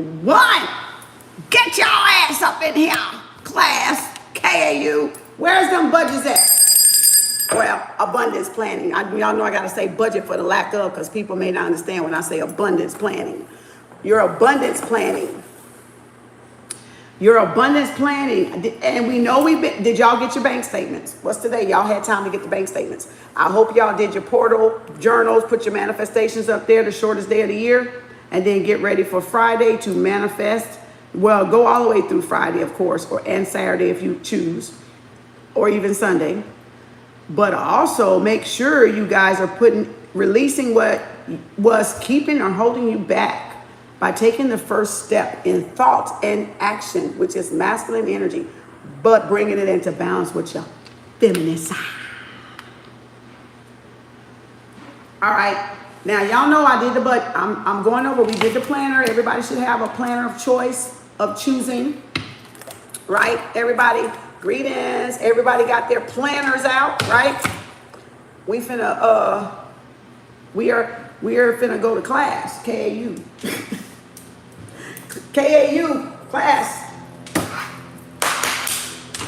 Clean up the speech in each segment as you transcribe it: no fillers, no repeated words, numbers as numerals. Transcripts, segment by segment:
one. Get your ass up in here, class, KAU. Where's them budgets at? Well, abundance planning. Y'all know I gotta say budget for the lack of, because people may not understand when I say abundance planning. Your abundance planning. Your abundance planning, and we know did y'all get your bank statements? What's today? Y'all had time to get the bank statements. I hope y'all did your portal journals, put your manifestations up there, the shortest day of the year, and then get ready for Friday to manifest. Well, go all the way through Friday, of course, and Saturday if you choose, or even Sunday. But also make sure you guys are releasing what was keeping or holding you back, by taking the first step in thought and action, which is masculine energy, but bringing it into balance with your feminine side. All right, now y'all know I did I'm going over, we did the planner. Everybody should have a planner of choice, of choosing, right? Everybody, greetings. Everybody got their planners out, right? We are finna go to class, KAU. KAU class.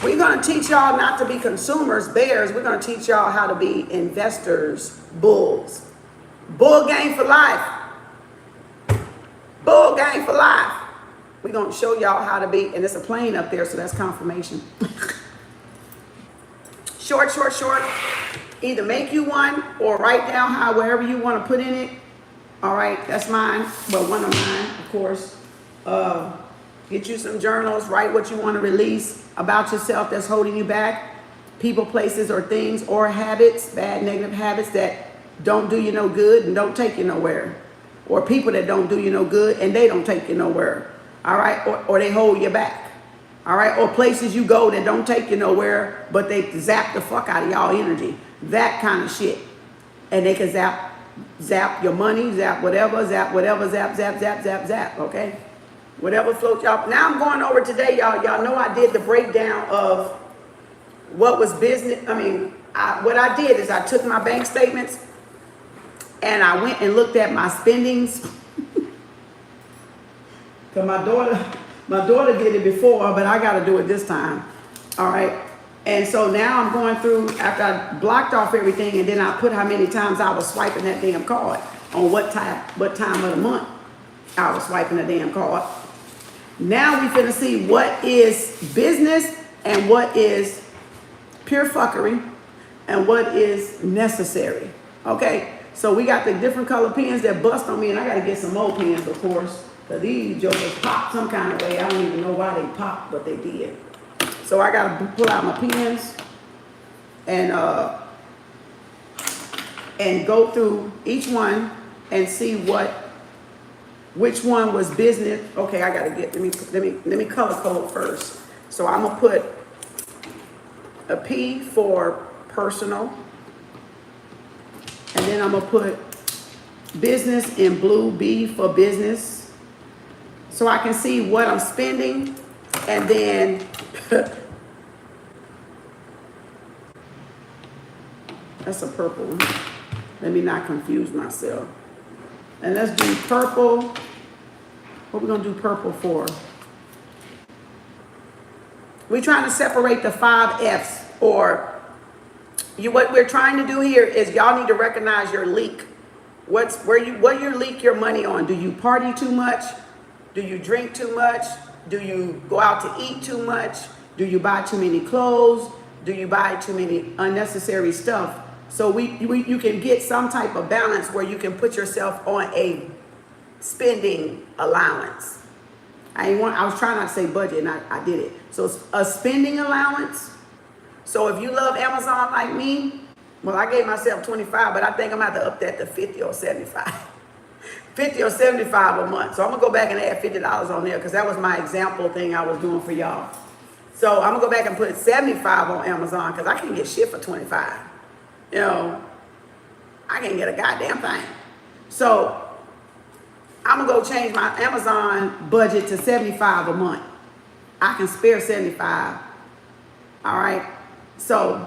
We're going to teach y'all not to be consumers, bears. We're going to teach y'all how to be investors, bulls. Bull game for life. Bull game for life. We're going to show y'all how to be, and there's a plane up there, so that's confirmation. Short. Either make you one or write down wherever you want to put in it. All right, that's mine. Well, one of mine, of course. Get you some journals, write what you want to release about yourself that's holding you back, people, places, or things, or habits, bad negative habits that don't do you no good and don't take you nowhere, or people that don't do you no good and they don't take you nowhere. All right, or they hold you back. All right, or places you go that don't take you nowhere, but they zap the fuck out of y'all energy, that kind of shit. And they can zap your money, zap whatever, zap, okay? Whatever floats y'all. Now I'm going over today, y'all know I did the breakdown of what was business. What I did is I took my bank statements and I went and looked at my spendings. Because my daughter did it before, but I got to do it this time. All right. And so now I'm going through, after I blocked off everything, and then I put how many times I was swiping that damn card, on what time of the month I was swiping the damn card. Now we finna see what is business and what is pure fuckery and what is necessary. Okay, so we got the different color pens that bust on me, and I gotta get some more pens, of course, because these jokers pop some kind of way. I don't even know why they popped, but they did. So I gotta pull out my pens and go through each one and see which one was business. Okay, I gotta let me color code first. So I'm gonna put a P for personal, and then I'm gonna put business in blue, B for business, so I can see what I'm spending, and then that's a purple one. Let me not confuse myself. And let's do purple. What we gonna do purple for? We're trying to separate the 5 F's, or what we're trying to do here is y'all need to recognize your leak. What you leak your money on? Do you party too much? Do you drink too much? Do you go out to eat too much? Do you buy too many clothes? Do you buy too many unnecessary stuff? So you can get some type of balance where you can put yourself on a spending allowance. I was trying not to say budget, and I did it. So it's a spending allowance. So if you love Amazon like me, well, I gave myself 25, but I think I'm gonna have to up that to 50 or 75. 50 or 75 a month. So I'm gonna go back and add $50 on there, because that was my example thing I was doing for y'all. So I'm gonna go back and put 75 on Amazon, because I can't get shit for 25. You know, I can't get a goddamn thing. So I'm gonna go change my Amazon budget to 75 a month. I can spare 75. All right. So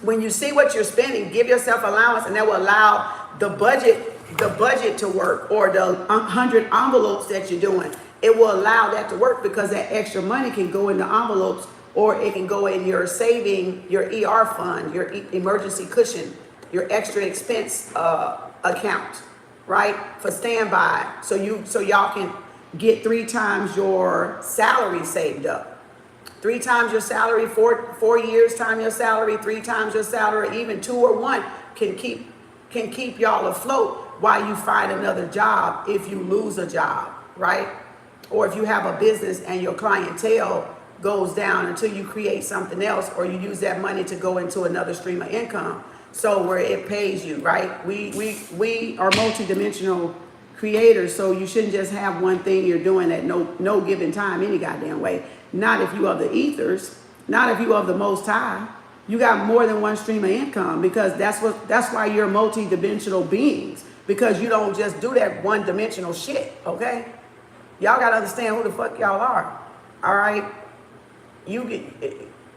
when you see what you're spending, give yourself allowance, and that will allow the budget the budget to work, or the 100 envelopes that you're doing. It will allow that to work because that extra money can go into envelopes, or it can go in your saving, your ER fund, your emergency cushion, your extra expense account, right? For standby. So y'all can get 3 times your salary saved up. 3 times your salary, 4 years time your salary, 3 times your salary, even 2 or 1 can keep y'all afloat while you find another job if you lose a job, right? Or if you have a business and your clientele goes down until you create something else, or you use that money to go into another stream of income. So where it pays you, right? We are multidimensional creators, so you shouldn't just have one thing you're doing at no given time any goddamn way. Not if you are the ethers, not if you are the Most High. You got more than one stream of income, because that's why you're multidimensional beings, because you don't just do that one-dimensional shit, okay? Y'all gotta understand who the fuck y'all are, all right?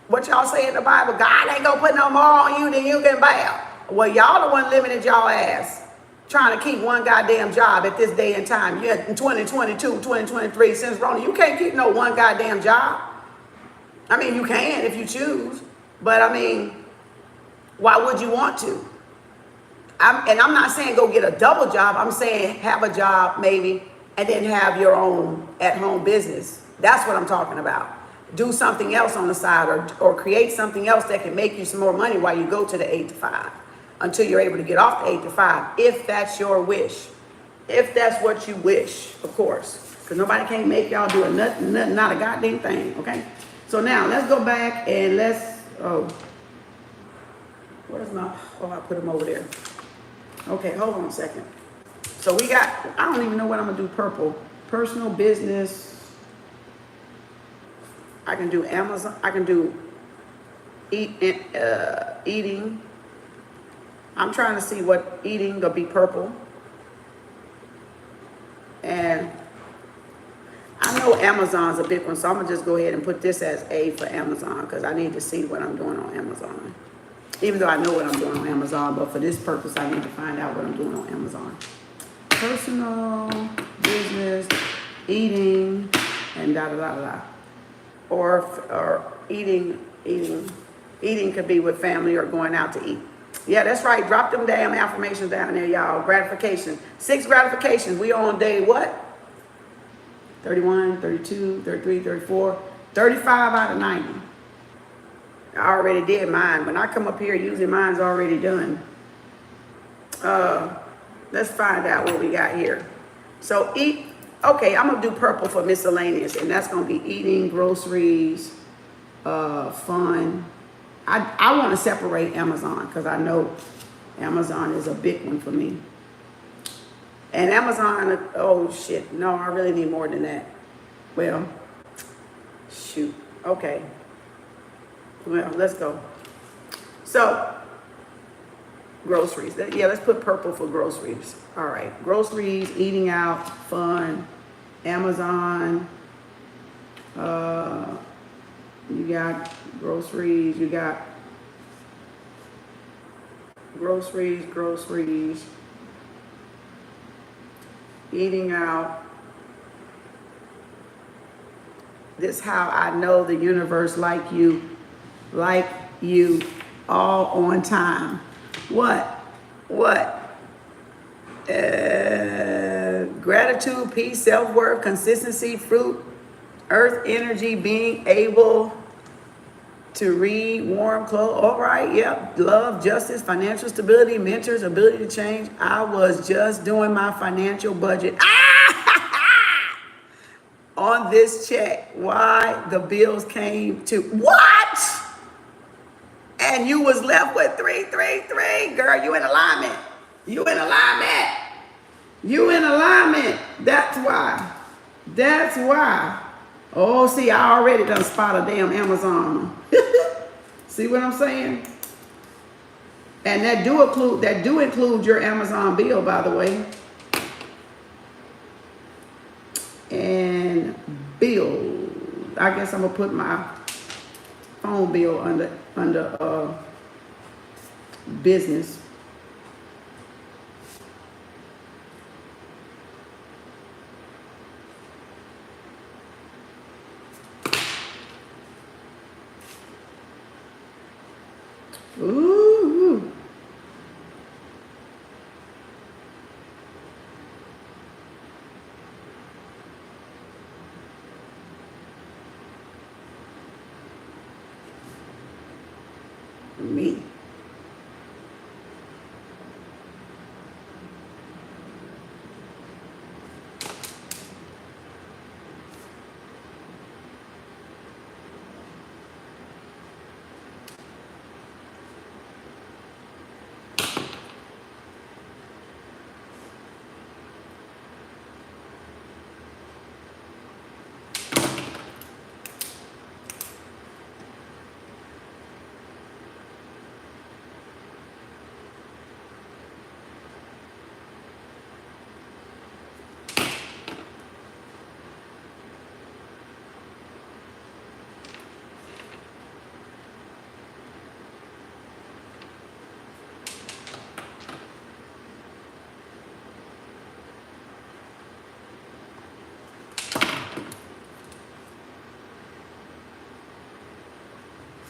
What y'all say in the Bible, God ain't gonna put no more on you than you can bear. Well, y'all the one limited y'all ass, trying to keep one goddamn job at this day and time. Yeah, in 2022, 2023, since Rona, you can't keep no one goddamn job. I mean, you can if you choose, but I mean, why would you want to? I'm not saying go get a double job. I'm saying have a job maybe, and then have your own at-home business. That's what I'm talking about. Do something else on the side, or create something else that can make you some more money while you go to the 8 to 5, until you're able to get off the 8 to 5, if that's your wish. If that's what you wish, of course. Because nobody can't make y'all do nothing, not a goddamn thing, okay? So now, let's go back and what is my, I put them over there. Okay, hold on a second. So we got, I don't even know what I'm gonna do purple. Personal business. I can do Amazon, I can do eating. I'm trying to see what eating gonna be purple. And I know Amazon's a big one, so I'm gonna just go ahead and put this as A for Amazon, because I need to see what I'm doing on Amazon. Even though I know what I'm doing on Amazon, but for this purpose, I need to find out what I'm doing on Amazon. Personal, business, eating, and da-da-da-da-da. Or eating could be with family or going out to eat. Yeah, that's right. Drop them damn affirmations down there, y'all. Gratification. 6 gratifications. We on day what? 31, 32, 33, 34, 35 out of 90. I already did mine. When I come up here, usually mine's already done. Let's find out what we got here. So eat. Okay, I'm going to do purple for miscellaneous, and that's going to be eating, groceries, fun. I want to separate Amazon, because I know Amazon is a big one for me. And Amazon, oh shit, no, I really need more than that. Well, shoot, okay. Well, let's go. So, groceries. Yeah, let's put purple for groceries. All right, groceries, eating out, fun, Amazon. You got groceries, you got groceries, eating out. This is how I know the universe like you all on time. What? Gratitude, peace, self-worth, consistency, fruit, earth energy, being able to read, warm clothes. All right, yep. Love, justice, financial stability, mentors, ability to change. I was just doing my financial budget on this check. Why the bills came to what? And you was left with 333. Girl, you in alignment. You in alignment. You in alignment. That's why. That's why. Oh, see, I already done spot a damn Amazon. See what I'm saying? And that do include your Amazon bill, by the way. And bill. I guess I'm gonna put my phone bill under business. Ooh. Me.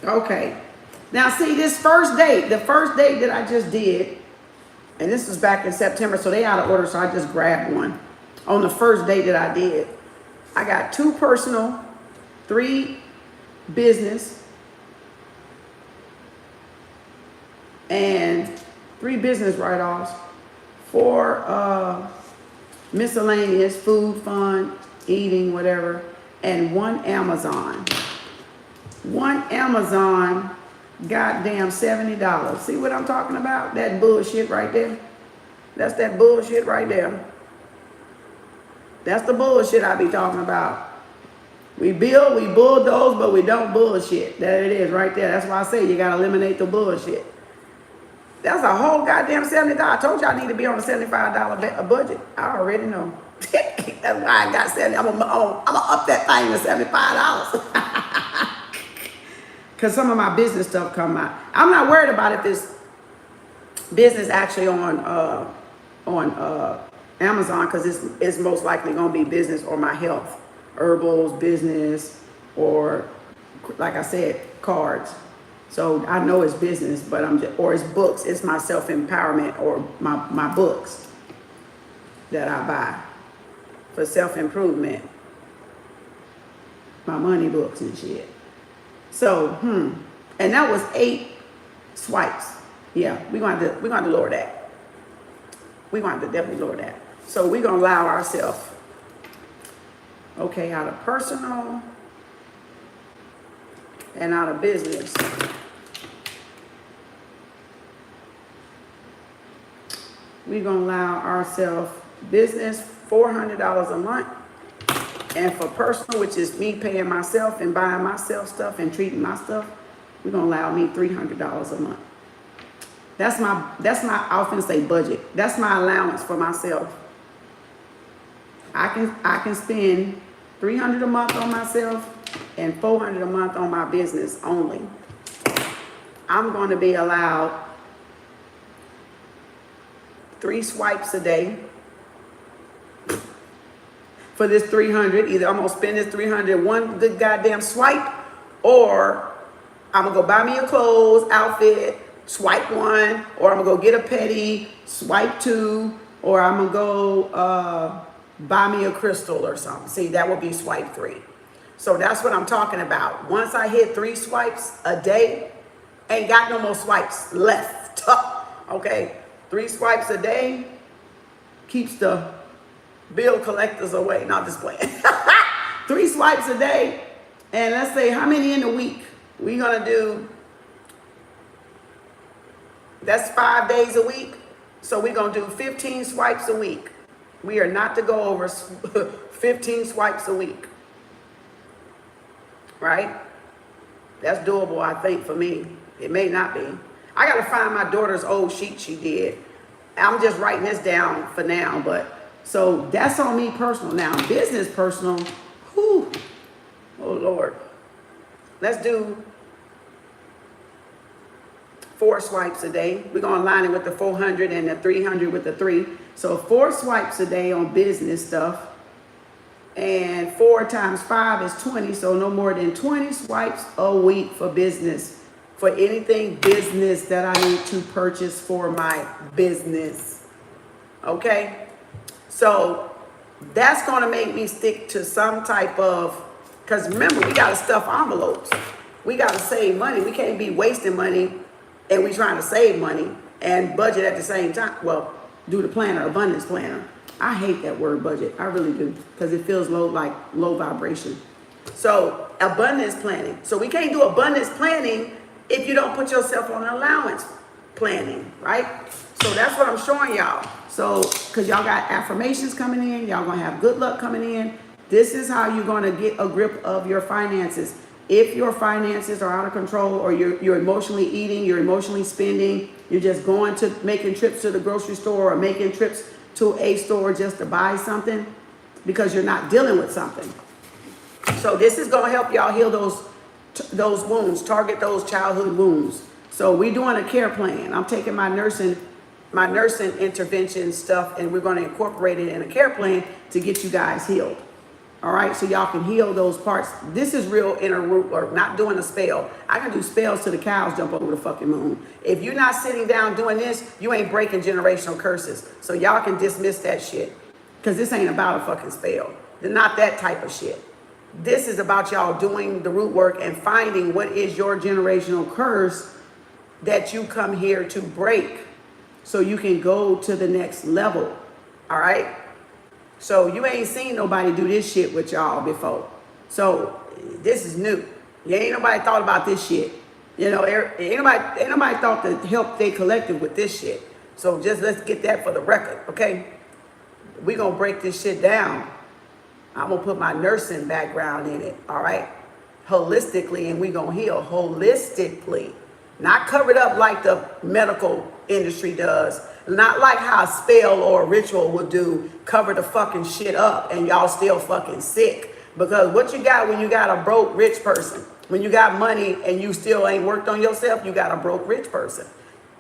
Okay. Now see this first date, the first date that I just did, and this was back in September, so they out of order, so I just grabbed one. On the first date that I did, I got 2 personal, 3 business, and 3 business write-offs, 4 miscellaneous, food, fun, eating, whatever, and 1 Amazon. 1 Amazon, goddamn $70. See what I'm talking about? That bullshit right there. That's that bullshit right there. That's the bullshit I be talking about. We build, we bulldoze, but we don't bullshit. There it is right there. That's why I say you gotta eliminate the bullshit. That's a whole goddamn $70. I told you I need to be on a $75 budget. I already know. That's why I got 70. I'm gonna up that thing to $75. Because some of my business stuff come out. I'm not worried about if this business actually on Amazon, because it's most likely going to be business or my health, herbals, business, or like I said, cards. So I know it's business, but or it's books. It's my self-empowerment or my books that I buy for self-improvement. My money books and shit. So, and that was 8 swipes. Yeah, we're going to lower that. We're going to definitely lower that. So we're going to allow ourselves, okay, out of personal and out of business. We're going to allow ourselves business $400 a month. And for personal, which is me paying myself and buying myself stuff and treating my stuff, we're gonna allow me $300 a month. That's my I was gonna say budget. That's my allowance for myself. I can spend $300 a month on myself and $400 a month on my business only. I'm gonna be allowed 3 swipes a day. For this 300, either I'm gonna spend this 300 one good goddamn swipe, or I'm gonna go buy me a clothes outfit, swipe 1, or I'm gonna go get a pedi, swipe 2, or I'm gonna go buy me a crystal or something. See, that would be swipe 3. So that's what I'm talking about. Once I hit 3 swipes a day, ain't got no more swipes left. Okay, 3 swipes a day keeps the bill collectors away. Not just playing. 3 swipes a day. And let's say how many in a week? We're going to do, that's 5 days a week. So we're going to do 15 swipes a week. We are not to go over 15 swipes a week. Right? That's doable, I think, for me. It may not be. I got to find my daughter's old sheet she did. I'm just writing this down for now, but so that's on me personal. Now, business personal, whew, oh Lord. Let's do 4 swipes a day. We're going to line it with the 400 and the 300 with the 3. So 4 swipes a day on business stuff. And 4 times 5 is 20. So no more than 20 swipes a week for business for anything business that I need to purchase for my business. Okay? So that's going to make me stick to some type of, because remember, we got to stuff envelopes. We got to save money. We can't be wasting money and we trying to save money and budget at the same time. Well, do the planner, abundance planner. I hate that word budget. I really do, because it feels low, like low vibration. So abundance planning. So we can't do abundance planning if you don't put yourself on allowance planning, right? So that's what I'm showing y'all. So, because y'all got affirmations coming in, y'all gonna have good luck coming in. This is how you're gonna get a grip of your finances. If your finances are out of control, or you're emotionally eating, you're emotionally spending, you're just going to making trips to the grocery store or making trips to a store just to buy something because you're not dealing with something. So this is gonna help y'all heal those wounds, target those childhood wounds. So we're doing a care plan. I'm taking my nursing intervention stuff, and we're going to incorporate it in a care plan to get you guys healed. All right, so y'all can heal those parts. This is real inner root work, not doing a spell. I can do spells till the cows jump over the fucking moon. If you're not sitting down doing this, you ain't breaking generational curses. So y'all can dismiss that shit, because this ain't about a fucking spell. They're not that type of shit. This is about y'all doing the root work and finding what is your generational curse that you come here to break, so you can go to the next level. All right? So you ain't seen nobody do this shit with y'all before. So this is new. Ain't nobody thought about this shit. You know, ain't nobody thought to help their collective with this shit. So just let's get that for the record, okay? We gonna break this shit down. I'm gonna put my nursing background in it, all right? Holistically, and we gonna heal holistically. Not covered up like the medical industry does. Not like how a spell or a ritual would do, cover the fucking shit up and y'all still fucking sick. Because what you got when you got a broke rich person? When you got money and you still ain't worked on yourself, you got a broke rich person.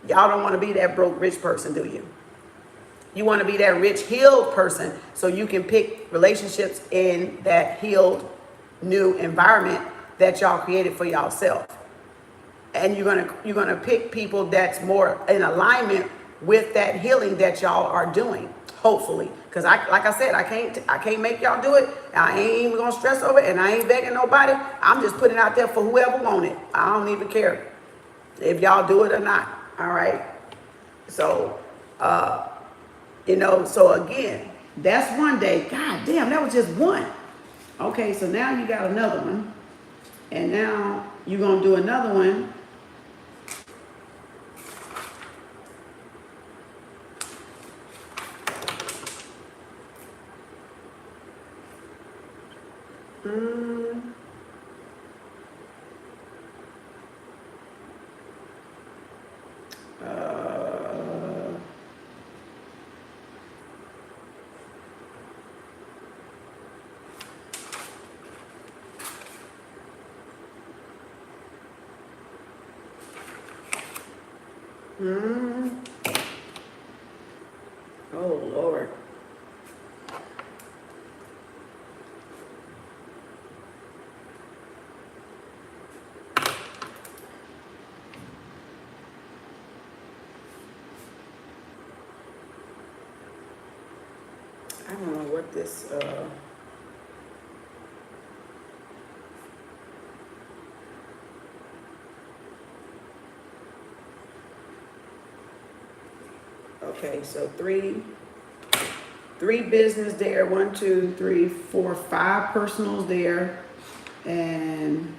Y'all don't want to be that broke rich person, do you? You want to be that rich healed person, so you can pick relationships in that healed new environment that y'all created for yourself. And you're gonna pick people that's more in alignment with that healing that y'all are doing, hopefully. Because like I said, I can't make y'all do it. I ain't even gonna stress over it, and I ain't begging nobody. I'm just putting it out there for whoever want it. I don't even care if y'all do it or not. All right. So you know, so again, that's one day. God damn, that was just one. Okay, so now you got another one. And now you're gonna do another one. Oh, Lord. I don't know what this, okay, so three business there, 1, 2, 3, 4, 5 personals there, and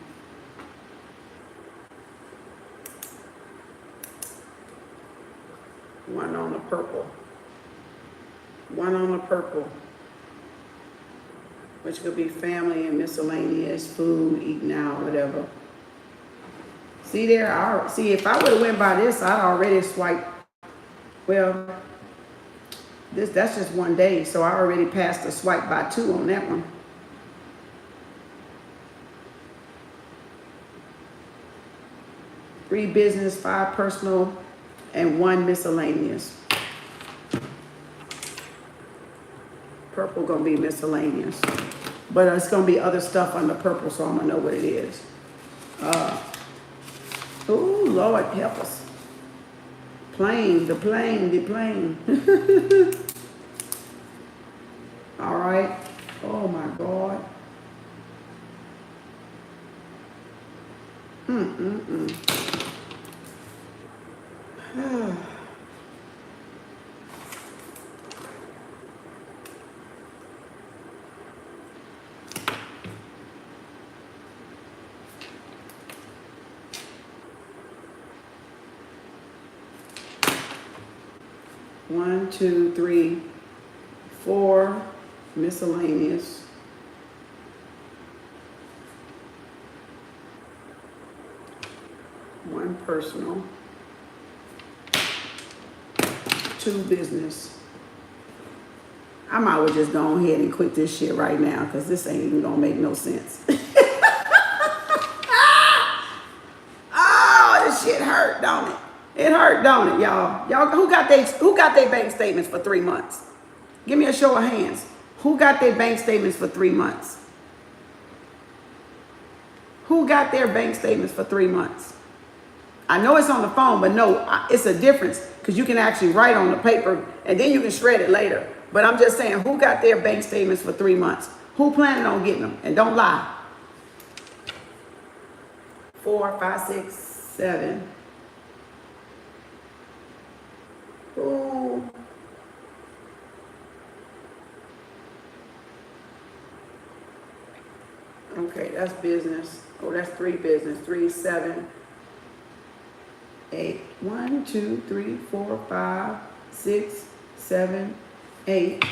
one on the purple. One on the purple, which could be family and miscellaneous, food, eating out, whatever. See there, see if I would have went by this, I'd already swiped. Well, that's just one day, so I already passed the swipe by 2 on that one. Three business, 5 personal, and 1 miscellaneous. Purple gonna be miscellaneous, but it's gonna be other stuff on the purple, so I'm gonna know what it is. Oh, Lord, help us. Plane, the plane, the plane. All right. Oh, my God. One, two, three, four, miscellaneous. One personal. Two business. I might as well just go ahead and quit this shit right now because this ain't even gonna make no sense. Oh, this shit hurt, don't it? It hurt, don't it, y'all? Y'all, who got their bank statements for 3 months? Give me a show of hands. Who got their bank statements for 3 months? Who got their bank statements for 3 months? I know it's on the phone, but no, it's a difference because you can actually write on the paper and then you can shred it later. But I'm just saying, who got their bank statements for 3 months? Who planning on getting them? And don't lie. 4, 5, 6, 7. Ooh. Okay, that's business. Oh, that's 3 business. 3, 7, 8. 1, 2, 3, 4, 5, 6, 7, 8.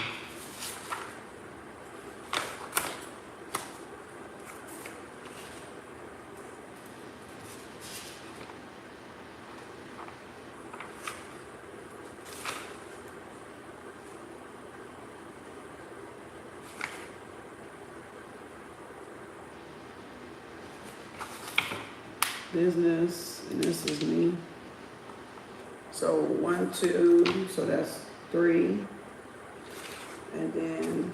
Business, and this is me. So 1, 2, so that's 3, and then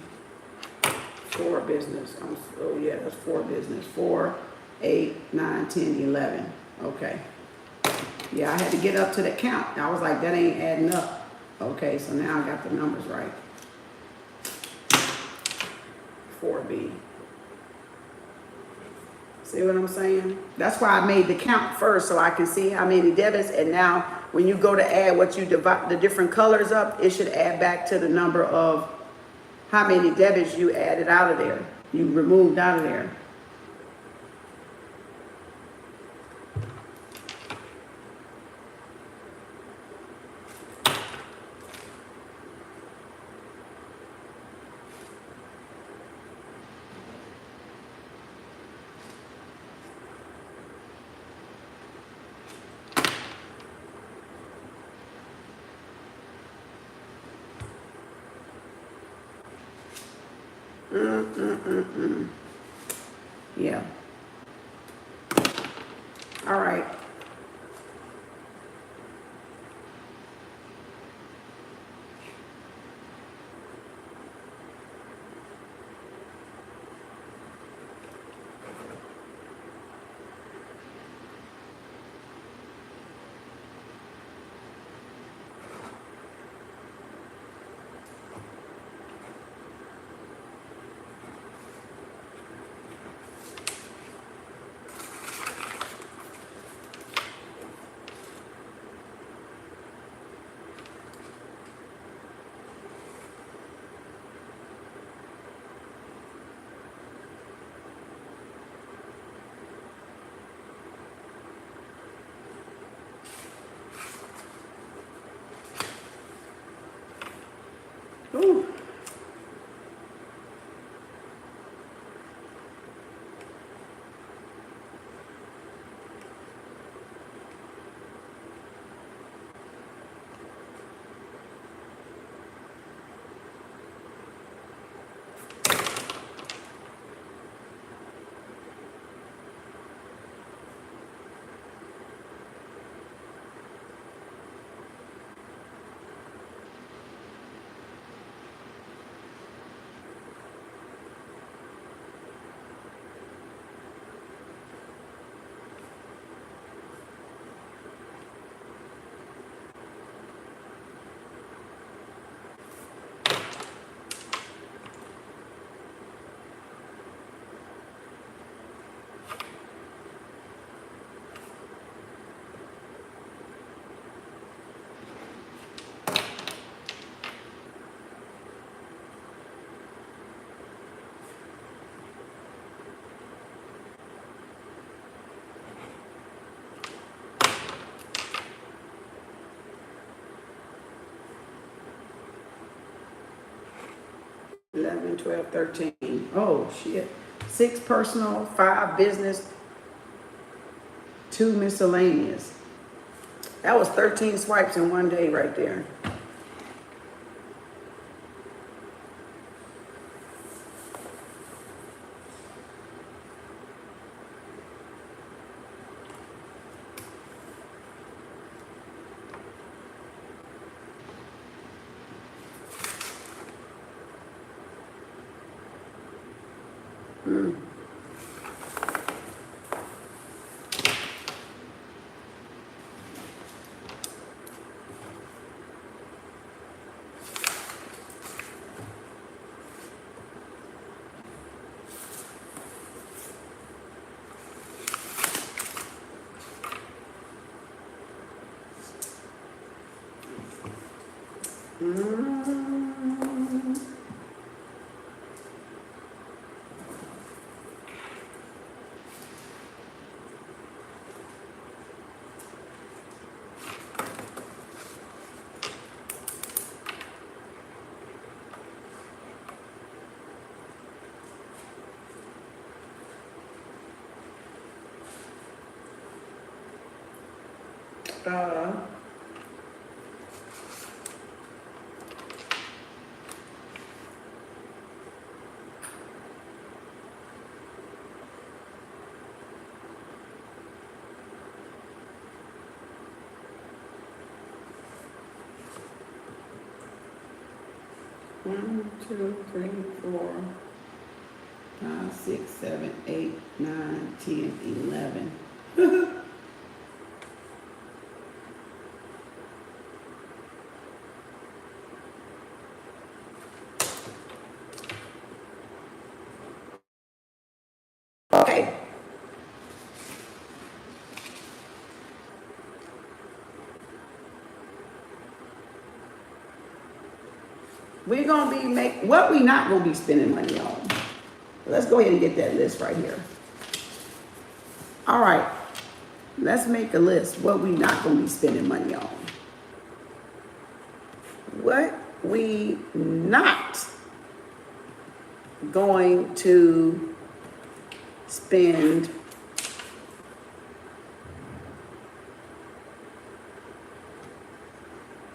4 business. Oh yeah, that's 4 business. 4, 8, 9, 10, 11. Okay. Yeah, I had to get up to the count. I was like, that ain't adding up. Okay, so now I got the numbers right. 4B. See what I'm saying? That's why I made the count first so I can see how many debits. And now when you go to add what you divide the different colors up, it should add back to the number of how many debits you added out of there. You removed out of there. Yeah. All right. 11, 12, 13. Oh, shit. 6 personal, 5 business, 2 miscellaneous. That was 13 swipes in one day right there. Uh, One, two, three, 4, 5, 6, 7, 8, 9, 10, 11. Okay. We're gonna be what we not gonna be spending money on. Let's go ahead and get that list right here. All right, let's make a list. What we not gonna be spending money on. What we not going to spend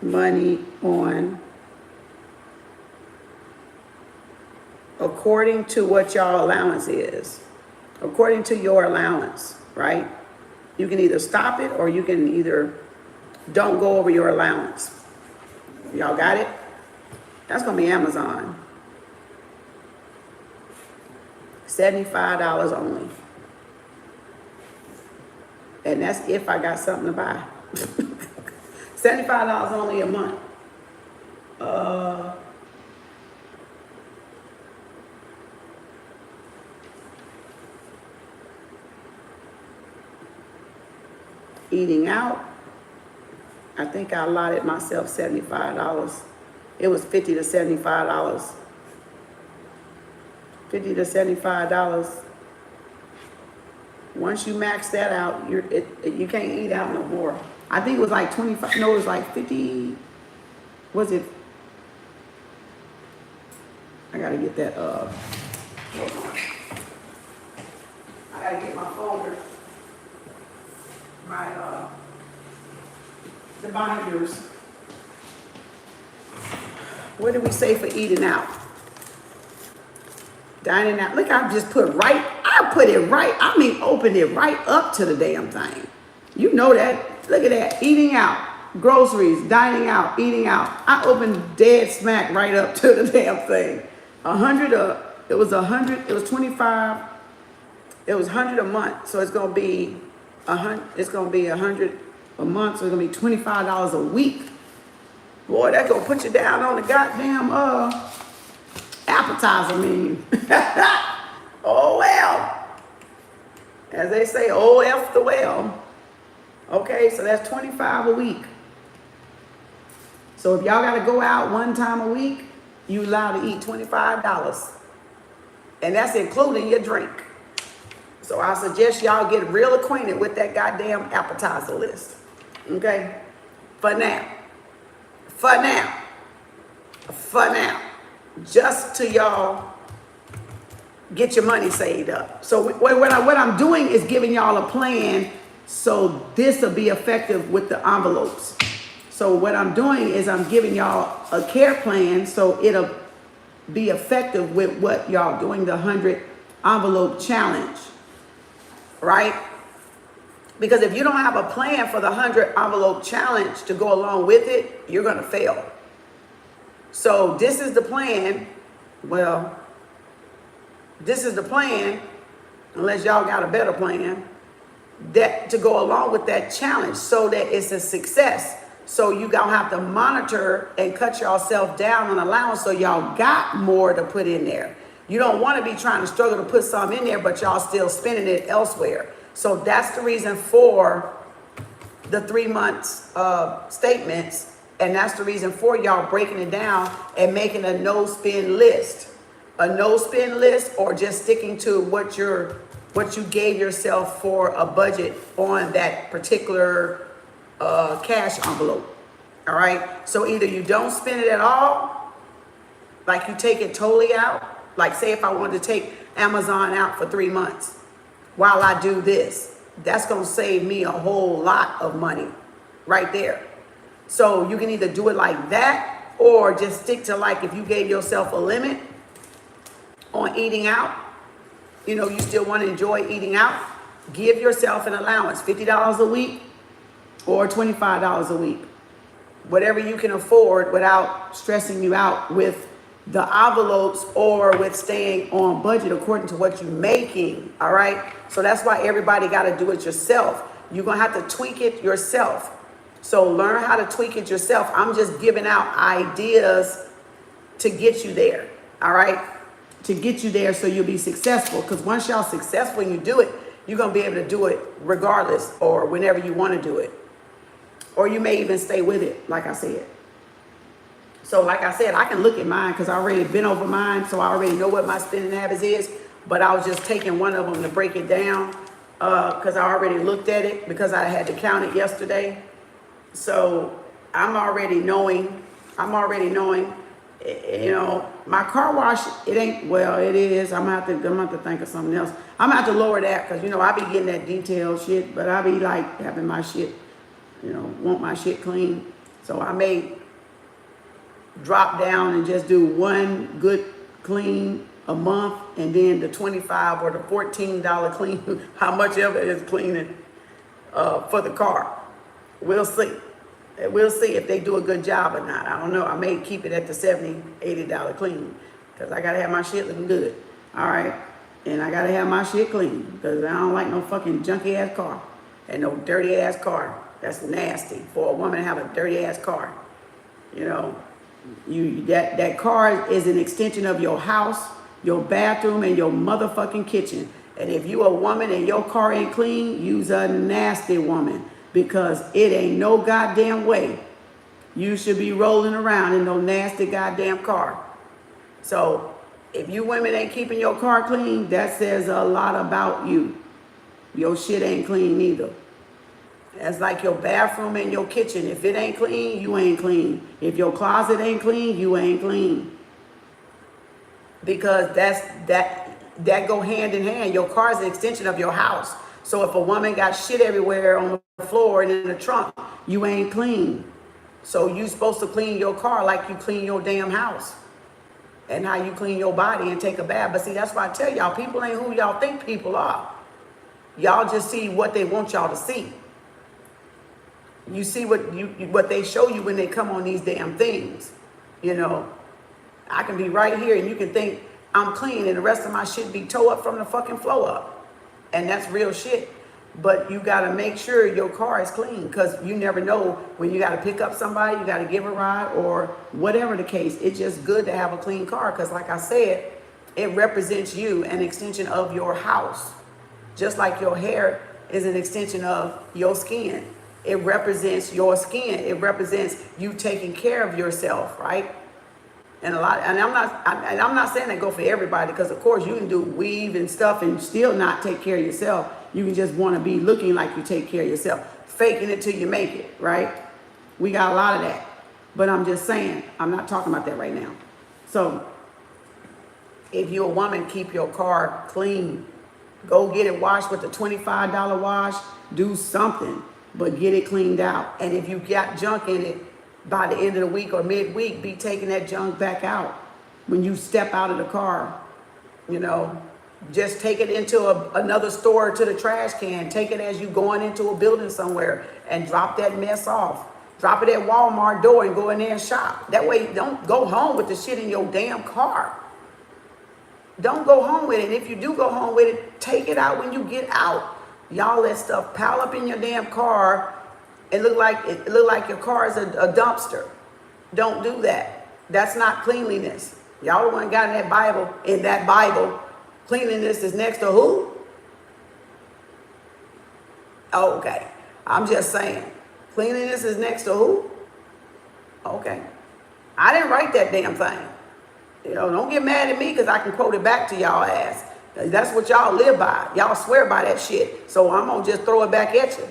money on according to what your allowance is. According to your allowance, right? You can either stop it or you can either don't go over your allowance. Y'all got it? That's gonna be Amazon. $75 only. And that's if I got something to buy. $75 only a month. Eating out, I think I allotted myself $75. It was $50 to $75. $50 to $75. Once you max that out, you can't eat out no more. I think it was like 25. No, it was like 50. Was it? I gotta get that. Hold on. I gotta get my folder. The binders. What did we say for eating out? Dining out. Look, I just put it right. I mean, opened it right up to the damn thing. You know that. Look at that. Eating out. Groceries. Dining out. Eating out. I opened dead smack right up to the damn thing. It was 100. It was 25. It was 100 a month. So it's going to be 100. It's going to be 100 a month. So it's going to be $25 a week. Boy, that's going to put you down on the goddamn appetizer menu. Oh, well. As they say, oh, F the well. Okay, so that's $25 a week. So if y'all got to go out one time a week, you allowed to eat $25. And that's including your drink. So I suggest y'all get real acquainted with that goddamn appetizer list. Okay? For now. For now. For now. just to y'all get your money saved up. So what I'm doing is giving y'all a plan so this will be effective with the envelopes. So what I'm doing is I'm giving y'all a care plan so it'll be effective with what y'all doing, the 100 envelope challenge, right? Because if you don't have a plan for the 100 envelope challenge to go along with it, you're gonna fail. So this is the plan. Well, this is the plan, unless y'all got a better plan, that to go along with that challenge so that it's a success. So you gonna have to monitor and cut yourself down on allowance so y'all got more to put in there. You don't want to be trying to struggle to put some in there, but y'all still spending it elsewhere. So that's the reason for the 3 months statements, and that's the reason for y'all breaking it down and making a no spend list. A no spend list, or just sticking to what you gave yourself for a budget on that particular cash envelope. All right. So either you don't spend it at all, like you take it totally out. Like say if I wanted to take Amazon out for 3 months while I do this, that's going to save me a whole lot of money right there. So you can either do it like that, or just stick to, like, if you gave yourself a limit on eating out, you know, you still want to enjoy eating out, give yourself an allowance, $50 a week or $25 a week, whatever you can afford without stressing you out with the envelopes or with staying on budget according to what you're making. All right. So that's why everybody got to do it yourself. You're going to have to tweak it yourself. So learn how to tweak it yourself. I'm just giving out ideas to get you there. All right. To get you there so you'll be successful. Because once y'all successful and you do it, you're going to be able to do it regardless or whenever you want to do it. Or you may even stay with it, like I said. So like I said, I can look at mine because I already been over mine. So I already know what my spending habits is. But I was just taking one of them to break it down because I already looked at it because I had to count it yesterday. So I'm already knowing, you know, my car wash, it ain't, well, it is. I'm gonna have to think of something else. I'm gonna have to lower that because, you know, I be getting that detailed shit, but I be like having my shit, you know, want my shit clean. So I may drop down and just do one good clean a month, and then the $25 or the $14 clean, how much of it is cleaning for the car. We'll see. We'll see if they do a good job or not. I don't know. I may keep it at the $70, $80 clean because I got to have my shit looking good. All right. And I got to have my shit clean because I don't like no fucking junky ass car and no dirty ass car. That's nasty for a woman to have a dirty ass car. You know, that car is an extension of your house, your bathroom, and your motherfucking kitchen. And if you a woman and your car ain't clean, you's a nasty woman. Because it ain't no goddamn way you should be rolling around in no nasty goddamn car. So if you women ain't keeping your car clean, that says a lot about you. Your shit ain't clean either. That's like your bathroom and your kitchen. If it ain't clean, you ain't clean. If your closet ain't clean, you ain't clean. Because that go hand in hand. Your car is an extension of your house. So if a woman got shit everywhere on the floor and in the trunk, you ain't clean. So you supposed to clean your car like you clean your damn house. And how you clean your body and take a bath. But see, that's why I tell y'all, people ain't who y'all think people are. Y'all just see what they want y'all to see. You see what they show you when they come on these damn things. You know, I can be right here and you can think I'm clean and the rest of my shit be toe up from the fucking floor up. And that's real shit. But you got to make sure your car is clean because you never know when you got to pick up somebody, you got to give a ride or whatever the case. It's just good to have a clean car because like I said, it represents you, an extension of your house. Just like your hair is an extension of your skin. It represents your skin. It represents you taking care of yourself, right? And I'm not saying that go for everybody because of course you can do weave and stuff and still not take care of yourself. You can just want to be looking like you take care of yourself, faking it till you make it, right? We got a lot of that. But I'm just saying, I'm not talking about that right now. So If you're a woman, keep your car clean. Go get it washed with a $25 wash. Do something, but get it cleaned out. And if you got junk in it, by the end of the week or midweek, be taking that junk back out. When you step out of the car, you know, just take it into another store, to the trash can. Take it as you going into a building somewhere and drop that mess off. Drop it at Walmart door and go in there and shop. That way, don't go home with the shit in your damn car. Don't go home with it. If you do go home with it, take it out when you get out. Y'all let stuff pile up in your damn car. It look like your car is a dumpster. Don't do that. That's not cleanliness. Y'all the one got in that Bible, cleanliness is next to who? Oh, okay. I'm just saying. Cleanliness is next to who? Okay. I didn't write that damn thing. You know, don't get mad at me because I can quote it back to y'all ass. That's what y'all live by. Y'all swear by that shit. So I'm going to just throw it back at you.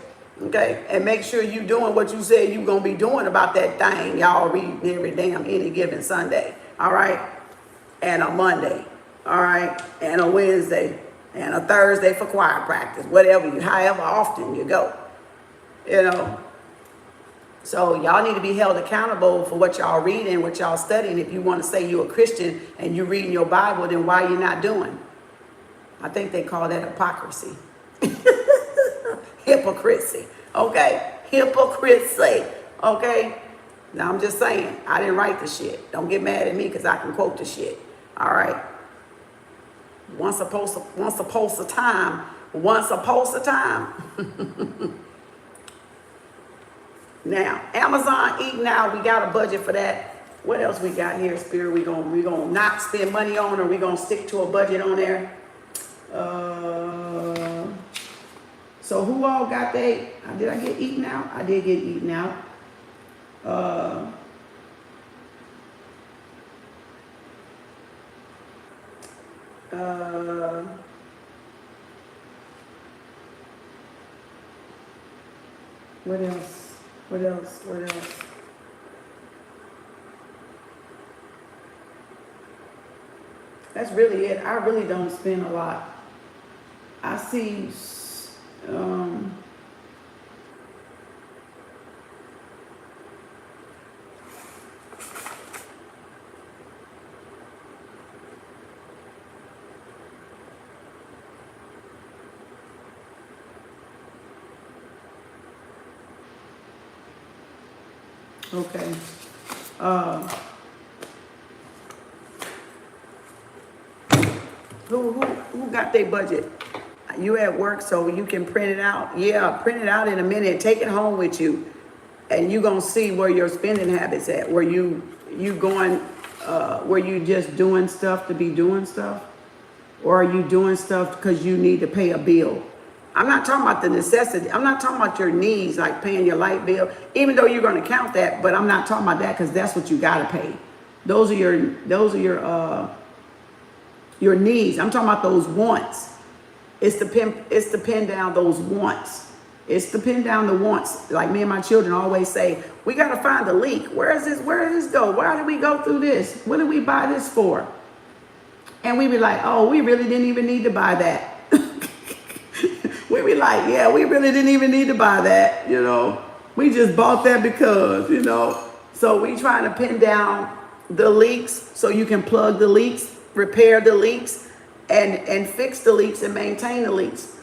Okay? And make sure you doing what you said you going to be doing about that thing y'all read every damn any given Sunday. All right? And a Monday. All right? And a Wednesday. And a Thursday for choir practice. However often you go. You know? So y'all need to be held accountable for what y'all reading, what y'all studying. If you want to say you're a Christian and you're reading your Bible, then why are you not doing? I think they call that hypocrisy. Hypocrisy. Okay? Hypocrisy. Okay? Now I'm just saying, I didn't write the shit. Don't get mad at me because I can quote the shit. All right? Once upon a time. Now, Amazon Eat Now, we got a budget for that. What else we got here, Spirit? We gonna not spend money on, or we gonna stick to a budget on there? So who all got did I get Eat Now? I did get Eat Now. What else? What else? That's really it. I really don't spend a lot. I see, okay. Who got their budget? You at work, so you can print it out. Yeah, print it out in a minute. Take it home with you, and you gonna see where your spending habits at. Where you going? Where you just doing stuff to be doing stuff, or are you doing stuff because you need to pay a bill? I'm not talking about the necessity. I'm not talking about your needs, like paying your light bill, even though you're going to count that. But I'm not talking about that because that's what you got to pay. Those are your needs. I'm talking about those wants. It's to pin down those wants. It's to pin down the wants. Like me and my children always say, we got to find the leak. Where is this? Where did this go? Why did we go through this? What did we buy this for? And we be like, oh, we really didn't even need to buy that. We be like, yeah, we really didn't even need to buy that, you know. We just bought that because, you know. So we trying to pin down the leaks so you can plug the leaks, repair the leaks, and fix the leaks and maintain the leaks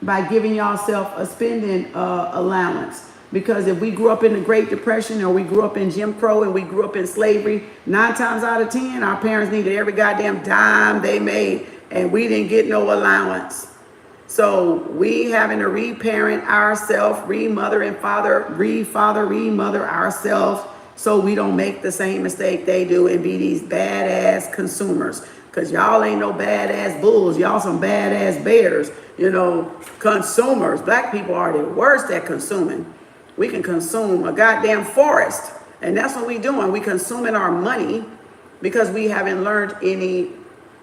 by giving yourself a spending allowance. Because if we grew up in the Great Depression, or we grew up in Jim Crow, and we grew up in slavery, 9 times out of 10, our parents needed every goddamn dime they made, and we didn't get no allowance. So we having to reparent ourselves, remother and remother ourselves, so we don't make the same mistake they do and be these badass consumers. Because y'all ain't no badass bulls. Y'all some badass bears, you know, consumers. Black people are the worst at consuming. We can consume a goddamn forest. And that's what we doing. We consuming our money because we haven't learned any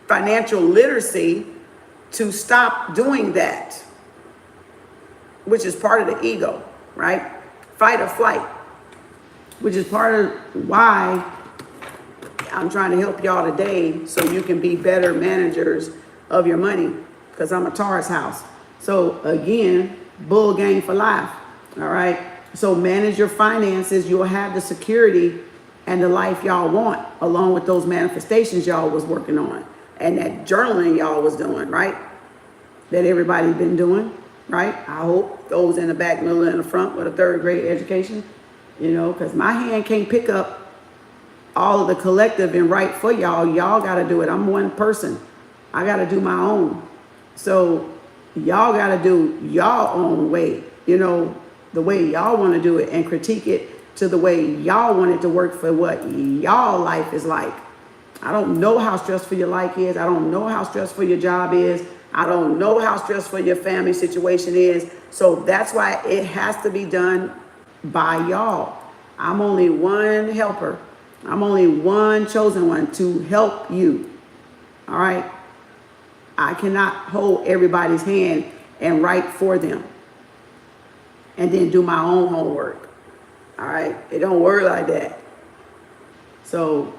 financial literacy to stop doing that, which is part of the ego, right? Fight or flight, which is part of why I'm trying to help y'all today so you can be better managers of your money, because I'm a Taurus house. So again, bull gang for life. All right. So manage your finances. You'll have the security and the life y'all want, along with those manifestations y'all was working on and that journaling y'all was doing, right? That everybody's been doing, right? I hope those in the back, middle, and the front with a 3rd grade education, you know, because my hand can't pick up all of the collective and write for y'all. Y'all got to do it. I'm one person. I got to do my own. So y'all got to do y'all own way, you know, the way y'all want to do it, and critique it to the way y'all want it to work for what y'all life is like. I don't know how stressful your life is. I don't know how stressful your job is. I don't know how stressful your family situation is. So that's why it has to be done by y'all. I'm only one helper. I'm only one chosen one to help you. All right. I cannot hold everybody's hand and write for them and then do my own homework. All right. It don't work like that. So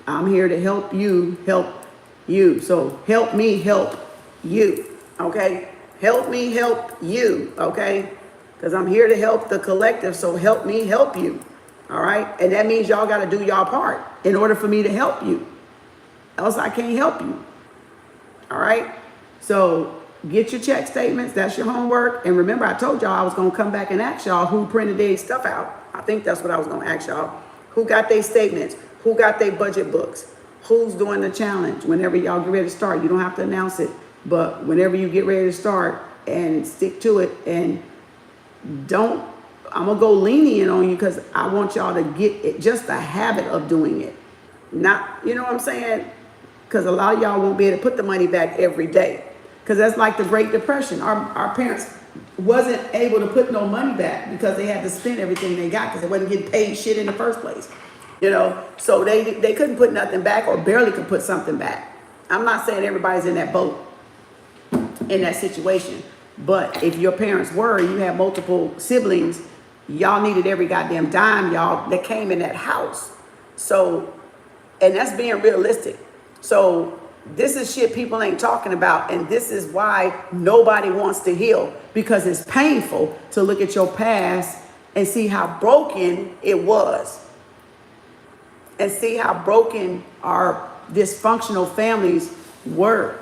I'm here to help you help you. So help me help you. Okay. Help me help you. Okay. Because I'm here to help the collective. So help me help you. All right. And that means y'all got to do y'all part in order for me to help you. Else I can't help you. All right. So get your check statements. That's your homework. And remember, I told y'all I was going to come back and ask y'all who printed their stuff out. I think that's what I was going to ask y'all. Who got their statements? Who got their budget books? Who's doing the challenge? Whenever y'all get ready to start, you don't have to announce it. But whenever you get ready to start, and stick to it, and don't, I'm going to go lenient on you because I want y'all to get it, just the habit of doing it. Not, you know what I'm saying? Because a lot of y'all won't be able to put the money back every day. Because that's like the Great Depression. Our parents wasn't able to put no money back because they had to spend everything they got because they wasn't getting paid shit in the first place. You know, so they couldn't put nothing back, or barely could put something back. I'm not saying everybody's in that boat, in that situation. But if your parents were, you had multiple siblings, y'all needed every goddamn dime, y'all, that came in that house. So, and that's being realistic. So this is shit people ain't talking about. And this is why nobody wants to heal, because it's painful to look at your past and see how broken it was. And see how broken our dysfunctional families were.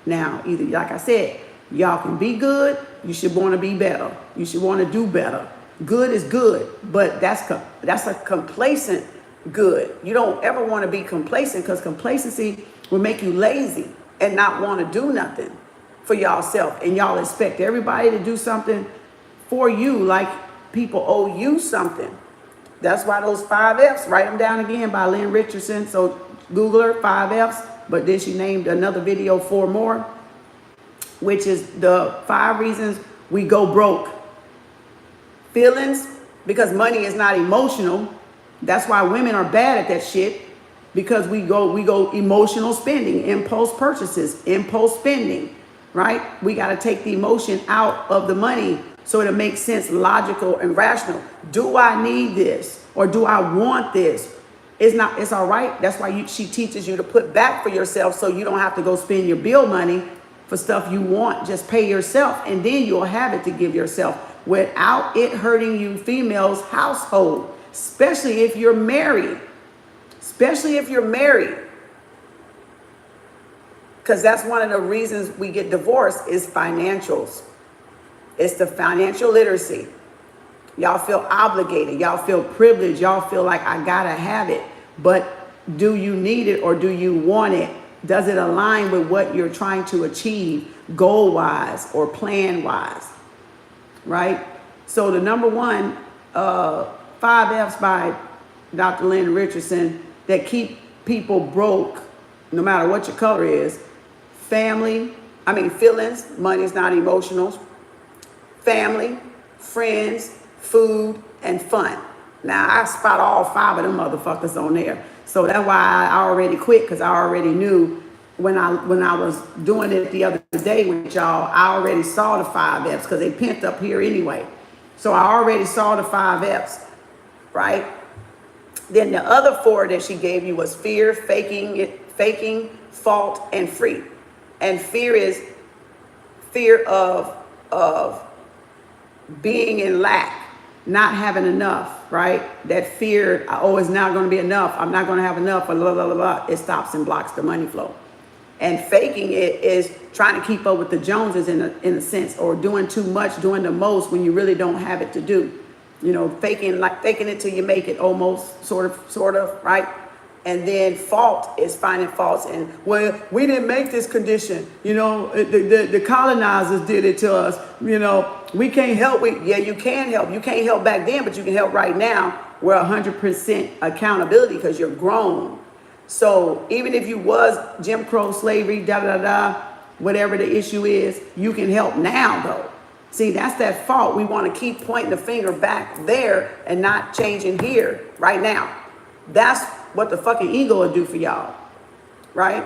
Now, either, like I said, y'all can be good. You should want to be better. You should want to do better. Good is good, but that's a complacent good. You don't ever want to be complacent, because complacency will make you lazy and not want to do nothing for y'allself. And y'all expect everybody to do something for you, like people owe you something. That's why those 5 F's, write them down again, by Lynn Richardson. So Google her, 5 F's. But then she named another video 4 more, which is the 5 reasons we go broke. Feelings, because money is not emotional. That's why women are bad at that shit, because we go emotional spending, impulse purchases, impulse spending, right? We got to take the emotion out of the money so it makes sense, logical and rational. Do I need this, or do I want this? It's all right. That's why she teaches you to put back for yourself, so you don't have to go spend your bill money for stuff you want. Just pay yourself, and then you'll have it to give yourself without it hurting you females' household, especially if you're married. Especially if you're married. Because that's one of the reasons we get divorced, is financials. It's the financial literacy. Y'all feel obligated. Y'all feel privileged. Y'all feel like I gotta have it. But do you need it, or do you want it? Does it align with what you're trying to achieve goal-wise or plan-wise? Right? So the number one, 5 F's by Dr. Lynn Richardson that keep people broke, no matter what your color is: feelings, money's not emotional, family, friends, food, and fun. Now, I spot all 5 of them motherfuckers on there. So that's why I already quit, because I already knew when I was doing it the other day with y'all, I already saw the 5 F's, because they pent up here anyway. So I already saw the 5 F's, right? Then the other four that she gave you was fear, faking, fault, and free. And fear is fear of being in lack, not having enough, right? That fear, oh, it's not going to be enough. I'm not going to have enough, blah, blah, blah, blah. It stops and blocks the money flow. And faking it is trying to keep up with the Joneses in a sense, or doing too much, doing the most when you really don't have it to do. You know, faking it till you make it, almost, sort of, right? And then fault is finding faults. And, well, we didn't make this condition. You know, the colonizers did it to us. You know, we can't help. Yeah, you can help. You can't help back then, but you can help right now. We're 100% accountability because you're grown. So even if you was Jim Crow, slavery, whatever the issue is, you can help now, though. See, that's that fault. We want to keep pointing the finger back there and not changing here right now. That's what the fucking ego will do for y'all, right?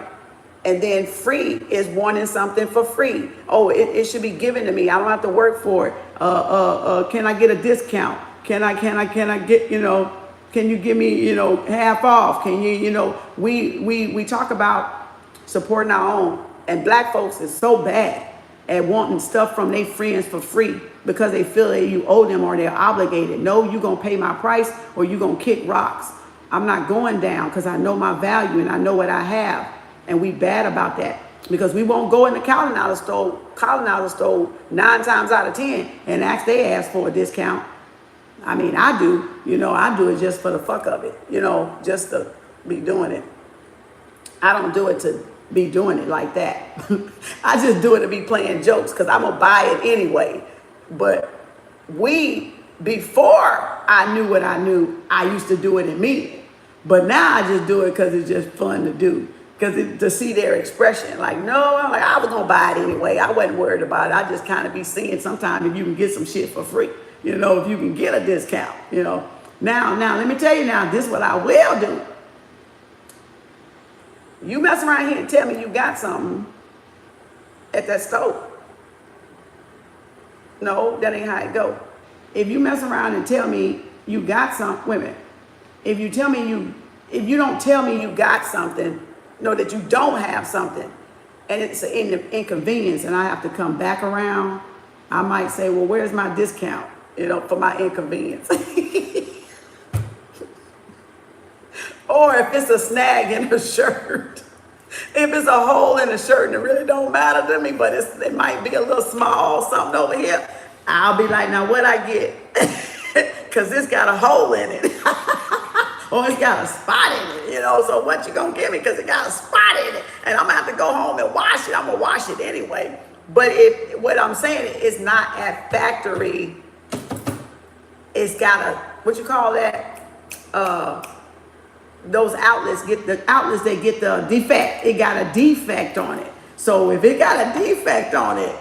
And then free is wanting something for free. Oh, it should be given to me. I don't have to work for it. Can I get a discount? Can I get, you know, can you give me, you know, half off? Can you, you know, we talk about supporting our own, and black folks is so bad at wanting stuff from their friends for free because they feel that you owe them or they're obligated. No, you're going to pay my price or you're going to kick rocks. I'm not going down because I know my value and I know what I have. And we bad about that because we won't go in the colonizer store 9 times out of 10 and ask their ass for a discount. I mean, I do, you know, I do it just for the fuck of it, you know, just to be doing it. I don't do it to be doing it like that. I just do it to be playing jokes because I'm going to buy it anyway. But before I knew what I knew, I used to do it immediately. But now I just do it because it's just fun to do. Because to see their expression, like, no, I'm like, I was going to buy it anyway. I wasn't worried about it. I just kind of be seeing sometimes if you can get some shit for free. You know, if you can get a discount, you know. Now, let me tell you now, this is what I will do. You mess around here and tell me you got something at that store. No, that ain't how it go. If you mess around and tell me you got some women, if you don't tell me you got something, know that you don't have something, and it's an inconvenience, and I have to come back around, I might say, well, where's my discount? You know, for my inconvenience. Or if it's a snag in a shirt, if it's a hole in a shirt and it really don't matter to me, but it might be a little small, something over here, I'll be like, now what I get? Because it's got a hole in it. Or it's got a spot in it, you know, so what you gonna give me? Because it got a spot in it. And I'm gonna have to go home and wash it. I'm gonna wash it anyway. But what I'm saying is not at factory. It's got a, what you call that? Those outlets they get the defect. It got a defect on it. So if it got a defect on it,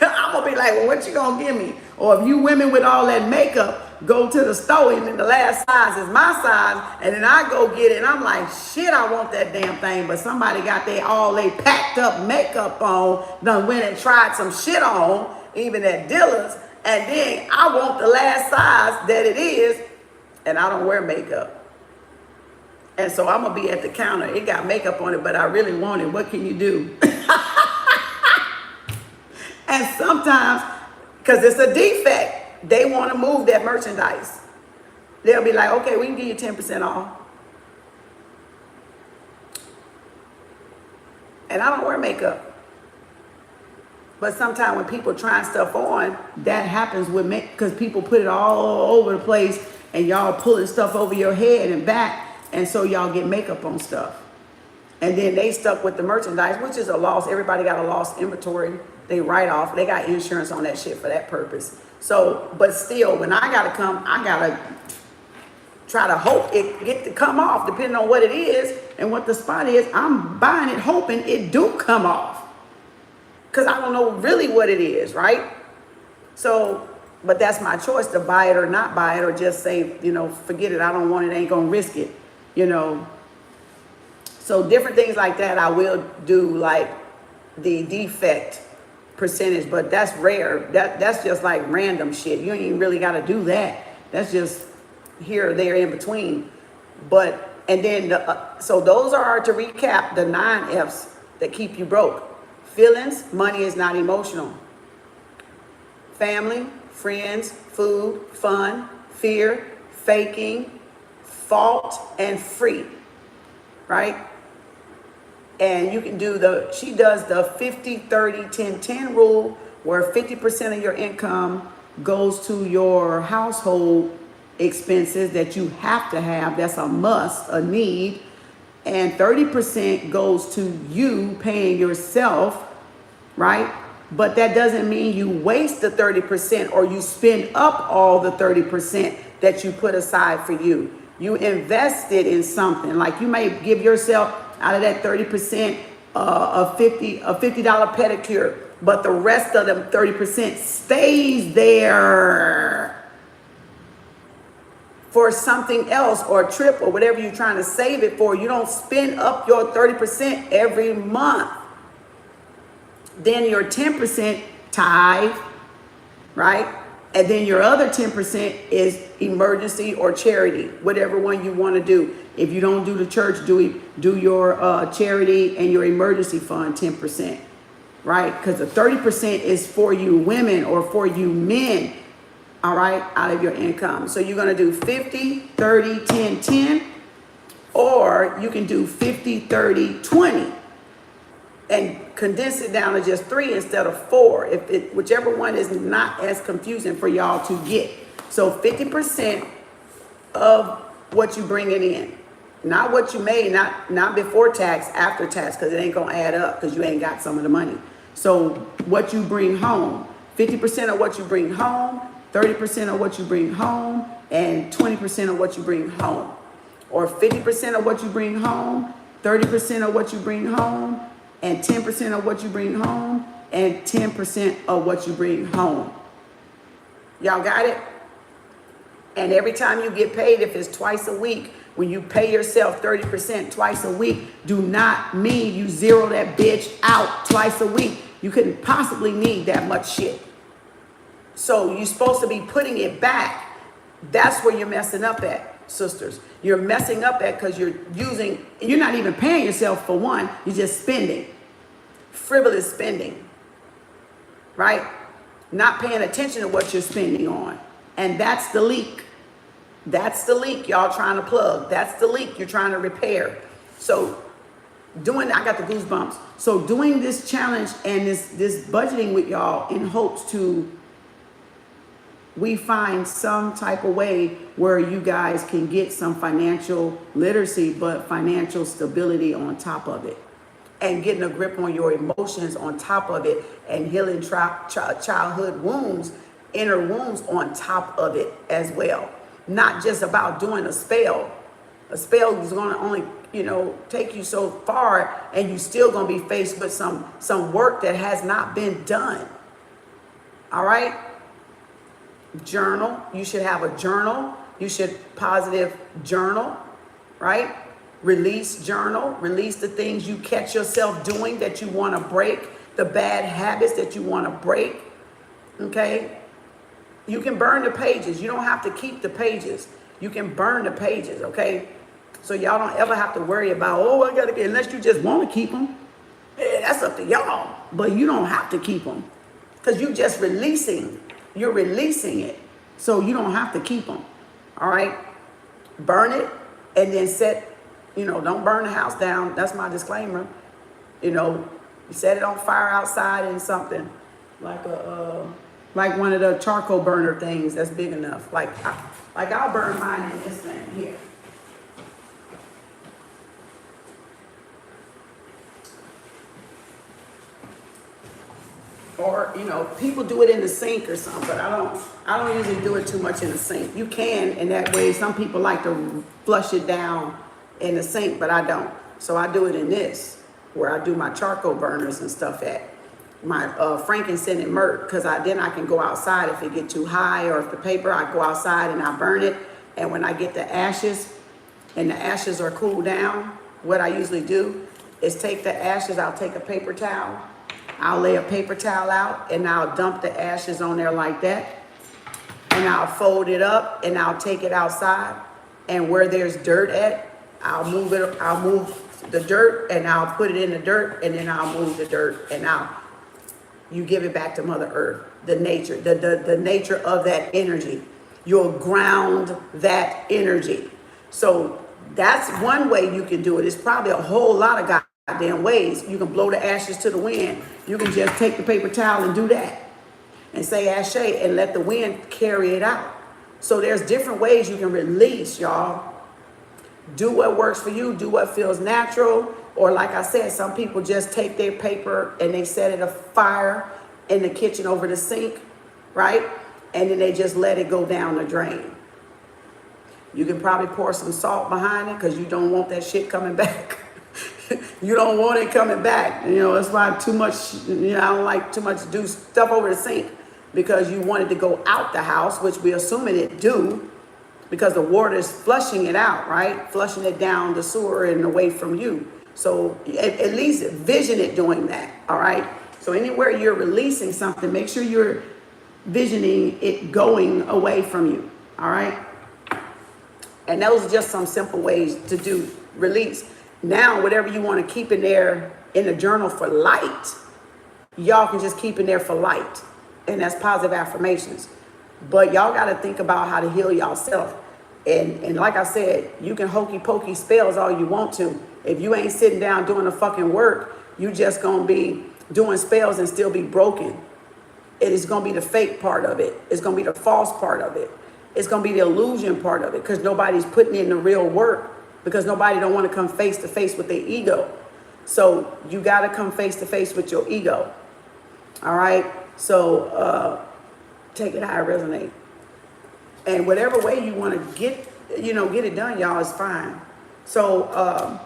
I'm gonna be like, well, what you gonna give me? Or if you women with all that makeup go to the store and then the last size is my size, and then I go get it and I'm like, shit, I want that damn thing, but somebody got they packed up makeup on, done went and tried some shit on, even at dealers, and then I want the last size that it is, and I don't wear makeup. And so I'm gonna be at the counter. It got makeup on it, but I really want it. What can you do? And sometimes, because it's a defect, they want to move that merchandise. They'll be like, okay, we can give you 10% off. And I don't wear makeup. But sometimes when people trying stuff on, that happens with me, because people put it all over the place and y'all pulling stuff over your head and back, and so y'all get makeup on stuff. And then they stuck with the merchandise, which is a loss. Everybody got a lost inventory. They write off. They got insurance on that shit for that purpose. So, but still, when I gotta come, I gotta try to hope it get to come off, depending on what it is and what the spot is. I'm buying it, hoping it do come off, because I don't know really what it is, right? So, but that's my choice to buy it or not buy it, or just say, you know, forget it. I don't want it. Ain't gonna risk it, you know. So different things like that I will do, like the defect percentage, but that's rare. That's just like random shit. You ain't even really got to do that. That's just here or there in between. But, and then, so those are, to recap, the 9 F's that keep you broke. Feelings, money is not emotional. Family, friends, food, fun, fear, faking, fault, and free, right? And you can do she does the 50, 30, 10, 10 rule, where 50% of your income goes to your household expenses that you have to have. That's a must, a need. And 30% goes to you paying yourself, right? But that doesn't mean you waste the 30% or you spend up all the 30% that you put aside for you. You invest it in something. Like you may give yourself out of that 30% a $50 pedicure, but the rest of them 30% stays there for something else, or a trip, or whatever you're trying to save it for. You don't spend up your 30% every month. Then your 10% tithe, right? And then your other 10% is emergency or charity, whatever one you want to do. If you don't do the church, do your charity and your emergency fund 10%, right? Because the 30% is for you women or for you men, all right, out of your income. So you're going to do 50, 30, 10, 10, or you can do 50, 30, 20. And condense it down to just 3 instead of 4, whichever one is not as confusing for y'all to get. So 50% of what you bringing in, not what you made, not before tax, after tax, because it ain't gonna add up because you ain't got some of the money. So what you bring home, 50% of what you bring home, 30% of what you bring home, and 20% of what you bring home, or 50% of what you bring home, 30% of what you bring home, and 10% of what you bring home, and 10% of what you bring home. Y'all got it? And every time you get paid, if it's twice a week, when you pay yourself 30% twice a week, do not mean you zero that bitch out twice a week. You couldn't possibly need that much shit. So you're supposed to be putting it back. That's where you're messing up at, sisters. You're messing up at because you're not even paying yourself for one, you're just spending. Frivolous spending, right? Not paying attention to what you're spending on. And that's the leak. That's the leak y'all trying to plug. That's the leak you're trying to repair. So I got the goosebumps. So doing this challenge and this budgeting with y'all in hopes we find some type of way where you guys can get some financial literacy, but financial stability on top of it, and getting a grip on your emotions on top of it, and healing childhood wounds, inner wounds on top of it as well. Not just about doing a spell. A spell is going to only, take you so far, and you still going to be faced with some work that has not been done. All right? Journal. You should have a journal. You should positive journal, right? Release journal. Release the things you catch yourself doing that you want to break, the bad habits that you want to break. Okay? You can burn the pages. You don't have to keep the pages. You can burn the pages, okay? So y'all don't ever have to worry about, I got to get, unless you just want to keep them. Yeah, that's up to y'all. But you don't have to keep them because you're just releasing. You're releasing it. So you don't have to keep them. All right? Burn it and then don't burn the house down. That's my disclaimer. You set it on fire outside in something like one of the charcoal burner things that's big enough. Like I'll burn mine in this thing here. Or, people do it in the sink or something, but I don't usually do it too much in the sink. You can, in that way. Some people like to flush it down in the sink, but I don't. So I do it in this, where I do my charcoal burners and stuff at. My frankincense and myrrh, because then I can go outside if it get too high, or if the paper, I go outside and I burn it. And when I get the ashes, and the ashes are cooled down, what I usually do is take the ashes, I'll take a paper towel, I'll lay a paper towel out, and I'll dump the ashes on there like that. and I'll fold it up and I'll take it outside. And where there's dirt at, I'll move the dirt and I'll put it in the dirt, and then I'll move the dirt and you give it back to Mother Earth, the nature, the nature of that energy. You'll ground that energy. So that's one way you can do it. It's probably a whole lot of goddamn ways. You can blow the ashes to the wind. You can just take the paper towel and do that and say ashe and let the wind carry it out. So there's different ways you can release, y'all. Do what works for you. Do what feels natural. Or like I said, some people just take their paper and they set it afire in the kitchen over the sink, right? And then they just let it go down the drain. You can probably pour some salt behind it because you don't want that shit coming back. You don't want it coming back. You know, that's why too much, I don't like too much to do stuff over the sink, because you want it to go out the house, which we're assuming it do, because the water is flushing it out, right? Flushing it down the sewer and away from you. So at least vision it doing that, all right? So anywhere you're releasing something, make sure you're visioning it going away from you, all right? And those are just some simple ways to do release. Now, whatever you want to keep in there in the journal for light, y'all can just keep in there for light. And that's positive affirmations. But y'all got to think about how to heal yourself. And like I said, you can hokey pokey spells all you want to. If you ain't sitting down doing the fucking work, you just going to be doing spells and still be broken. It is going to be the fake part of it. It's going to be the false part of it. It's going to be the illusion part of it, because nobody's putting in the real work, because nobody don't want to come face to face with their ego. So you got to come face to face with your ego. All right. So take it how it resonates. And whatever way you want to get it done, y'all, is fine. So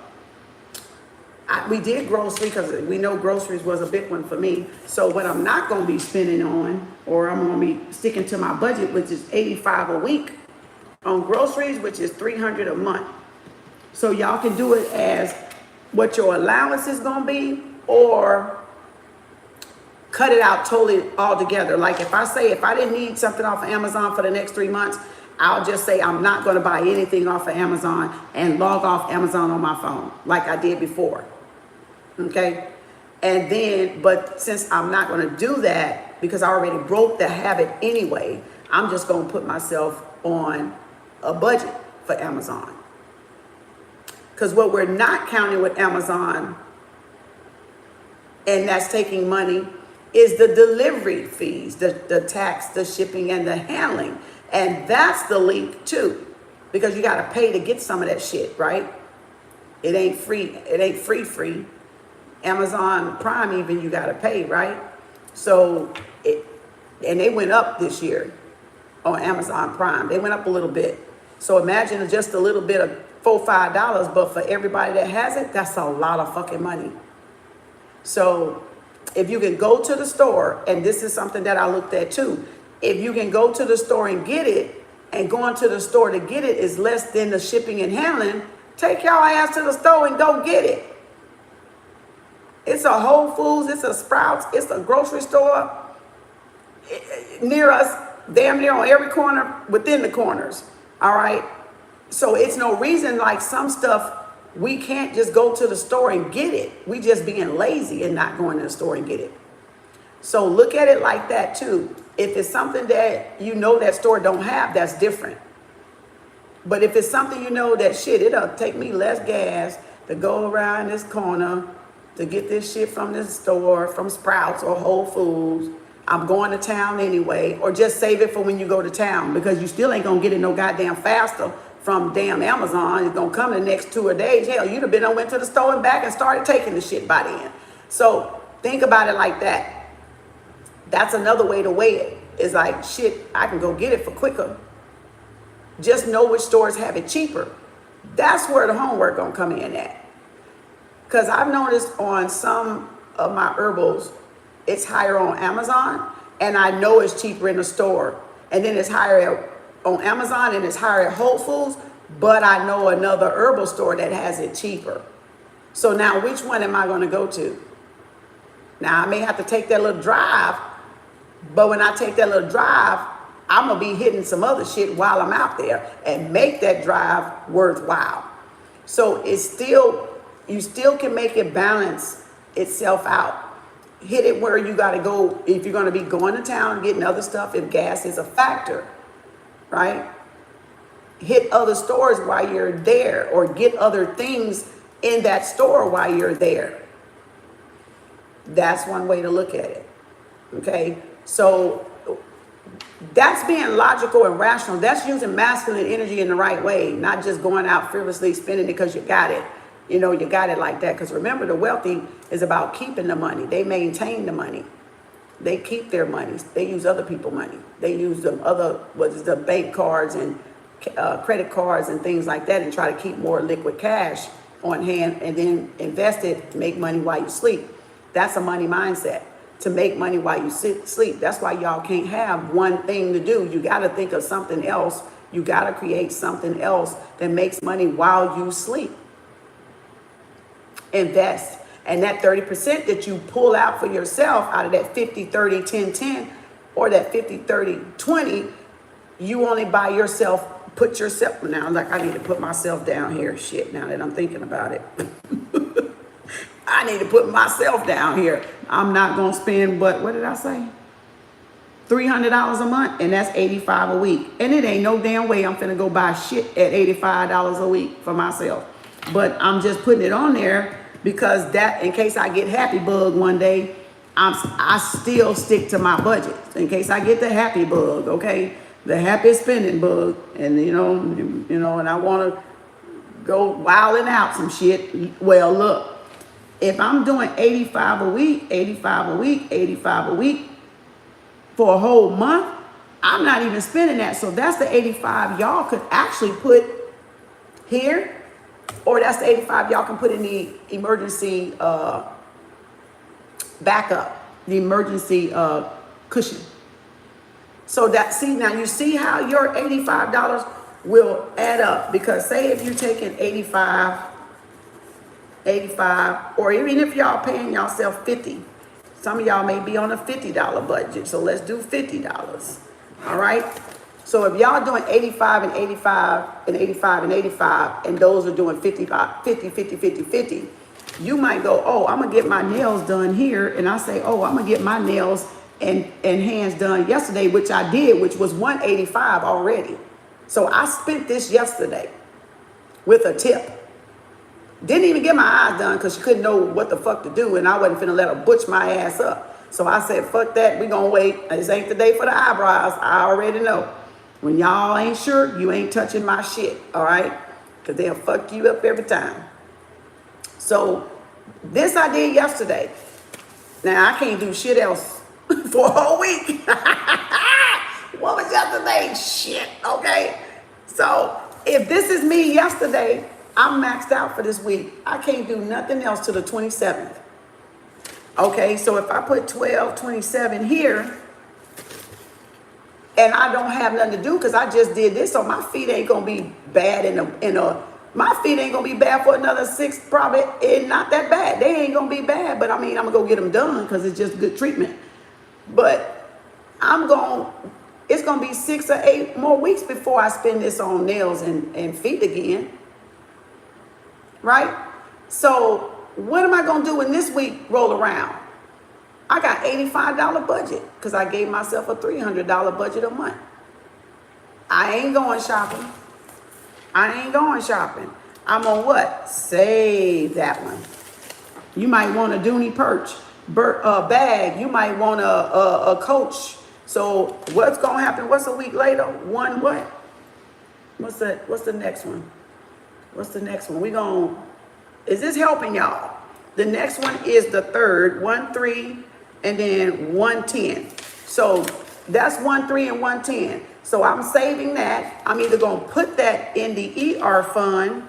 we did grocery because we know groceries was a big one for me. So what I'm not going to be spending on, or I'm going to be sticking to my budget, which is $85 a week on groceries, which is $300 a month. So y'all can do it as what your allowance is going to be, or cut it out totally altogether. Like if I didn't need something off of Amazon for the next 3 months, I'll just say I'm not going to buy anything off of Amazon and log off Amazon on my phone like I did before. Okay. And then, but since I'm not going to do that because I already broke the habit anyway, I'm just going to put myself on a budget for Amazon. Because what we're not counting with Amazon, and that's taking money, is the delivery fees, the tax, the shipping, and the handling. And that's the leak too, because you got to pay to get some of that shit, right? It ain't free. It ain't free. Amazon Prime, even, you got to pay, right? So, and they went up this year on Amazon Prime. They went up a little bit. So imagine just a little bit of $4, $5, but for everybody that has it, that's a lot of fucking money. So if you can go to the store, and this is something that I looked at too, if you can go to the store and get it, and going to the store to get it is less than the shipping and handling, take y'all ass to the store and go get it. It's a Whole Foods, it's a Sprouts, it's a grocery store near us, damn near on every corner within the corners, all right? So it's no reason, like some stuff, we can't just go to the store and get it. We just being lazy and not going to the store and get it. So look at it like that too. If it's something that you know that store don't have, that's different. But if it's something you know that shit, it'll take me less gas to go around this corner to get this shit from this store, from Sprouts or Whole Foods. I'm going to town anyway, or just save it for when you go to town, because you still ain't gonna get it no goddamn faster from damn Amazon. It's gonna come the next 2 days. Hell, you'd have been on went to the store and back and started taking the shit by then. So think about it like that. That's another way to weigh it. It's like, shit, I can go get it for quicker. Just know which stores have it cheaper. That's where the homework gonna come in at. Because I've noticed on some of my herbals, it's higher on Amazon, and I know it's cheaper in the store. And then it's higher on Amazon and it's higher at Whole Foods, but I know another herbal store that has it cheaper. So now which one am I going to go to? Now I may have to take that little drive, but when I take that little drive, I'm gonna be hitting some other shit while I'm out there and make that drive worthwhile. So it's still, you still can make it balance itself out. Hit it where you gotta go if you're gonna be going to town, getting other stuff, if gas is a factor, right? Hit other stores while you're there, or get other things in that store while you're there. That's one way to look at it. Okay, so that's being logical and rational. That's using masculine energy in the right way, not just going out frivolously spending it because you got it. You know, you got it like that. Because remember, the wealthy is about keeping the money. They maintain the money. They keep their money. They use other people's money. They use the other, the bank cards and credit cards and things like that, and try to keep more liquid cash on hand, and then invest it, make money while you sleep. That's a money mindset, to make money while you sleep. That's why y'all can't have one thing to do. You got to think of something else. You got to create something else that makes money while you sleep. Invest. And that 30% that you pull out for yourself out of that 50, 30, 10, 10, or that 50, 30, 20, you only buy yourself, put yourself, now like I need to put myself down here, shit, now that I'm thinking about it. I need to put myself down here. I'm not going to spend, what did I say? $300 a month, and that's $85 a week. And it ain't no damn way I'm finna go buy shit at $85 a week for myself. But I'm just putting it on there because that, in case I get happy bug one day, I still stick to my budget. In case I get the happy bug, okay? The happy spending bug, and you know, and I want to go wilding out some shit. Well, look. If I'm doing 85 a week, 85 a week, 85 a week for a whole month, I'm not even spending that. So that's the 85 y'all could actually put here, or that's the 85 y'all can put in the emergency backup, the emergency cushion. So that, see, now you see how your $85 will add up, because say if you're taking 85, or even if y'all paying yourself 50, some of y'all may be on a $50 budget, so let's do $50. All right, so if y'all doing 85 and 85 and 85 and 85, and those are doing 50, 50, you might go, oh, I'm gonna get my nails done here, and I say, oh, I'm gonna get my nails and hands done yesterday, which I did, which was $185 already. So I spent this yesterday with a tip. Didn't even get my eyes done because she couldn't know what the fuck to do, and I wasn't finna let her butch my ass up. So I said, fuck that, we gonna wait. This ain't the day for the eyebrows. I already know. When y'all ain't sure, you ain't touching my shit, all right? Because they'll fuck you up every time. So this I did yesterday. Now I can't do shit else for a whole week. What was yesterday? Shit, okay? So if this is me yesterday, I'm maxed out for this week. I can't do nothing else till the 27th. Okay, so if I put 12/27 here, and I don't have nothing to do because I just did this, so my feet ain't gonna be bad my feet ain't gonna be bad for another 6, probably. It's not that bad. They ain't gonna be bad, but I mean, I'm gonna go get them done because it's just good treatment. But it's gonna be 6 or 8 more weeks before I spend this on nails and feet again. Right? So what am I going to do when this week roll around? I got $85 budget because I gave myself a $300 budget a month. I ain't going shopping. I'm on what? Save that one. You might want a Dooney Perch bag. You might want a Coach. So what's going to happen? What's a week later? One what? What's the next one? What's the next one? Is this helping y'all? The next one is the third, 1-3, and then 1-10. So that's 1-3 and 1-10. So I'm saving that. I'm either going to put that in the ER fund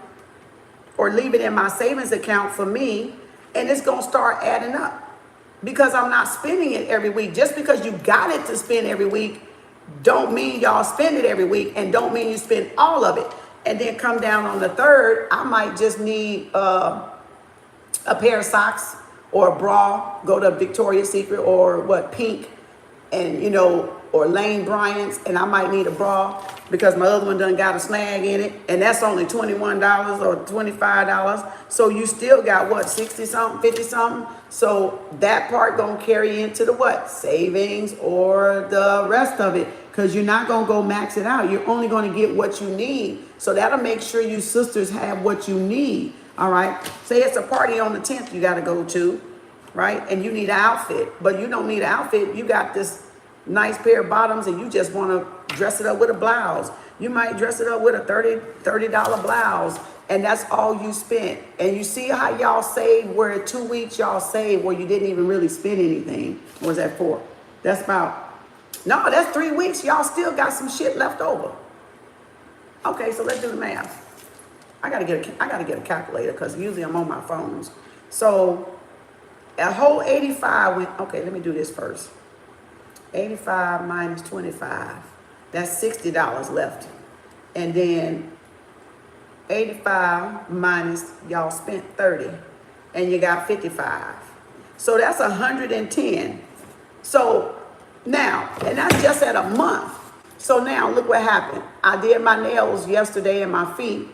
or leave it in my savings account for me, and it's going to start adding up because I'm not spending it every week. Just because you got it to spend every week don't mean y'all spend it every week, and don't mean you spend all of it. And then come down on the third, I might just need a pair of socks or a bra, go to Victoria's Secret or Pink, and or Lane Bryant's, and I might need a bra because my other one done got a snag in it, and that's only $21 or $25. So you still got what, 60 something, 50 something. So that part gonna carry into the what? Savings or the rest of it, because you're not gonna go max it out. You're only gonna get what you need. So that'll make sure you sisters have what you need. All right. Say it's a party on the 10th you gotta go to, right? And you need an outfit, but you don't need an outfit. You got this nice pair of bottoms and you just want to dress it up with a blouse. You might dress it up with a $30 blouse, and that's all you spent. And you see how y'all saved, where in 2 weeks y'all saved where you didn't even really spend anything. What was that for? That's that's 3 weeks. Y'all still got some shit left over. Okay, so let's do the math. I gotta get a calculator because usually I'm on my phones. So a whole 85 went, okay, let me do this first. 85 minus 25, that's $60 left. And then 85 minus, y'all spent 30, and you got 55. So that's 110. So now, and that's just at a month. So now look what happened. I did my nails yesterday and my feet.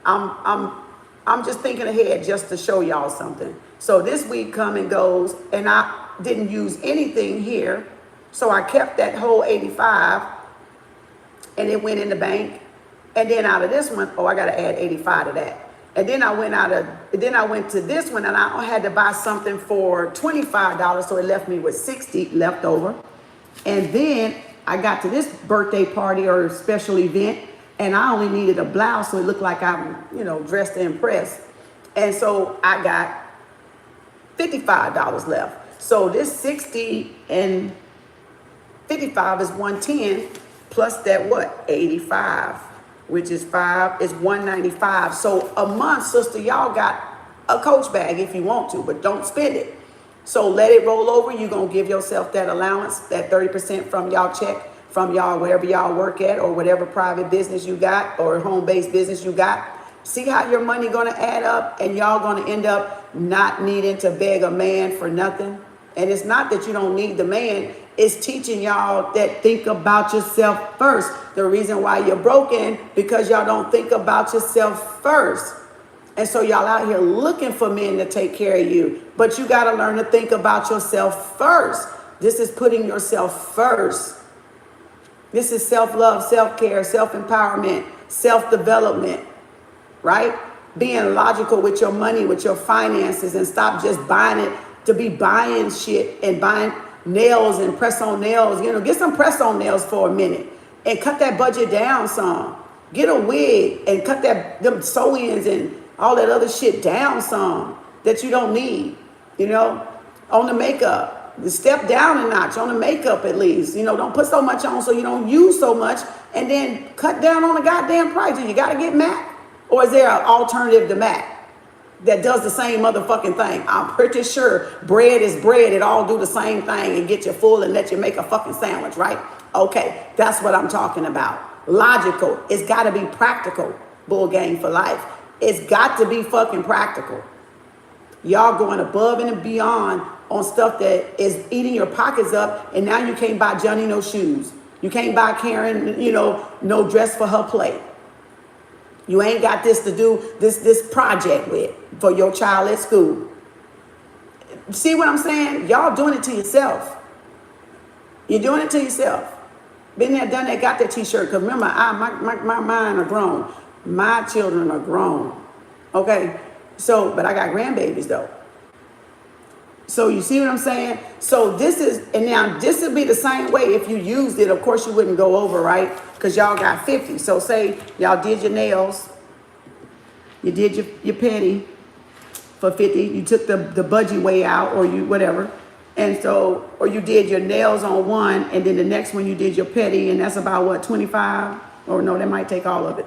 I'm just thinking ahead just to show y'all something. So this week come and goes, and I didn't use anything here. So I kept that whole 85, and it went in the bank. And then out of this one, I got to add 85 to that. And then I went to this one, and I had to buy something for $25, so it left me with 60 left over. And then I got to this birthday party or special event, and I only needed a blouse, so it looked like I'm, dressed to impress. And so I got $55 left. So this 60 and 55 is 110, plus that what? 85, which is 5, is 195. So a month, sister, y'all got a Coach bag if you want to, but don't spend it. So let it roll over. You're going to give yourself that allowance, that 30% from y'all check, from y'all wherever y'all work at, or whatever private business you got or home-based business you got. See how your money going to add up, and y'all going to end up not needing to beg a man for nothing. And it's not that you don't need the man. It's teaching y'all that think about yourself first. The reason why you're broken, because y'all don't think about yourself first. And so y'all out here looking for men to take care of you. But you got to learn to think about yourself first. This is putting yourself first. This is self-love, self-care, self-empowerment, self-development, right? Being logical with your money, with your finances, and stop just buying it to be buying shit and buying nails and press-on nails. Get some press-on nails for a minute and cut that budget down some. Get a wig and cut them sew-ins and all that other shit down some that you don't need, on the makeup. Step down a notch on the makeup at least. Don't put so much on so you don't use so much, and then cut down on the goddamn price. Do you got to get MAC? Or is there an alternative to MAC that does the same motherfucking thing? I'm pretty sure bread is bread. It all do the same thing and get you full and let you make a fucking sandwich, right? Okay, that's what I'm talking about. Logical. It's got to be practical. Bull gang for life. It's got to be fucking practical. Y'all going above and beyond on stuff that is eating your pockets up, and now you can't buy Johnny no shoes. You can't buy Karen, no dress for her play. You ain't got this to do this project with for your child at school. See what I'm saying? Y'all doing it to yourself. You're doing it to yourself. Been there, done that, got that t-shirt. Because remember, my mine are grown. My children are grown. Okay? So, but I got grandbabies though. So you see what I'm saying? So and now this would be the same way if you used it. Of course you wouldn't go over, right? Because y'all got 50. So say y'all did your nails. You did your petty for 50. You took the budgie way out, or you whatever. And so, or you did your nails on one, and then the next one you did your petty, and that's about what, 25? Or no, that might take all of it.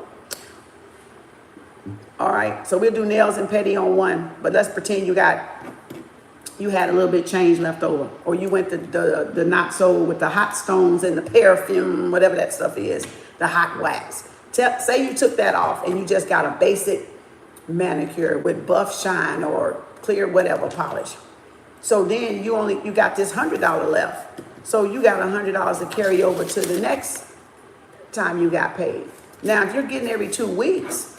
All right, so we'll do nails and petty on one, but let's pretend you had a little bit change left over, or you went to the not so with the hot stones and the paraffin, whatever that stuff is, the hot wax. Say you took that off and you just got a basic manicure with buff shine or clear whatever polish. So then you got this $100 left. So you got $100 to carry over to the next time you got paid. Now, if you're getting every 2 weeks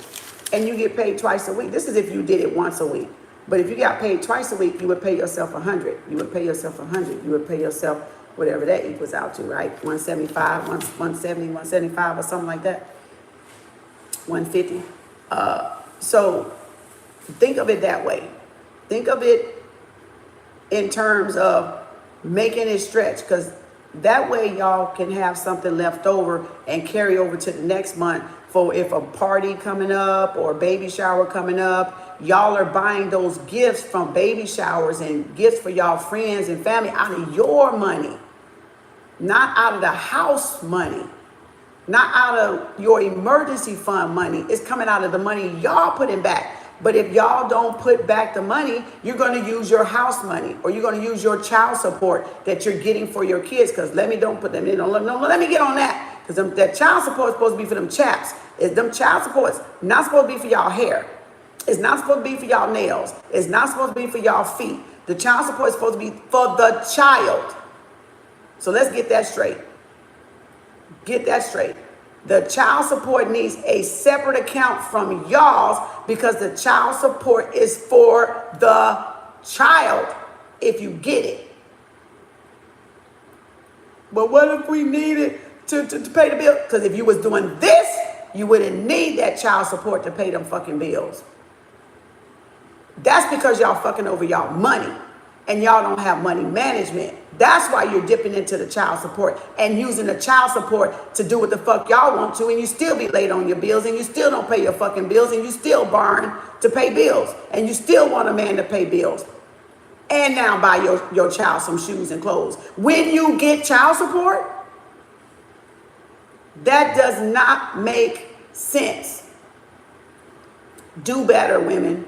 and you get paid twice a week, this is if you did it once a week. But if you got paid twice a week, you would pay yourself 100. You would pay yourself 100. You would pay yourself whatever that equals out to, right? 175, 170, 175 or something like that. 150. So think of it that way. Think of it in terms of making it stretch, because that way y'all can have something left over and carry over to the next month for if a party coming up or a baby shower coming up. Y'all are buying those gifts from baby showers and gifts for y'all friends and family out of your money, not out of the house money, not out of your emergency fund money. It's coming out of the money y'all putting back. But if y'all don't put back the money, you're going to use your house money, or you're going to use your child support that you're getting for your kids. Because let me get on that. Because that child support is supposed to be for them chaps. It's them child supports not supposed to be for y'all hair. It's not supposed to be for y'all nails. It's not supposed to be for y'all feet. The child support is supposed to be for the child. So let's get that straight. Get that straight. The child support needs a separate account from y'all's, because the child support is for the child, if you get it. But what if we needed to pay the bill? Because if you was doing this, you wouldn't need that child support to pay them fucking bills. That's because y'all fucking over y'all money and y'all don't have money management. That's why you're dipping into the child support and using the child support to do what the fuck y'all want to, and you still be late on your bills, and you still don't pay your fucking bills, and you still borrowing to pay bills, and you still want a man to pay bills. And now buy your child some shoes and clothes. When you get child support, that does not make sense. Do better, women.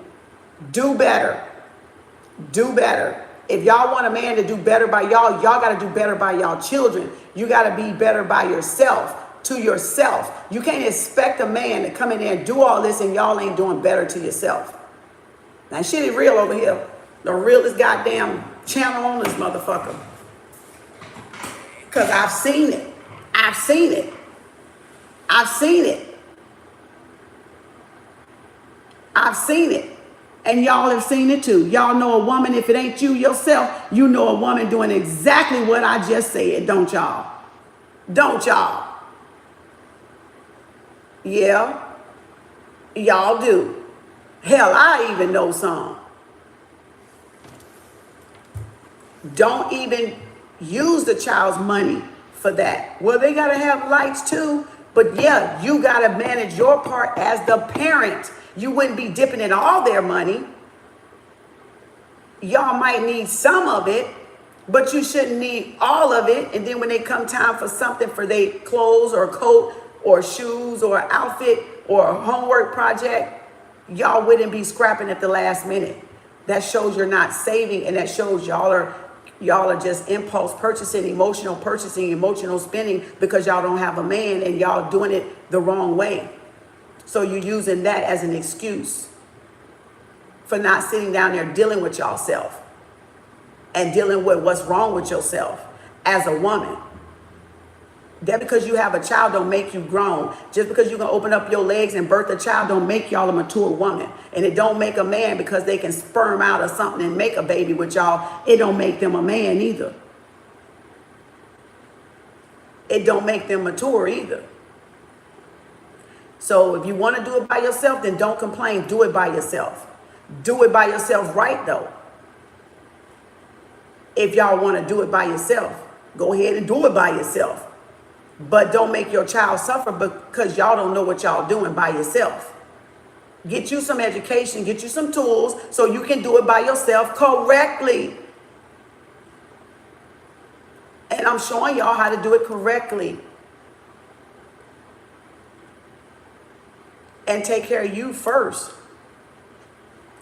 Do better. Do better. If y'all want a man to do better by y'all, y'all got to do better by y'all children. You got to be better by yourself, to yourself. You can't expect a man to come in there and do all this and y'all ain't doing better to yourself. Now, shit is real over here. The realest goddamn channel on this motherfucker. Because I've seen it. I've seen it. I've seen it. I've seen it. And y'all have seen it too. Y'all know a woman, if it ain't you yourself, you know a woman doing exactly what I just said, don't y'all? Don't y'all? Yeah, y'all do. Hell, I even know some. Don't even use the child's money for that. Well, they got to have lights too. But yeah, you got to manage your part as the parent. You wouldn't be dipping in all their money. Y'all might need some of it, but you shouldn't need all of it. And then when they come time for something for their clothes or coat or shoes or outfit or a homework project, y'all wouldn't be scrapping at the last minute. That shows you're not saving, and that shows y'all are just impulse purchasing, emotional spending, because y'all don't have a man and y'all doing it the wrong way. So you're using that as an excuse for not sitting down there dealing with yourself and dealing with what's wrong with yourself as a woman. That because you have a child don't make you grown. Just because you can open up your legs and birth a child don't make y'all a mature woman. And it don't make a man because they can sperm out or something and make a baby with y'all. It don't make them a man either. It don't make them mature either. So if you want to do it by yourself, then don't complain. Do it by yourself. Do it by yourself right, though. If y'all want to do it by yourself, go ahead and do it by yourself. But don't make your child suffer because y'all don't know what y'all doing by yourself. Get you some education, get you some tools so you can do it by yourself correctly. And I'm showing y'all how to do it correctly. And take care of you first.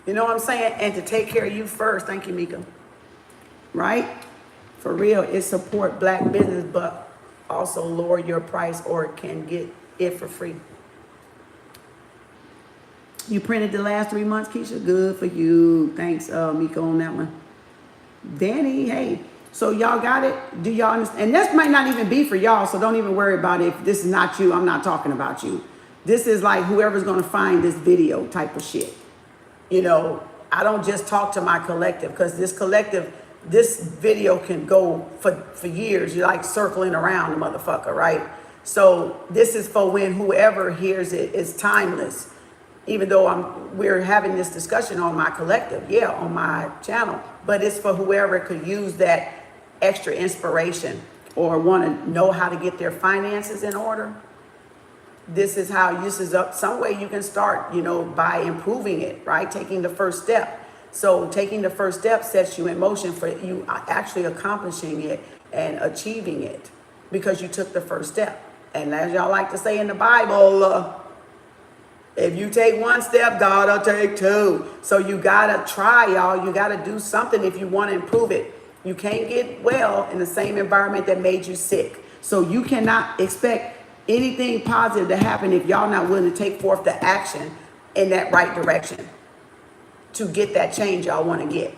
You know what I'm saying? And to take care of you first. Thank you, Mika. Right? For real, it support black business, but also lower your price or can get it for free. You printed the last 3 months, Keisha? Good for you. Thanks, Mika, on that one. Danny, hey. So y'all got it? Do y'all understand? And this might not even be for y'all, so don't even worry about it. If this is not you, I'm not talking about you. This is like whoever's gonna find this video type of shit. You know, I don't just talk to my collective, because this collective, this video can go for years. You're like circling around the motherfucker, right? So this is for when whoever hears it is timeless. Even though we're having this discussion on my collective, yeah, on my channel, but it's for whoever could use that extra inspiration or want to know how to get their finances in order. This is some way you can start, you know, by improving it, right? Taking the first step. So taking the first step sets you in motion for you actually accomplishing it and achieving it because you took the first step. And as y'all like to say in the Bible, if you take one step, God'll take two. So you gotta try, y'all. You gotta do something if you want to improve it. You can't get well in the same environment that made you sick. So you cannot expect anything positive to happen if y'all not willing to take forth the action in that right direction to get that change y'all want to get.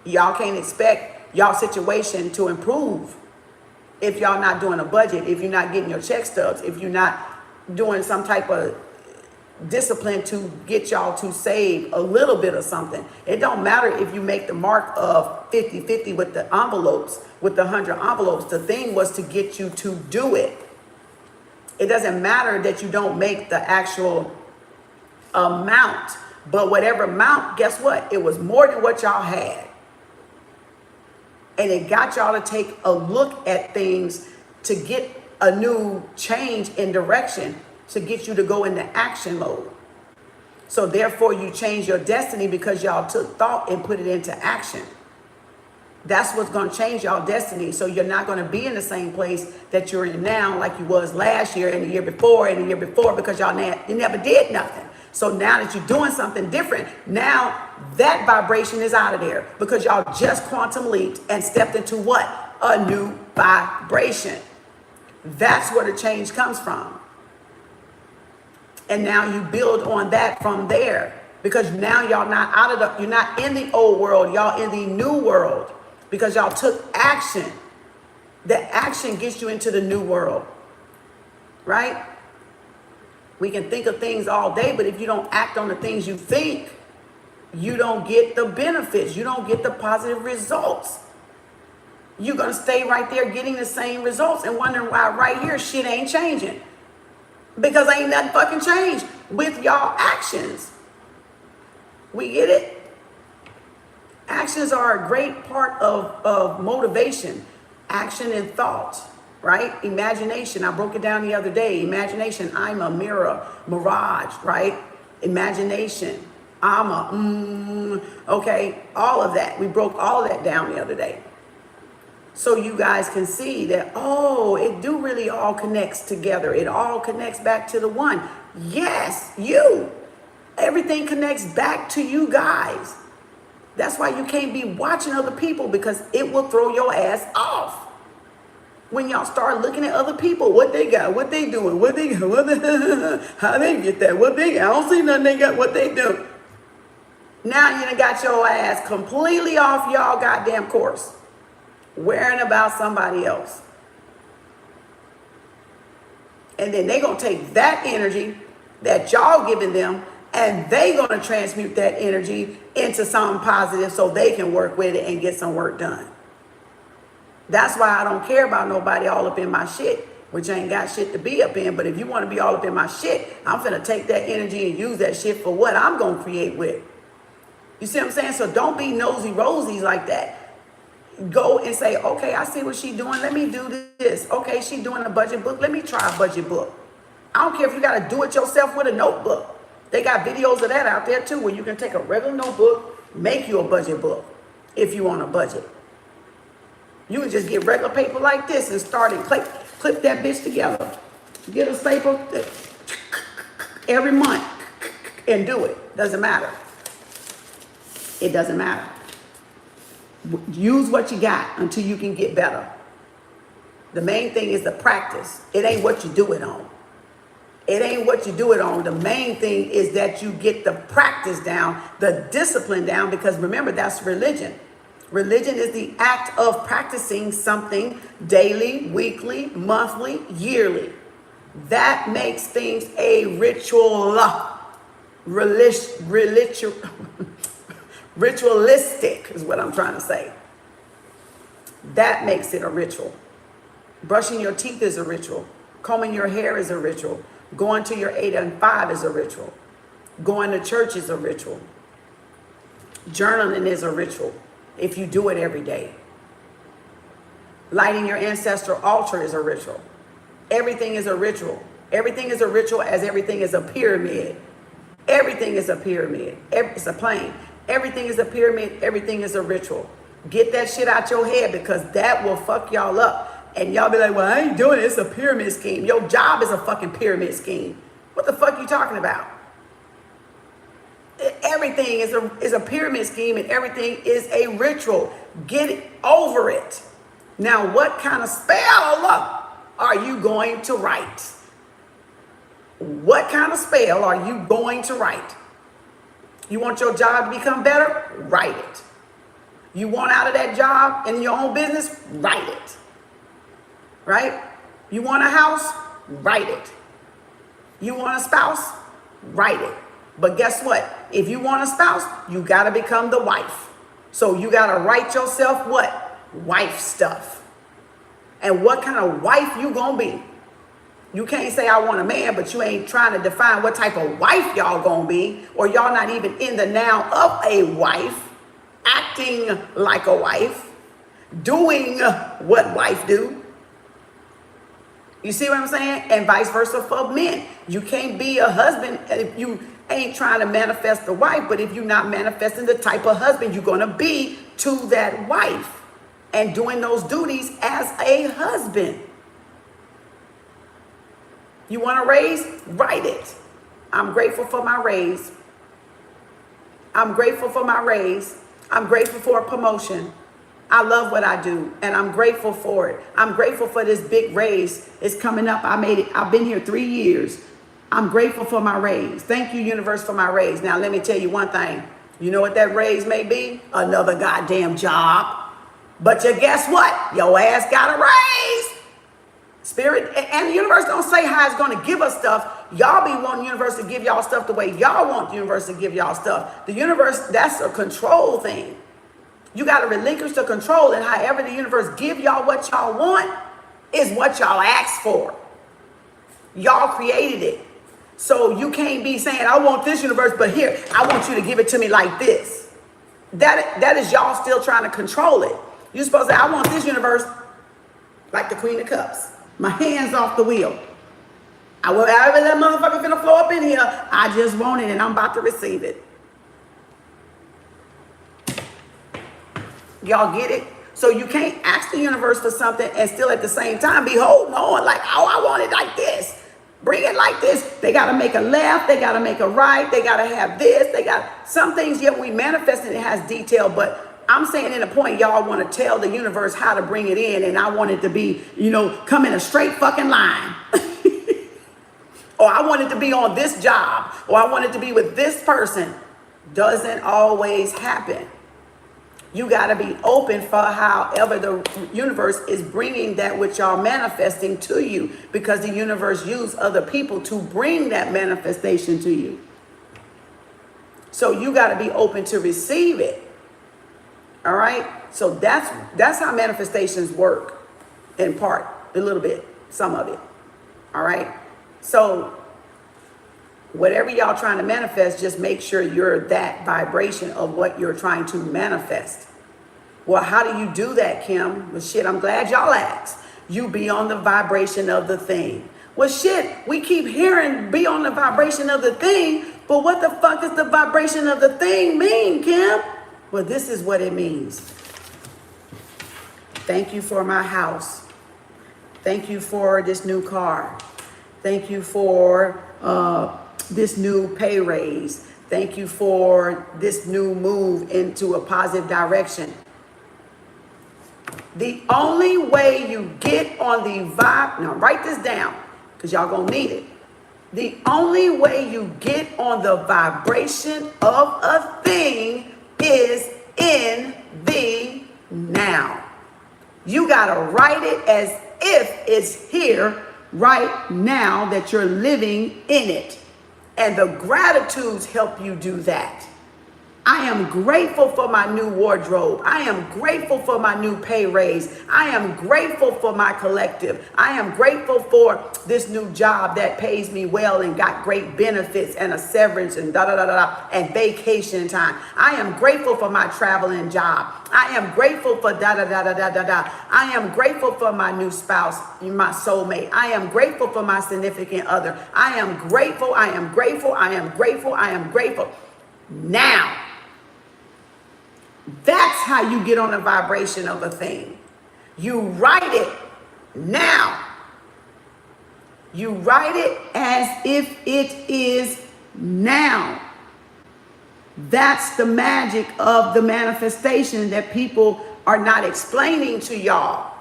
Y'all can't expect y'all situation to improve if y'all not doing a budget, if you're not getting your check stubs, if you're not doing some type of discipline to get y'all to save a little bit of something. It don't matter if you make the mark of 50-50 with the envelopes, with the 100 envelopes. The thing was to get you to do it. It doesn't matter that you don't make the actual amount, but whatever amount, guess what? It was more than what y'all had. And it got y'all to take a look at things to get a new change in direction, to get you to go into action mode. So therefore you change your destiny because y'all took thought and put it into action. That's what's going to change y'all destiny. So you're not going to be in the same place that you're in now like you was last year and the year before and the year before, because you never did nothing. So now that you're doing something different, now that vibration is out of there because y'all just quantum leaped and stepped into what? A new vibration. That's where the change comes from. And now you build on that from there, because now y'all not you're not in the old world, y'all in the new world, because y'all took action. The action gets you into the new world, right? We can think of things all day, but if you don't act on the things you think, you don't get the benefits. You don't get the positive results. You're going to stay right there getting the same results and wondering why right here shit ain't changing. Because ain't nothing fucking changed with y'all actions. We get it? Actions are a great part of motivation. Action and thought, right? Imagination. I broke it down the other day. Imagination. I'm a mirage, right? Imagination. I'm a, okay. All of that. We broke all of that down the other day. So you guys can see that, oh, it do really all connects together. It all connects back to the one. Yes, you. Everything connects back to you guys. That's why you can't be watching other people, because it will throw your ass off. When y'all start looking at other people, what they got, what they doing, what they got, how they get that, what they got. I don't see nothing they got, what they do. Now you done got your ass completely off y'all goddamn course, worrying about somebody else. And then they gonna take that energy that y'all giving them, and they gonna transmute that energy into something positive so they can work with it and get some work done. That's why I don't care about nobody all up in my shit, which ain't got shit to be up in. But if you want to be all up in my shit, I'm finna take that energy and use that shit for what I'm gonna create with. You see what I'm saying? So don't be nosy rosies like that. Go and say, okay, I see what she's doing. Let me do this. Okay, she's doing a budget book. Let me try a budget book. I don't care if you got to do it yourself with a notebook. They got videos of that out there too, where you can take a regular notebook, make you a budget book if you want a budget. You can just get regular paper like this and start and clip that bitch together. Get a staple every month and do it. Doesn't matter. It doesn't matter. Use what you got until you can get better. The main thing is the practice. It ain't what you do it on. It ain't what you do it on. The main thing is that you get the practice down, the discipline down, because remember, that's religion. Religion is the act of practicing something daily, weekly, monthly, yearly. That makes things a ritual. Ritualistic is what I'm trying to say. That makes it a ritual. Brushing your teeth is a ritual. Combing your hair is a ritual. Going to your 8 and 5 is a ritual. Going to church is a ritual. Journaling is a ritual if you do it every day. Lighting your ancestral altar is a ritual. Everything is a ritual. Everything is a ritual, as everything is a pyramid. Everything is a pyramid. It's a plane. Everything is a pyramid. Everything is a ritual. Get that shit out your head, because that will fuck y'all up. And y'all be like, well, I ain't doing it. It's a pyramid scheme. Your job is a fucking pyramid scheme. What the fuck you talking about? Everything is a pyramid scheme, and everything is a ritual. Get it over it. Now, what kind of spell are you going to write? What kind of spell are you going to write? You want your job to become better? Write it. You want out of that job in your own business? Write it. Right? You want a house? Write it. You want a spouse? Write it. But guess what? If you want a spouse, you got to become the wife. So you got to write yourself what? Wife stuff. And what kind of wife you gonna be? You can't say I want a man, but you ain't trying to define what type of wife y'all gonna be, or y'all not even in the now of a wife, acting like a wife, doing what wife do. You see what I'm saying? And vice versa for men. You can't be a husband if you ain't trying to manifest the wife, but if you're not manifesting the type of husband you're gonna be to that wife and doing those duties as a husband. You want a raise? Write it. I'm grateful for my raise. I'm grateful for my raise. I'm grateful for a promotion. I love what I do, and I'm grateful for it. I'm grateful for this big raise. It's coming up. I made it. I've been here 3 years. I'm grateful for my raise. Thank you, universe, for my raise. Now, let me tell you one thing. You know what that raise may be? Another goddamn job. But you guess what? Your ass got a raise. Spirit and the universe don't say how it's going to give us stuff. Y'all be wanting the universe to give y'all stuff the way y'all want the universe to give y'all stuff. The universe, that's a control thing. You got to relinquish the control, and however the universe give y'all what y'all want is what y'all asked for. Y'all created it. So you can't be saying, I want this universe, but here, I want you to give it to me like this. That is y'all still trying to control it. You're supposed to say, I want this universe like the Queen of Cups. My hands off the wheel. However that motherfucker finna flow up in here, I just want it and I'm about to receive it. Y'all get it? So you can't ask the universe for something and still at the same time be holding on like, oh, I want it like this. Bring it like this. They got to make a left. They got to make a right. They got to have this. They got some things, yeah, we manifest and it has detail, but I'm saying in a point, y'all want to tell the universe how to bring it in, and I want it to be, come in a straight fucking line. Or I want it to be on this job, or I want it to be with this person. Doesn't always happen. You got to be open for however the universe is bringing that which y'all manifesting to you, because the universe used other people to bring that manifestation to you. So you got to be open to receive it. All right. So that's how manifestations work in part, a little bit, some of it. All right. So whatever y'all trying to manifest, just make sure you're that vibration of what you're trying to manifest. Well, how do you do that, Kim? Well, shit, I'm glad y'all asked. You be on the vibration of the thing. Well, shit, we keep hearing be on the vibration of the thing, but what the fuck does the vibration of the thing mean, Kim? Well, this is what it means. Thank you for my house. Thank you for this new car. Thank you for this new pay raise. Thank you for this new move into a positive direction. The only way you get on the vibe, now write this down because y'all gonna need it. The only way you get on the vibration of a thing is in the now. You got to write it as if it's here right now that you're living in it. And the gratitudes help you do that. I am grateful for my new wardrobe. I am grateful for my new pay raise. I am grateful for my collective. I am grateful for this new job that pays me well and got great benefits and a severance and and vacation time. I am grateful for my traveling job. I am grateful for I am grateful for my new spouse, my soulmate. I am grateful for my significant other. I am grateful. I am grateful. I am grateful. I am grateful. Now. That's how you get on the vibration of a thing. You write it now. You write it as if it is now. That's the magic of the manifestation that people are not explaining to y'all.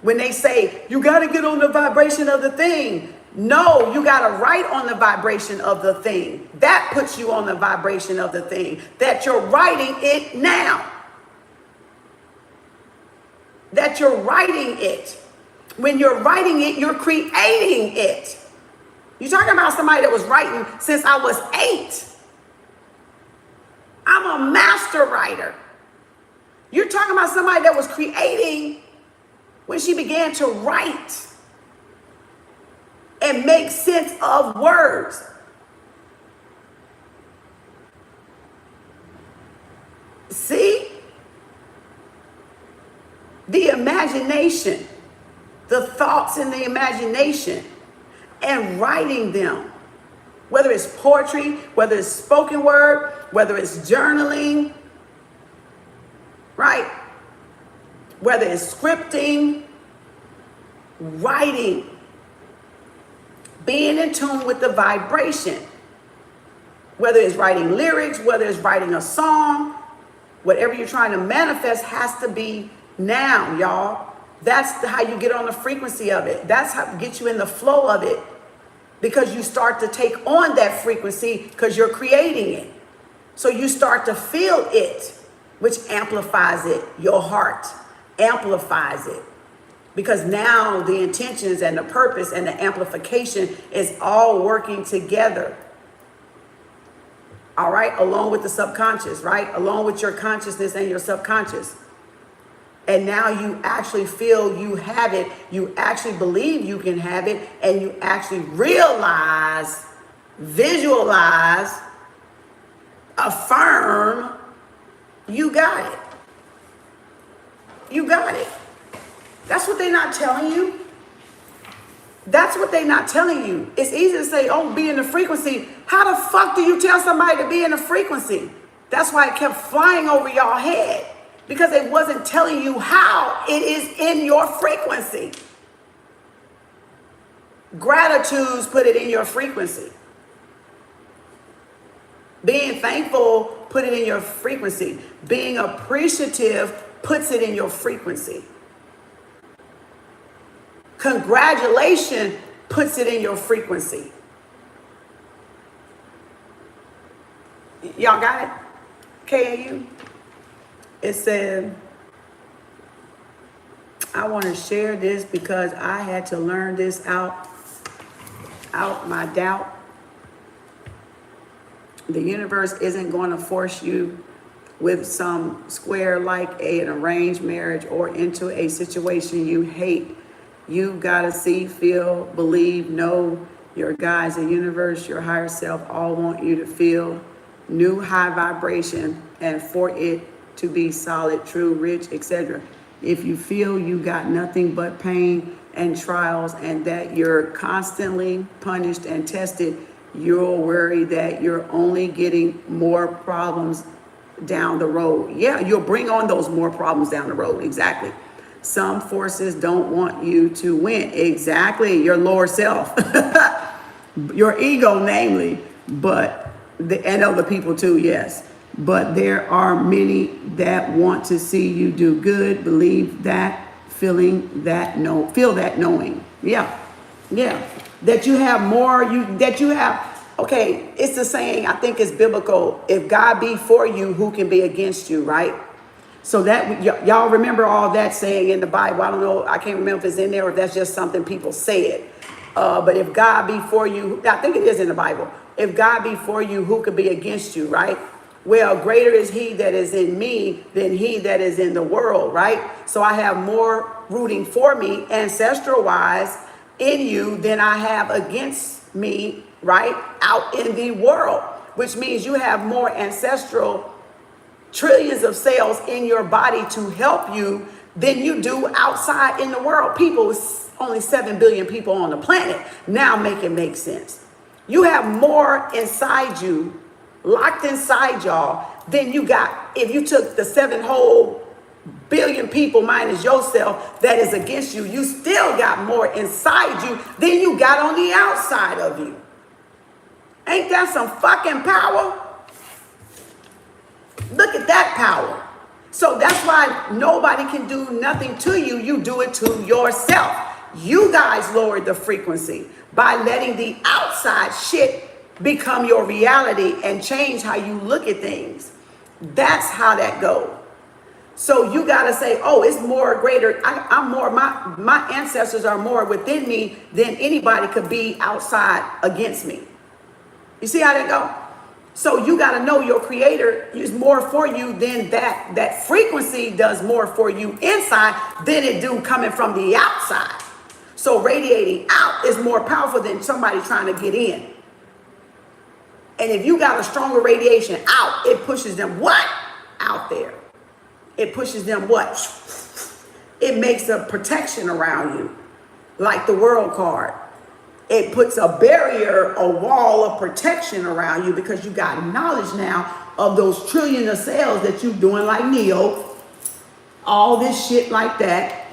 When they say, you got to get on the vibration of the thing. No, you got to write on the vibration of the thing. That puts you on the vibration of the thing. That you're writing it now. That you're writing it. When you're writing it, you're creating it. You're talking about somebody that was writing since I was 8. I'm a master writer. You're talking about somebody that was creating when she began to write and make sense of words. See? The imagination, the thoughts in the imagination, and writing them. Whether it's poetry, whether it's spoken word, whether it's journaling, right? Whether it's scripting, writing. Being in tune with the vibration, whether it's writing lyrics, whether it's writing a song, whatever you're trying to manifest has to be now, y'all. That's how you get on the frequency of it. That's how to get you in the flow of it, because you start to take on that frequency because you're creating it. So you start to feel it, which amplifies it. Your heart amplifies it. Because now the intentions and the purpose and the amplification is all working together. All right? Along with the subconscious, right? Along with your consciousness and your subconscious. And now you actually feel you have it. You actually believe you can have it. And you actually realize, visualize, affirm, you got it. You got it. That's what they're not telling you. That's what they're not telling you. It's easy to say, oh, be in the frequency. How the fuck do you tell somebody to be in the frequency? That's why it kept flying over y'all head. Because it wasn't telling you how it is in your frequency. Gratitudes put it in your frequency. Being thankful put it in your frequency. Being appreciative puts it in your frequency. Congratulations puts it in your frequency. Y'all got it? KAU? It said, I want to share this because I had to learn this out my doubt. The universe isn't going to force you with some square like an arranged marriage or into a situation you hate. You gotta see, feel, believe, know your guides, the universe, your higher self all want you to feel new high vibration and for it to be solid, true, rich, etc. If you feel you got nothing but pain and trials and that you're constantly punished and tested, you'll worry that you're only getting more problems down the road. Yeah, you'll bring on those more problems down the road. Exactly. Some forces don't want you to win. Exactly. Your lower self, your ego, namely, and other people too. Yes. But there are many that want to see you do good, believe that, feel that knowing. Yeah. Yeah. That you have more, okay, it's the saying, I think it's biblical. If God be for you, who can be against you, right? So that y'all remember all that saying in the Bible. I don't know, I can't remember if it's in there or if that's just something people said. But if God be for you, I think it is in the Bible. If God be for you, who could be against you, right? Well, greater is he that is in me than he that is in the world, right? So I have more rooting for me, ancestral wise, in you than I have against me, right? Out in the world, which means you have more ancestral trillions of cells in your body to help you than you do outside in the world. People, only 7 billion people on the planet. Now make it make sense. You have more inside you, locked inside y'all, than you got if you took the 7 whole billion people minus yourself that is against you. You still got more inside you than you got on the outside of you. Ain't that some fucking power? Look at that power. So that's why nobody can do nothing to you. You do it to yourself. You guys lowered the frequency by letting the outside shit become your reality and change how you look at things. That's how that goes. So you got to say, oh, it's more greater. I'm more, my ancestors are more within me than anybody could be outside against me. You see how that go? So you got to know your creator is more for you than that frequency does more for you inside than it do coming from the outside. So radiating out is more powerful than somebody trying to get in. And if you got a stronger radiation out, it pushes them what? Out there. It pushes them what? It makes a protection around you, like the world card. It puts a barrier, a wall of protection around you because you got knowledge now of those trillions of cells that you're doing like Neo, all this shit like that,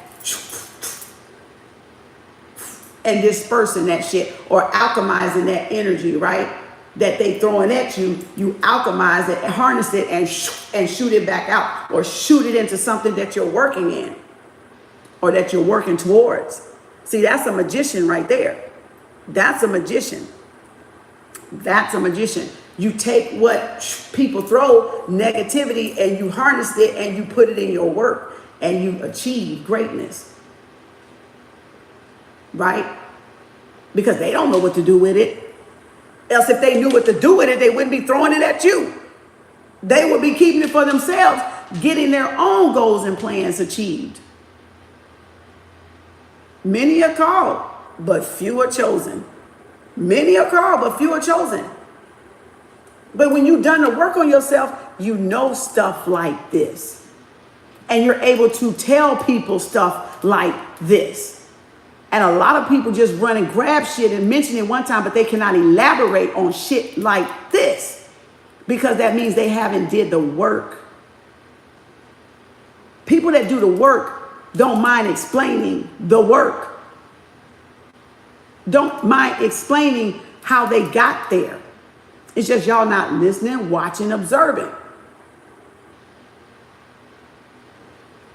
and dispersing that shit or alchemizing that energy, right? That they throwing at you, you alchemize it, harness it, and shoot it back out, or shoot it into something that you're working in, or that you're working towards. See, that's a magician right there. That's a magician. That's a magician. You take what people throw, negativity, and you harness it and you put it in your work and you achieve greatness. Right? Because they don't know what to do with it. Else if they knew what to do with it, they wouldn't be throwing it at you. They would be keeping it for themselves, getting their own goals and plans achieved. Many are called, but few are chosen. Many are called, but few are chosen. But when you've done the work on yourself, you know stuff like this. And you're able to tell people stuff like this. And a lot of people just run and grab shit and mention it one time, but they cannot elaborate on shit like this. Because that means they haven't did the work. People that do the work don't mind explaining the work. Don't mind explaining how they got there. It's just y'all not listening, watching, observing.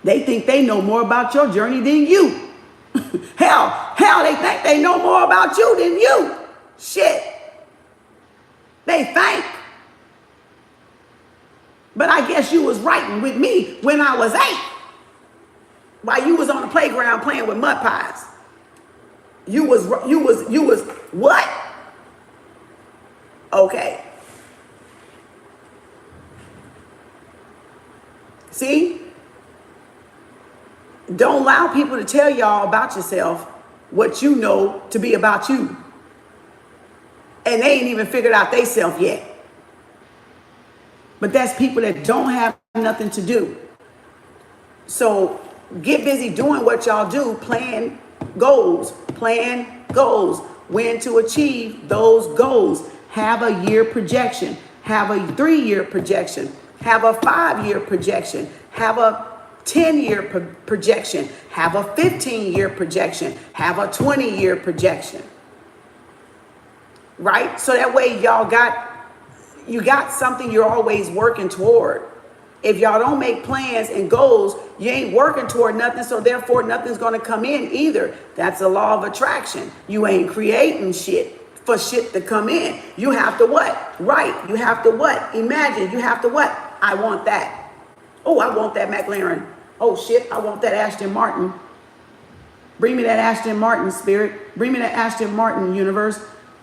They think they know more about your journey than you. Hell, they think they know more about you than you. Shit. They think. But I guess you was writing with me when I was 8. While you was on the playground playing with mud pies. You was what? Okay. See? Don't allow people to tell y'all about yourself what you know to be about you. And they ain't even figured out they self yet. But that's people that don't have nothing to do. So get busy doing what y'all do. Plan goals. When to achieve those goals. Have a year projection. Have a 3-year projection. Have a 5-year projection. Have a 10-year projection. Have a 15-year projection. Have a 20-year projection. Right? So that way you got something you're always working toward. If y'all don't make plans and goals, you ain't working toward nothing, so therefore nothing's going to come in either. That's a law of attraction. You ain't creating shit for shit to come in. You have to what? Write. You have to what? Imagine. You have to what? I want that. Oh, I want that McLaren. Oh shit, I want that Aston Martin. Bring me that Aston Martin, spirit. Bring me that Aston Martin, universe.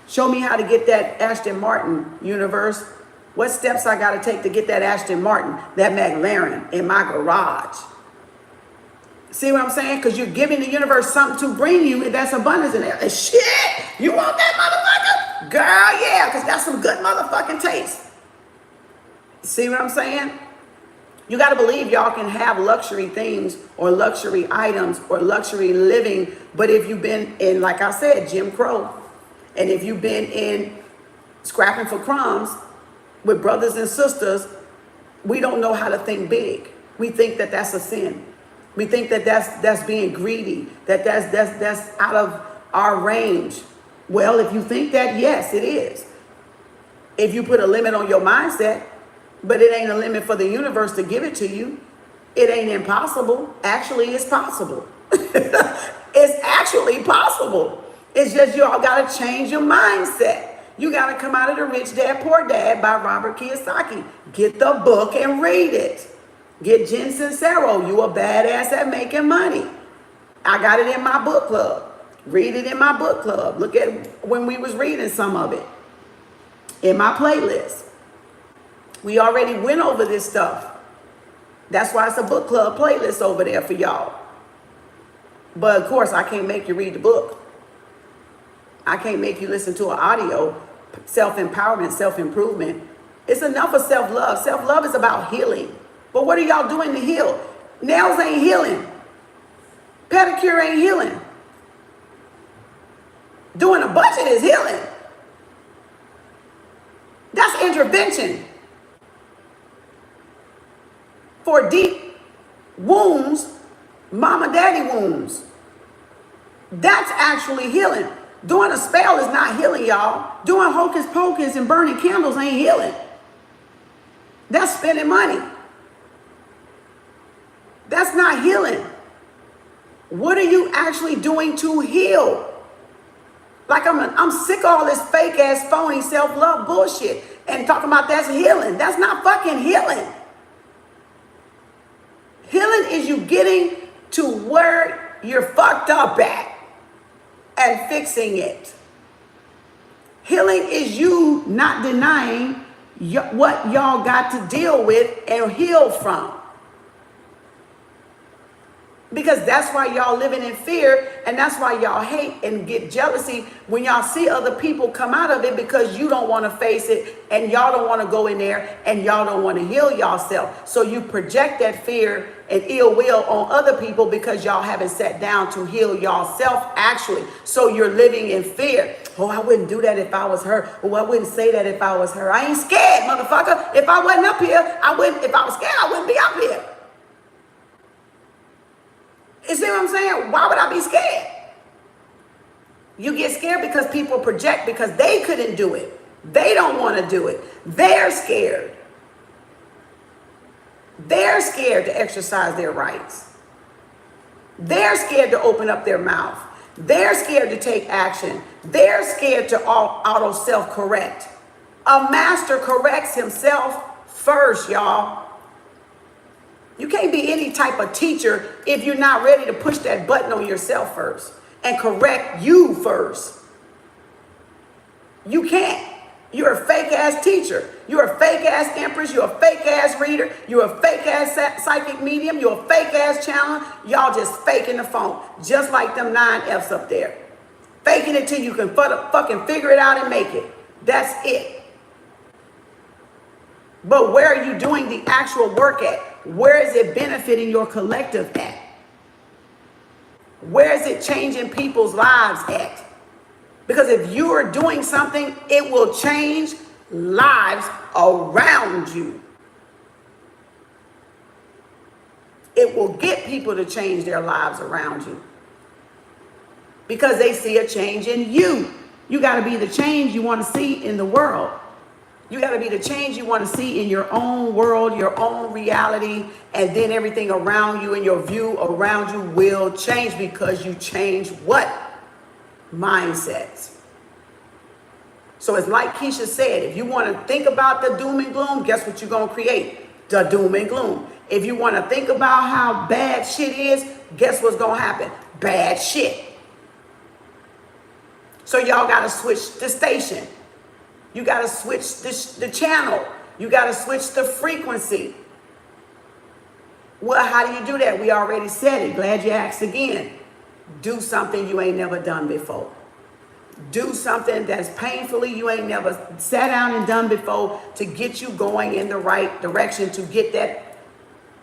Show me how to get that Aston Martin, universe. What steps I got to take to get that Aston Martin, that McLaren in my garage. See what I'm saying? Because you're giving the universe something to bring you, and that's abundance in there. And shit, you want that motherfucker? Girl, yeah, because that's some good motherfucking taste. See what I'm saying? You got to believe y'all can have luxury things or luxury items or luxury living. But if you've been in, like I said, Jim Crow, and if you've been in scrapping for crumbs with brothers and sisters, we don't know how to think big. We think that that's a sin. We think that that's being greedy, that that's out of our range. Well, if you think that, yes, it is. If you put a limit on your mindset, but it ain't a limit for the universe to give it to you. It ain't impossible. Actually, it's possible. It's actually possible. It's just y'all got to change your mindset. You got to come out of the Rich Dad, Poor Dad by Robert Kiyosaki. Get the book and read it. Get Jen Sincero. You a badass at making money. I got it in my book club. Read it in my book club. Look at when we was reading some of it in my playlist. We already went over this stuff. That's why it's a book club playlist over there for y'all. But of course, I can't make you read the book. I can't make you listen to an audio. Self-empowerment, self-improvement. It's enough of self-love. Self-love is about healing. But what are y'all doing to heal? Nails ain't healing. Pedicure ain't healing. Doing a budget is healing. That's intervention. For deep wounds, mama daddy wounds. That's actually healing. Doing a spell is not healing, y'all. Doing hocus pocus and burning candles ain't healing. That's spending money. That's not healing. What are you actually doing to heal? Like I'm sick of all this fake ass phony self-love bullshit and talking about that's healing. That's not fucking healing. Healing is you getting to where you're fucked up at and fixing it. Healing is you not denying what y'all got to deal with and heal from. Because that's why y'all living in fear, and that's why y'all hate and get jealousy when y'all see other people come out of it, because you don't want to face it and y'all don't want to go in there and y'all don't want to heal yourself. So you project that fear and ill will on other people because y'all haven't sat down to heal yourself actually. So you're living in fear. Oh, I wouldn't do that if I was her. Oh, I wouldn't say that if I was her. I ain't scared, motherfucker. If I wasn't up here, I wouldn't. If I was scared, I wouldn't be up here. You see what I'm saying? Why would I be scared? You get scared because people project because they couldn't do it. They don't want to do it. They're scared. They're scared to exercise their rights. They're scared to open up their mouth. They're scared to take action. They're scared to auto self-correct. A master corrects himself first, y'all. You can't be any type of teacher if you're not ready to push that button on yourself first and correct you first. You can't. You're a fake ass teacher. You're a fake ass empress. You're a fake ass reader. You're a fake ass psychic medium. You're a fake ass channeler. Y'all just faking the phone. Just like them 9 F's up there. Faking it till you can fucking figure it out and make it. That's it. But where are you doing the actual work at? Where is it benefiting your collective at? Where is it changing people's lives at? Because if you are doing something, it will change lives around you. It will get people to change their lives around you. Because they see a change in you. You got to be the change you want to see in the world. You got to be the change you want to see in your own world, your own reality, and then everything around you and your view around you will change because you change what? Mindsets. So it's like Keisha said, if you want to think about the doom and gloom, guess what you're going to create? The doom and gloom. If you want to think about how bad shit is, guess what's going to happen? Bad shit. So y'all got to switch the station. You got to switch the channel. You got to switch the frequency. Well, how do you do that? We already said it. Glad you asked again. Do something you ain't never done before. Do something that's painfully you ain't never sat down and done before to get you going in the right direction, to get that,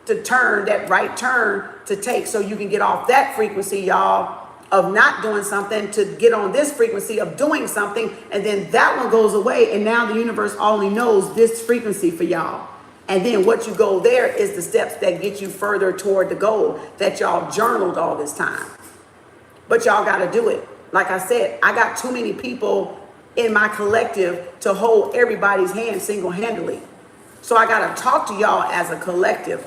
to turn, that right turn to take so you can get off that frequency, y'all, of not doing something to get on this frequency of doing something. And then that one goes away. And now the universe only knows this frequency for y'all. And then what you go there is the steps that get you further toward the goal that y'all journaled all this time. But y'all got to do it. Like I said, I got too many people in my collective to hold everybody's hand single-handedly. So I got to talk to y'all as a collective.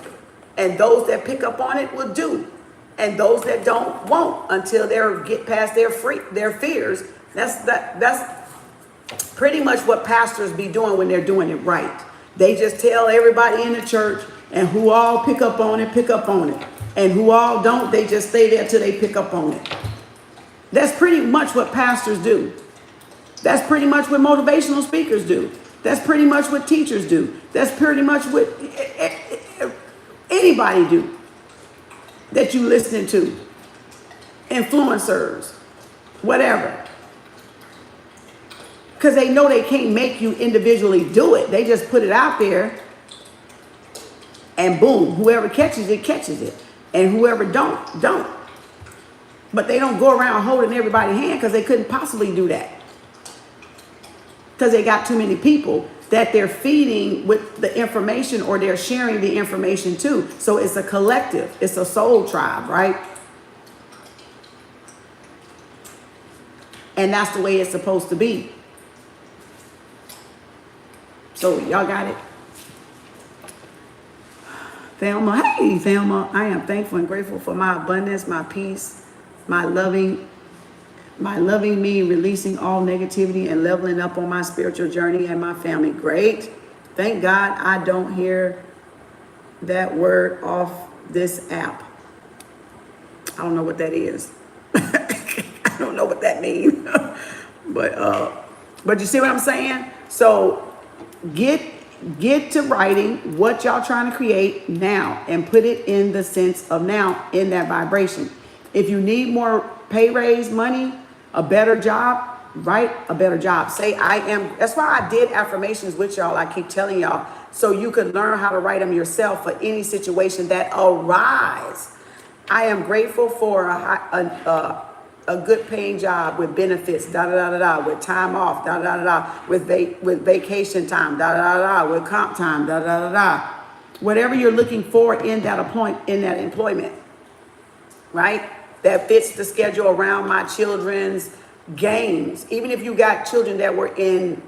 And those that pick up on it will do. And those that don't won't until they get past their fears. That's pretty much what pastors be doing when they're doing it right. They just tell everybody in the church, and who all pick up on it, pick up on it. And who all don't, they just stay there till they pick up on it. That's pretty much what pastors do. That's pretty much what motivational speakers do. That's pretty much what teachers do. That's pretty much what anybody do that you listening to. Influencers, whatever. Because they know they can't make you individually do it. They just put it out there and boom, whoever catches it, catches it. And whoever don't. But they don't go around holding everybody's hand because they couldn't possibly do that. Because they got too many people that they're feeding with the information or they're sharing the information to. So it's a collective. It's a soul tribe, right? And that's the way it's supposed to be. So y'all got it? Thelma, hey Thelma, I am thankful and grateful for my abundance, my peace, my loving me, releasing all negativity and leveling up on my spiritual journey and my family. Great. Thank God I don't hear that word off this app. I don't know what that is. I don't know what that means. But you see what I'm saying? So get to writing what y'all trying to create now and put it in the sense of now in that vibration. If you need more pay raise money, a better job, write a better job. Say I am. That's why I did affirmations with y'all. I keep telling y'all so you could learn how to write them yourself for any situation that arise. I am grateful for a good paying job with benefits, with time off, with vacation time, with comp time, whatever you're looking for in that employment, right? That fits the schedule around my children's games. Even if you got children that were in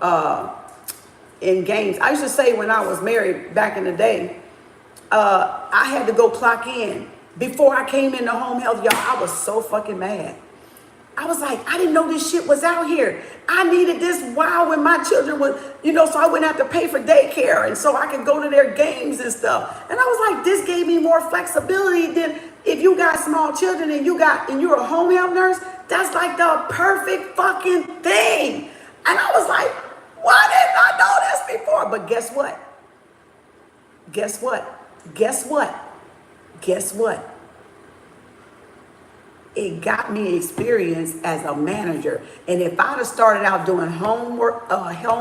games. I used to say when I was married back in the day, I had to go clock in. Before I came into home health, y'all, I was so fucking mad. I was like, I didn't know this shit was out here. I needed this while when my children was, so I wouldn't have to pay for daycare. And so I could go to their games and stuff. And I was like, this gave me more flexibility than if you got small children and you're a home health nurse. That's like the perfect fucking thing. And I was like, why didn't I know this before? But guess what? Guess what? Guess what? Guess what? It got me experience as a manager. And if I'd have started out doing home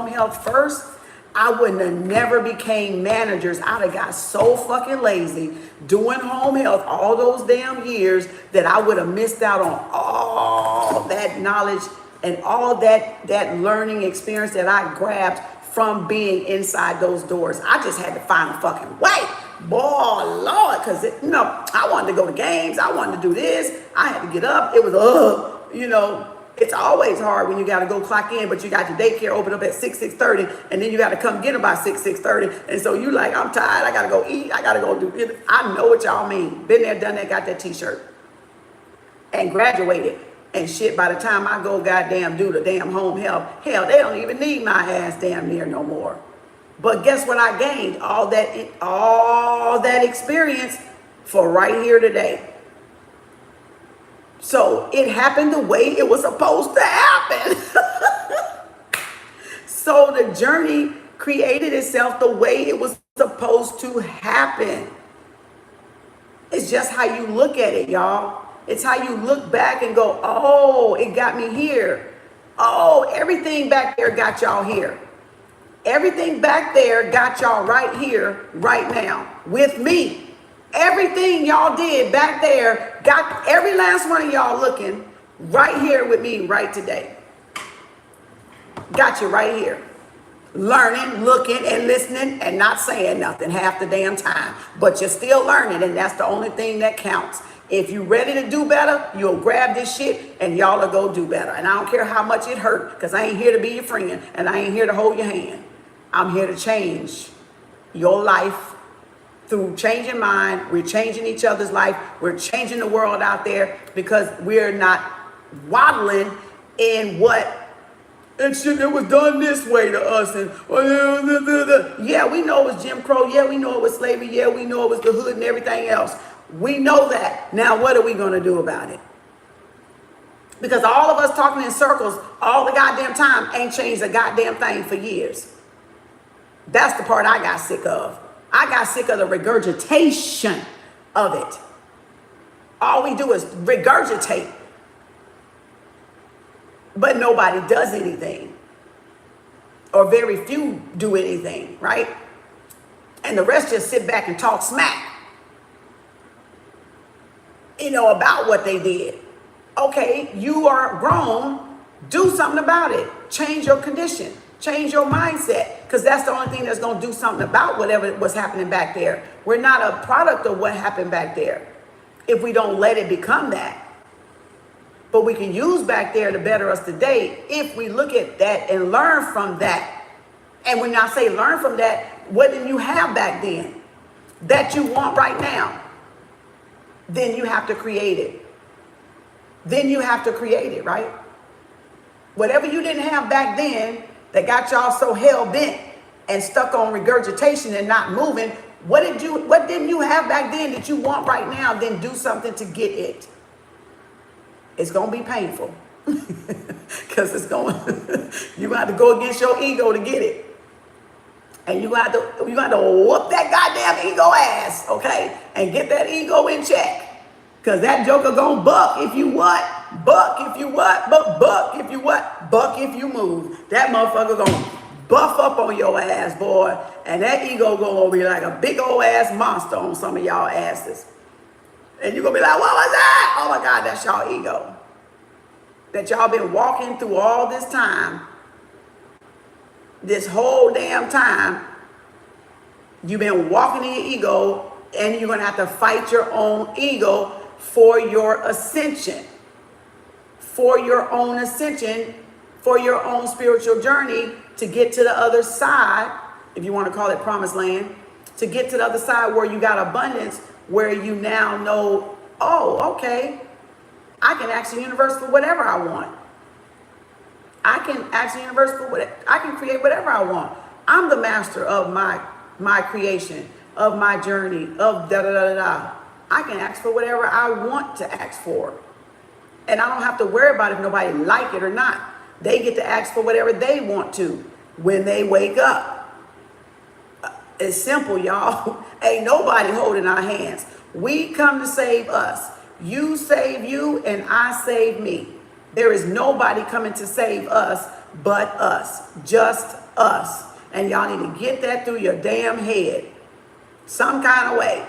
health first, I wouldn't have never became managers. I'd have got so fucking lazy doing home health all those damn years that I would have missed out on all that knowledge and all that learning experience that I grabbed from being inside those doors. I just had to find a fucking way. Boy, Lord, because I wanted to go to games. I wanted to do this. I had to get up. It was, it's always hard when you got to go clock in, but you got your daycare open up at 6:30, and then you got to come get them by 6:30. And so you like, I'm tired. I got to go eat. I got to go do it. I know what y'all mean. Been there, done that, got that t-shirt. And graduated. And shit, by the time I go goddamn do the damn home health, hell, they don't even need my ass damn near no more. But guess what I gained? All that experience for right here today. So it happened the way it was supposed to happen. So the journey created itself the way it was supposed to happen. It's just how you look at it, y'all. It's how you look back and go, oh, it got me here. Oh, everything back there got y'all here. Everything back there got y'all right here, right now, with me. Everything y'all did back there got every last one of y'all looking right here with me right today. Got you right here. Learning, looking, and listening, and not saying nothing half the damn time. But you're still learning, and that's the only thing that counts. If you're ready to do better, you'll grab this shit, and y'all will go do better. And I don't care how much it hurt, because I ain't here to be your friend, and I ain't here to hold your hand. I'm here to change your life through changing mine. We're changing each other's life. We're changing the world out there, because we're not waddling in what and shit that was done this way to us. And yeah, we know it was Jim Crow. Yeah, we know it was slavery. Yeah, we know it was the hood and everything else. We know that. Now, what are we going to do about it? Because all of us talking in circles all the goddamn time ain't changed a goddamn thing for years. That's the part I got sick of. I got sick of the regurgitation of it. All we do is regurgitate. But nobody does anything. Or very few do anything, right? And the rest just sit back and talk smack, about what they did. Okay, you are grown. Do something about it. Change your condition. Change your mindset. Because that's the only thing that's going to do something about whatever was happening back there. We're not a product of what happened back there if we don't let it become that. But we can use back there to better us today if we look at that and learn from that. And when I say learn from that, what did you have back then that you want right now? Then you have to create it. Then you have to create it, right? Whatever you didn't have back then that got y'all so hell bent and stuck on regurgitation and not moving, what didn't you have back then that you want right now? Then do something to get it. It's going to be painful because you're going to have to go against your ego to get it. And you're going to have to whoop that goddamn ego ass, okay? And get that ego in check. Because that joker going to buck if you what? Buck if you what? But buck if you what? Buck if you move. That motherfucker going to buff up on your ass, boy. And that ego going to be like a big old ass monster on some of y'all asses. And you're going to be like, what was that? Oh my God, that's y'all ego. That y'all been walking through all this time. This whole damn time. You've been walking in your ego, and you're going to have to fight your own ego for your ascension. For your own ascension, for your own spiritual journey to get to the other side, if you want to call it promised land, to get to the other side where you got abundance, where you now know, oh, okay, I can ask the universe for whatever I want. I can ask the universe for whatever, I can create whatever I want. I'm the master of my creation, of my journey, of da-da-da-da-da. I can ask for whatever I want to ask for. And I don't have to worry about if nobody like it or not. They get to ask for whatever they want to when they wake up. It's simple, y'all. Ain't nobody holding our hands. We come to save us. You save you and I save me. There is nobody coming to save us but us. Just us. And y'all need to get that through your damn head. Some kind of way.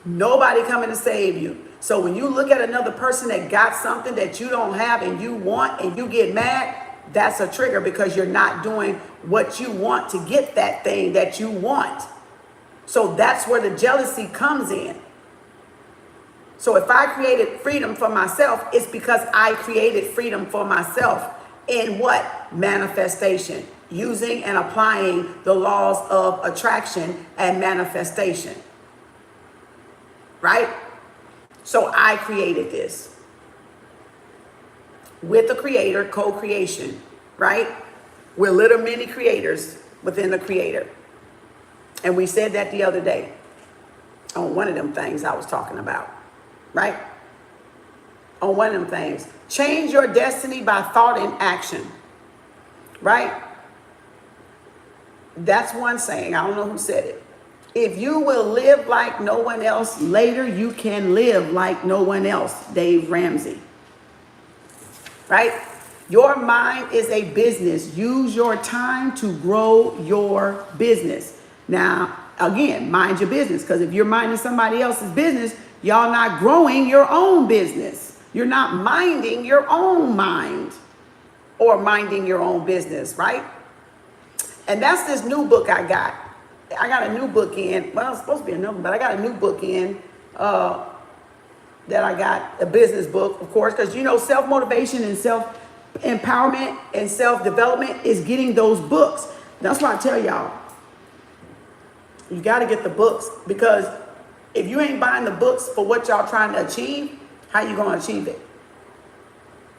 Nobody coming to save you. So when you look at another person that got something that you don't have and you want and you get mad, that's a trigger because you're not doing what you want to get that thing that you want. So that's where the jealousy comes in. So if I created freedom for myself, it's because I created freedom for myself in what? Manifestation. Using and applying the laws of attraction and manifestation. Right? So I created this. With the creator, co-creation. Right? We're little mini creators within the Creator. And we said that the other day on one of them things I was talking about, right? On one of them things. Change your destiny by thought and action, right? That's one saying. I don't know who said it. If you will live like no one else, later you can live like no one else. Dave Ramsey. Right? Your mind is a business. Use your time to grow your business. Now, again, mind your business, because if you're minding somebody else's business, y'all not growing your own business. You're not minding your own mind or minding your own business, right? And that's this new book I got. I got a new book in. Well, it's supposed to be another one, but I got a new book in that I got, a business book, of course, because you know self-motivation and self-empowerment and self-development is getting those books. That's why I tell y'all, you got to get the books, because if you ain't buying the books for what y'all trying to achieve, how you going to achieve it?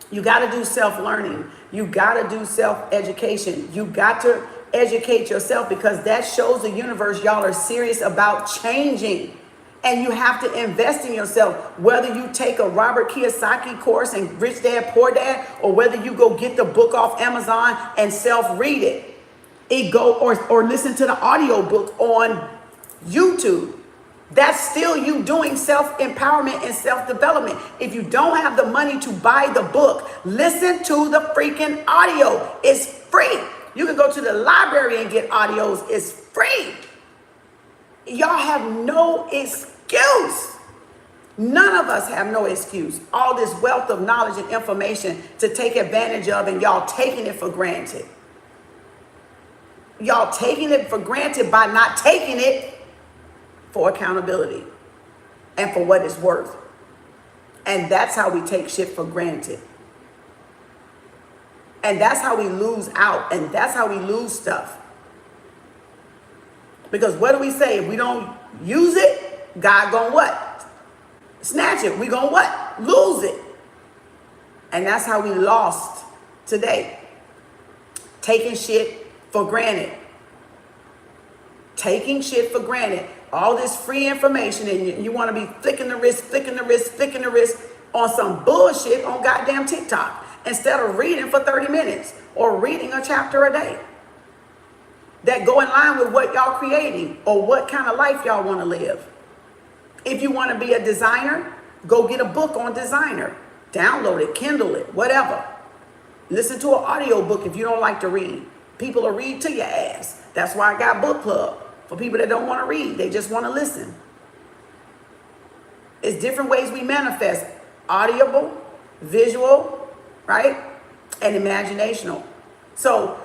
You got to do self-learning. You got to do self-education. You got to educate yourself, because that shows the universe y'all are serious about changing. And you have to invest in yourself, whether you take a Robert Kiyosaki course and Rich Dad Poor Dad, or whether you go get the book off Amazon and self-read it. Or listen to the audio book on YouTube. That's still you doing self-empowerment and self-development. If you don't have the money to buy the book, listen to the freaking audio. It's free. You can go to the library and get audios. It's free. Y'all have no excuse. None of us have no excuse. All this wealth of knowledge and information to take advantage of, and y'all taking it for granted. Y'all taking it for granted by not taking it for accountability and for what it's worth. And that's how we take shit for granted. And that's how we lose out. And that's how we lose stuff. Because what do we say? If we don't use it, God gonna what? Snatch it. We gonna what? Lose it. And that's how we lost today. Taking shit for granted. Taking shit for granted. All this free information, and you want to be flicking the wrist on some bullshit on goddamn TikTok, instead of reading for 30 minutes or reading a chapter a day that go in line with what y'all creating or what kind of life y'all want to live. If you want to be a designer, go get a book on designer. Download it, Kindle it, whatever. Listen to an audio book if you don't like to read. People will read to your ass. That's why I got book club. For people that don't want to read, they just want to listen. It's different ways we manifest. Audible, visual, right? And imaginational. So,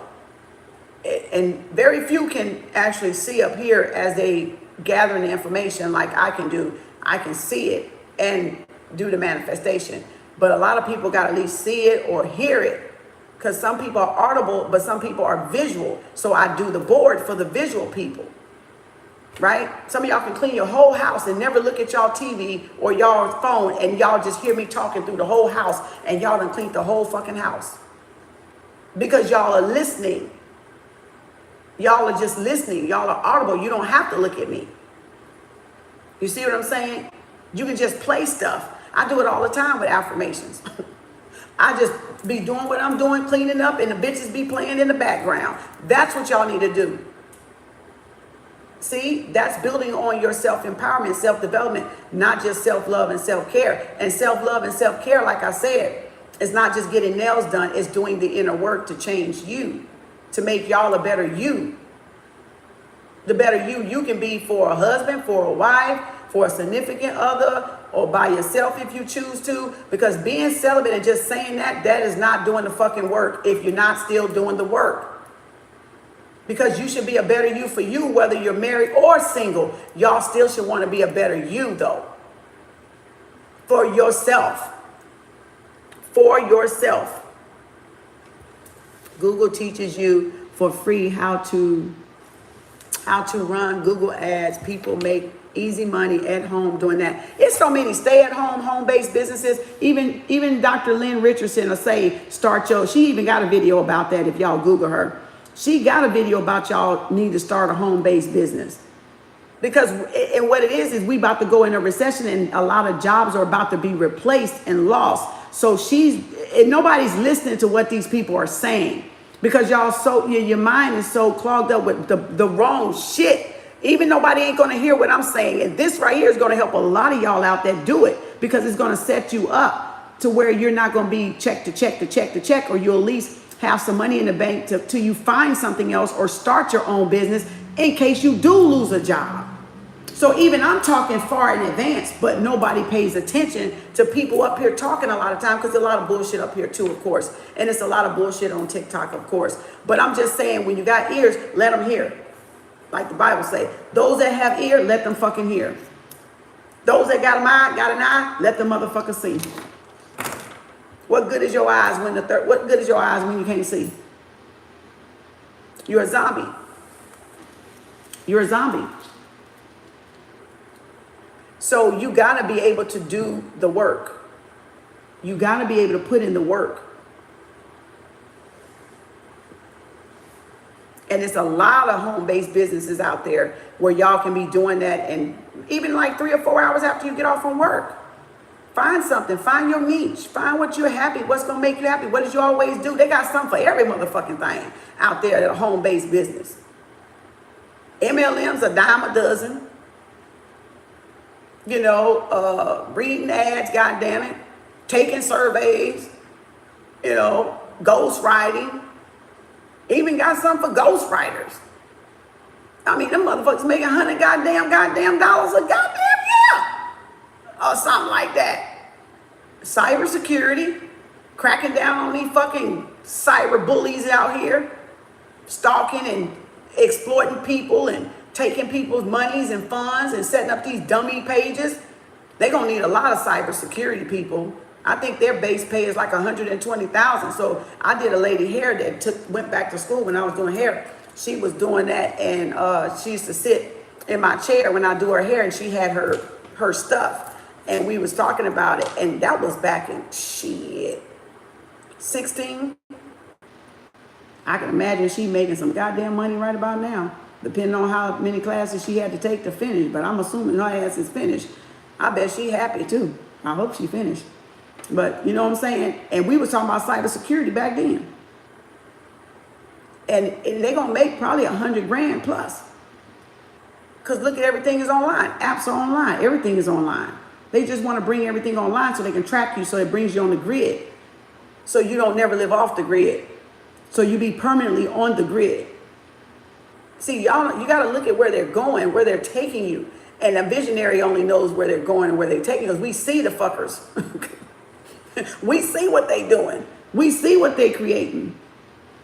and very few can actually see up here as they gathering the information like I can do. I can see it and do the manifestation. But a lot of people got to at least see it or hear it. Because some people are audible, but some people are visual. So I do the board for the visual people. Right? Some of y'all can clean your whole house and never look at y'all TV or y'all phone, and y'all just hear me talking through the whole house, and y'all done cleaned the whole fucking house. Because y'all are listening. Y'all are just listening. Y'all are audible. You don't have to look at me. You see what I'm saying? You can just play stuff. I do it all the time with affirmations. I just be doing what I'm doing, cleaning up, and the bitches be playing in the background. That's what y'all need to do. See, that's building on your self-empowerment, self-development, not just self-love and self-care. And self-love and self-care, like I said, is not just getting nails done. It's doing the inner work to change you, to make y'all a better you. The better you can be for a husband, for a wife, for a significant other, or by yourself if you choose to. Because being celibate and just saying that is not doing the fucking work if you're not still doing the work. Because you should be a better you for you, whether you're married or single. Y'all still should want to be a better you, though. For yourself. For yourself. Google teaches you for free how to run Google ads. People make easy money at home doing that. It's so many stay-at-home, home-based businesses. Even Dr. Lynn Richardson will say, she even got a video about that if y'all Google her. She got a video about y'all need to start a home-based business. Because, and what it is we about to go in a recession, and a lot of jobs are about to be replaced and lost. So nobody's listening to what these people are saying, because y'all your mind is so clogged up with the wrong shit. Even nobody ain't going to hear what I'm saying. And this right here is going to help a lot of y'all out that do it, because it's going to set you up to where you're not going to be check to check to check to check, or you'll at least have some money in the bank till you find something else or start your own business in case you do lose a job. So even I'm talking far in advance, but nobody pays attention to people up here talking a lot of time, because there's a lot of bullshit up here too, of course. And it's a lot of bullshit on TikTok, of course. But I'm just saying, when you got ears, let them hear. Like the Bible say, those that have ear, let them fucking hear. Those that got an eye, let them motherfucker see. What good is your eyes what good is your eyes when you can't see? You're a zombie. You're a zombie. So you got to be able to do the work. You got to be able to put in the work. And it's a lot of home-based businesses out there where y'all can be doing that, and even like 3 or 4 hours after you get off from work. Find something. Find your niche. Find what you're happy. What's going to make you happy. What did you always do? They got something for every motherfucking thing out there at a home-based business. MLMs a dime a dozen. You know, reading ads, goddammit. Taking surveys. You know, ghost writing. Even got something for ghost writers. I mean, them motherfuckers making $100 goddamn dollars a goddamn year. Or something like that. Cybersecurity, cracking down on these fucking cyber bullies out here, stalking and exploiting people and taking people's monies and funds and setting up these dummy pages. They're gonna need a lot of cybersecurity people. I think their base pay is like $120,000. So I did a lady hair that went back to school when I was doing hair. She was doing that, and she used to sit in my chair when I do her hair, and she had her stuff. And we was talking about it, and that was back in 16. I can imagine she making some goddamn money right about now, depending on how many classes she had to take to finish. But I'm assuming her ass is finished. I bet she happy too. I hope she finished. But you know what I'm saying? And we was talking about cybersecurity back then. And they're gonna make probably $100 grand plus. Cause look at everything is online. Apps are online. Everything is online. They just want to bring everything online so they can track you, so it brings you on the grid. So you don't never live off the grid. So you be permanently on the grid. See, y'all, you got to look at where they're going, where they're taking you. And a visionary only knows where they're going and where they're taking us. We see the fuckers. We see what they're doing. We see what they're creating.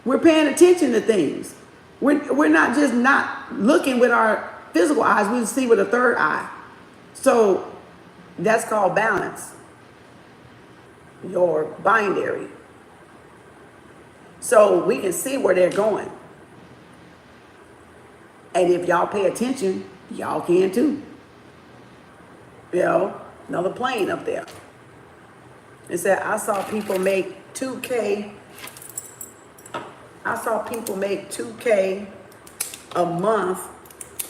We're paying attention to things. We're not just not looking with our physical eyes. We see with a third eye. So that's called balance. Your binary. So we can see where they're going. And if y'all pay attention, y'all can too. You know, another plane up there. It said, I saw people make 2K. I saw people make 2K a month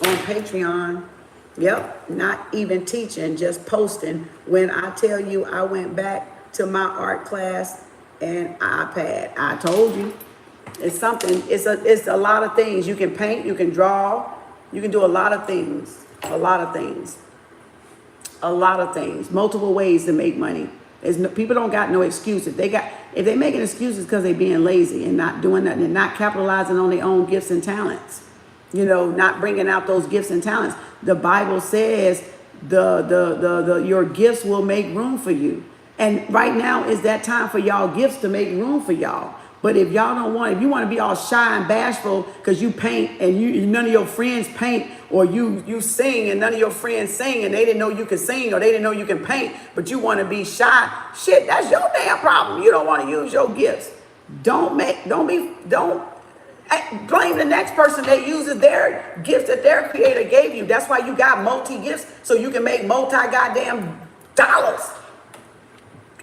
on Patreon. Yep, not even teaching, just posting. When I tell you I went back to my art class and iPad, I told you. It's something, it's a lot of things. You can paint, you can draw, you can do a lot of things, a lot of things, a lot of things, multiple ways to make money. People don't got no excuses. If they making excuses because they being lazy and not doing nothing and not capitalizing on their own gifts and talents, you know, not bringing out those gifts and talents. The Bible says your gifts will make room for you. And right now is that time for y'all gifts to make room for y'all. But if y'all don't want, if you want to be all shy and bashful because you paint and none of your friends paint, or you sing and none of your friends sing and they didn't know you could sing or they didn't know you can paint, but you want to be shy, shit, that's your damn problem. You don't want to use your gifts. Don't blame the next person that uses their gifts that their creator gave you. That's why you got multi-gifts, so you can make multi-goddamn dollars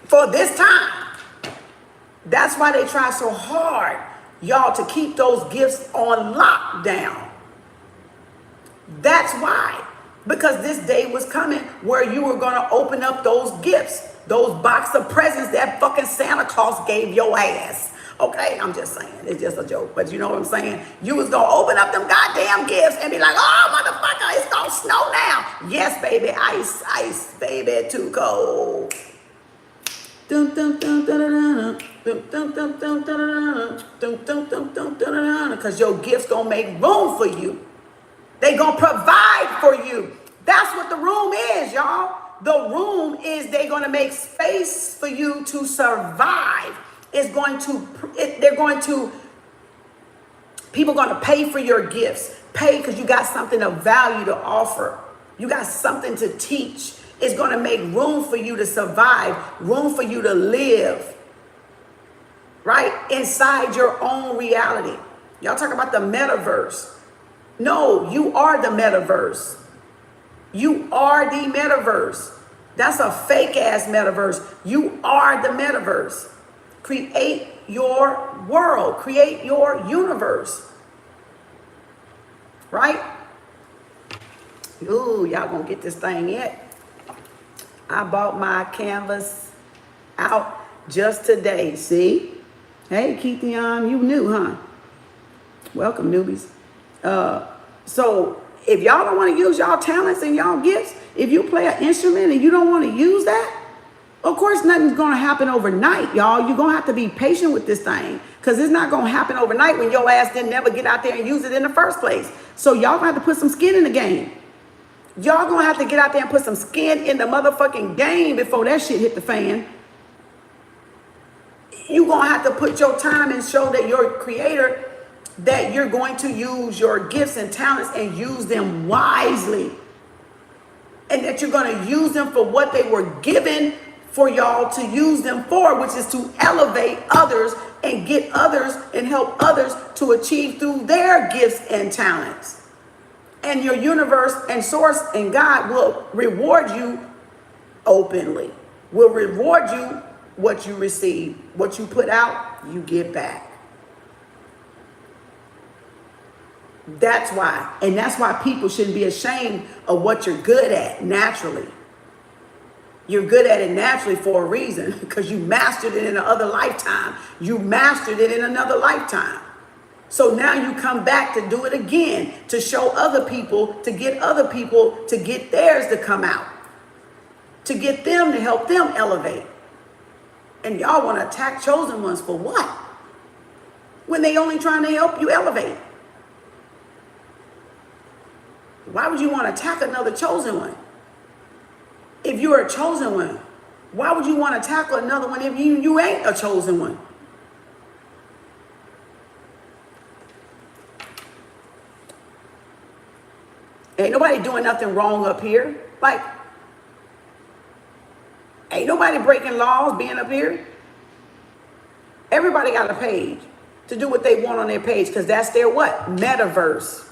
for this time. That's why they try so hard y'all to keep those gifts on lockdown. That's why. Because this day was coming where you were going to open up those gifts, those box of presents that fucking Santa Claus gave your ass. Okay, I'm just saying, it's just a joke, but you know what I'm saying? You was gonna open up them goddamn gifts and be like, oh, motherfucker, it's gonna snow now. Yes, baby, ice, ice, baby, too cold. Because your gifts gonna make room for you. They gonna provide for you. That's what the room is, y'all. The room is they gonna make space for you to survive. People going to pay for your gifts. Pay because you got something of value to offer. You got something to teach. It's going to make room for you to survive, room for you to live, right? Inside your own reality. Y'all talk about the metaverse. No, you are the metaverse. You are the metaverse. That's a fake ass metaverse. You are the metaverse. Create your world. Create your universe. Right? Ooh, y'all gonna get this thing yet? I bought my canvas out just today. See? Hey, Keithion, you new, huh? Welcome, newbies. So if y'all don't want to use y'all talents and y'all gifts, if you play an instrument and you don't want to use that, of course, nothing's going to happen overnight, y'all. You're going to have to be patient with this thing because it's not going to happen overnight when your ass didn't never get out there and use it in the first place. So y'all going to have to put some skin in the game. Y'all going to have to get out there and put some skin in the motherfucking game before that shit hit the fan. You're going to have to put your time and show that you're a creator, that you're going to use your gifts and talents and use them wisely. And that you're going to use them for what they were given for y'all to use them for, which is to elevate others and get others and help others to achieve through their gifts and talents. And your universe and source and God will reward you openly, will reward you what you receive. What you put out, you get back. That's why. And that's why people shouldn't be ashamed of what you're good at naturally. You're good at it naturally for a reason, because you mastered it in another lifetime. You mastered it in another lifetime. So now you come back to do it again, to show other people, to get other people to get theirs to come out, to get them to help them elevate. And y'all want to attack chosen ones for what? When they only trying to help you elevate. Why would you want to attack another chosen one? If you're a chosen one, why would you want to tackle another one if you ain't a chosen one? Ain't nobody doing nothing wrong up here. Like, ain't nobody breaking laws being up here. Everybody got a page to do what they want on their page because that's their what? Metaverse.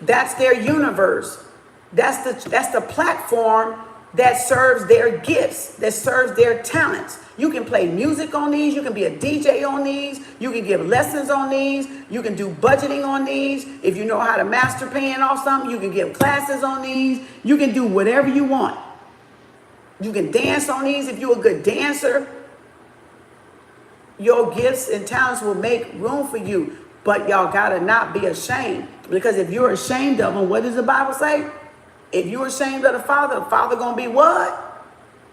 That's their universe. That's the platform that serves their gifts, that serves their talents. You can play music on these. You can be a DJ on these. You can give lessons on these. You can do budgeting on these. If you know how to master paying off something, you can give classes on these. You can do whatever you want. You can dance on these if you're a good dancer. Your gifts and talents will make room for you. But y'all gotta not be ashamed. Because if you're ashamed of them, what does the Bible say? If you're ashamed of the Father gonna be what?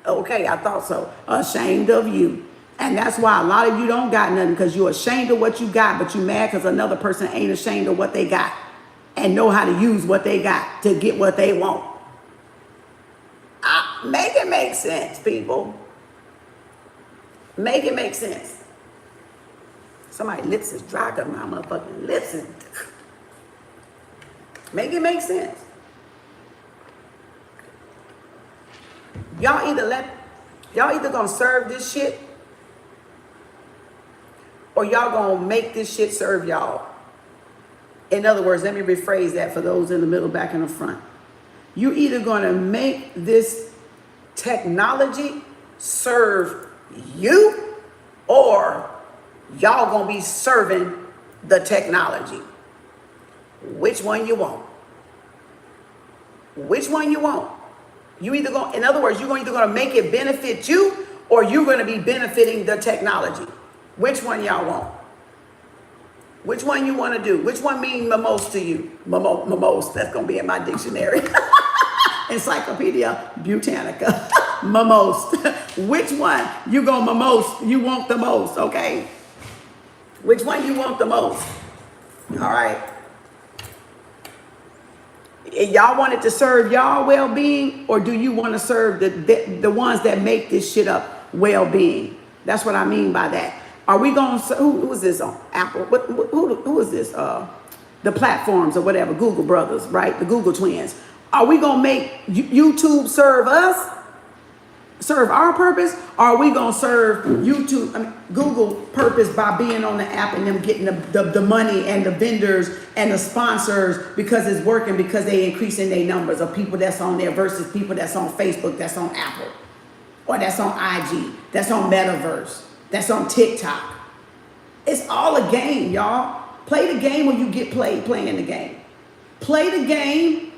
Okay, I thought so. Ashamed of you. And that's why a lot of you don't got nothing, because you're ashamed of what you got, but you mad because another person ain't ashamed of what they got and know how to use what they got to get what they want. Make it make sense, people. Make it make sense. Somebody's lips is dry because my motherfucking lips is... Make it make sense. Y'all either gonna serve this shit or y'all gonna make this shit serve y'all. In other words, let me rephrase that for those in the middle, back, and the front. You're either gonna make this technology serve you, or y'all gonna be serving the technology. Which one you want? Which one you want? You either go, in other words, you're either going to make it benefit you or you're going to be benefiting the technology. Which one y'all want? Which one you want to do? Which one means most to you? Most. That's going to be in my dictionary. Encyclopedia Britannica. Most. Which one you going to most? You want the most, okay? Which one you want the most? All right. Y'all want it to serve y'all well-being, or do you want to serve the ones that make this shit up well-being? That's what I mean by that. Are we going to, who is this on Apple? Who is this? The platforms or whatever, Google brothers, right? The Google twins. Are we going to make YouTube serve us? Serve our purpose? Or are we going to serve Google purpose by being on the app and them getting the money and the vendors and the sponsors because it's working, because they increasing their numbers of people that's on there versus people that's on Facebook, that's on Apple, or that's on IG, that's on Metaverse, that's on TikTok. It's all a game, y'all. Play the game or you get played playing the game. Play the game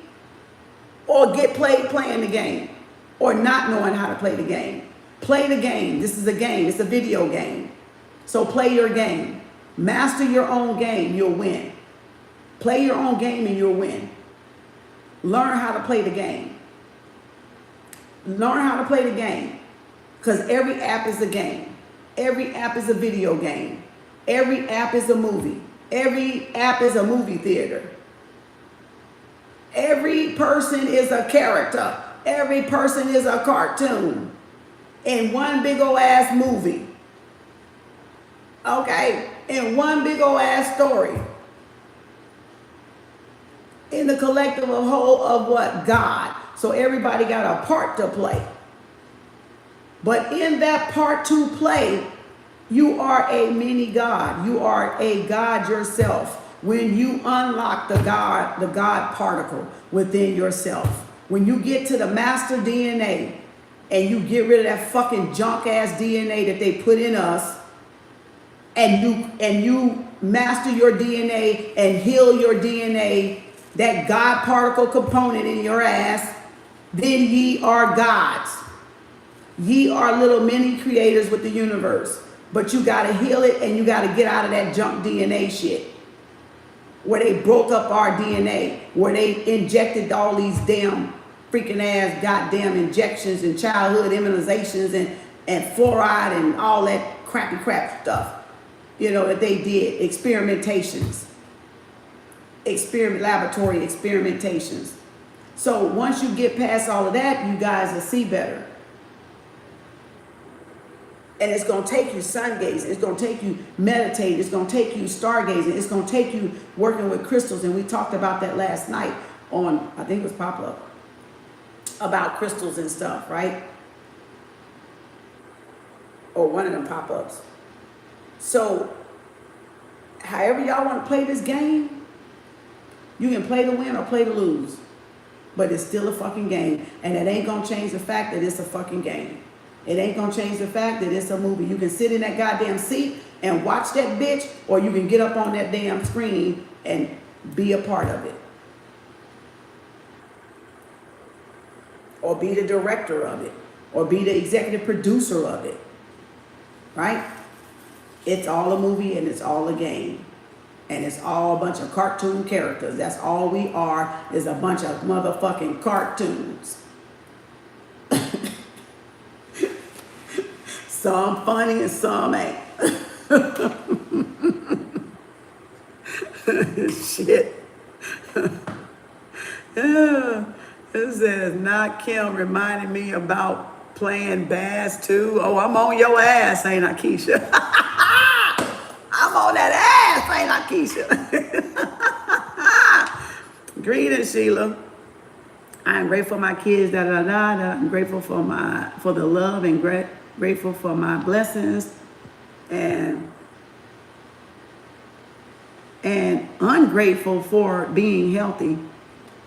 or get played playing the game. Or not knowing how to play the game. Play the game. This is a game. It's a video game. So play your game. Master your own game, you'll win. Play your own game and you'll win. Learn how to play the game. Learn how to play the game. Because every app is a game. Every app is a video game. Every app is a movie. Every app is a movie theater. Every person is a character. Every person is a cartoon in one big old ass movie. Okay, in one big old ass story. In the collective of whole of what? God. So everybody got a part to play. But in that part to play, you are a mini God. You are a God yourself. When you unlock the God particle within yourself. When you get to the master DNA and you get rid of that fucking junk ass DNA that they put in us, and you master your DNA and heal your DNA, that God particle component in your ass, then ye are gods. Ye are little mini creators with the universe. But you gotta heal it and you gotta get out of that junk DNA shit. Where they broke up our DNA, where they injected all these damn freaking ass goddamn injections and childhood immunizations and fluoride and all that crappy crap stuff, that they did, laboratory experimentations. So once you get past all of that, you guys will see better. And it's going to take you sun gazing. It's going to take you meditating. It's going to take you stargazing. It's going to take you working with crystals. And we talked about that last night on, I think it was Pop-Up, about crystals and stuff, right? Or one of them pop-ups. So, however y'all want to play this game, you can play to win or play to lose. But it's still a fucking game. And it ain't going to change the fact that it's a fucking game. It ain't gonna change the fact that it's a movie. You can sit in that goddamn seat and watch that bitch, or you can get up on that damn screen and be a part of it. Or be the director of it. Or be the executive producer of it. Right? It's all a movie and it's all a game. And it's all a bunch of cartoon characters. That's all we are, is a bunch of motherfucking cartoons. Some funny and some ain't. Shit. It says, not Kim, reminding me about playing bass too. Oh, I'm on your ass, ain't I, Keisha? I'm on that ass, ain't I, Keisha? Greetings, Sheila. I am grateful for my kids, I'm grateful for the love and grateful for my blessings and ungrateful for being healthy.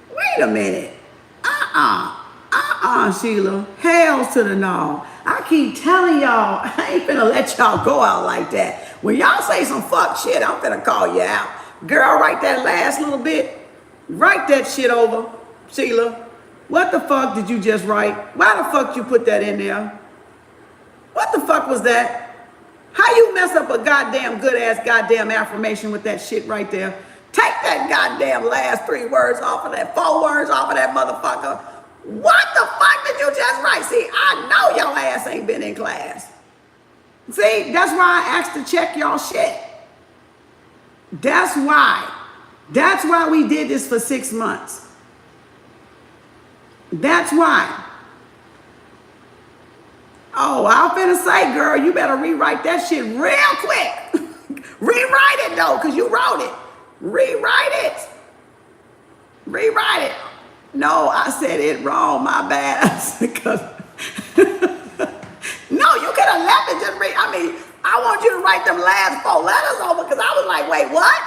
Wait a minute. Sheila. Hells to the no. I keep telling y'all, I ain't finna let y'all go out like that. When y'all say some fuck shit, I'm finna call you out. Girl, write that last little bit. Write that shit over, Sheila. What the fuck did you just write? Why the fuck you put that in there? What the fuck was that? How you mess up a goddamn good ass goddamn affirmation with that shit right there? Take that goddamn last 3 words off of that, 4 words off of that motherfucker. What the fuck did you just write? See, I know your ass ain't been in class. See, that's why I asked to check y'all shit. That's why. That's why we did this for 6 months. That's why. Oh, I'm finna say, girl, you better rewrite that shit real quick. Rewrite it though, because you wrote it. Rewrite it. Rewrite it. No, I said it wrong, my bad. No, you could have left it just read. I mean, I want you to write them last 4 letters over because I was like, wait, what?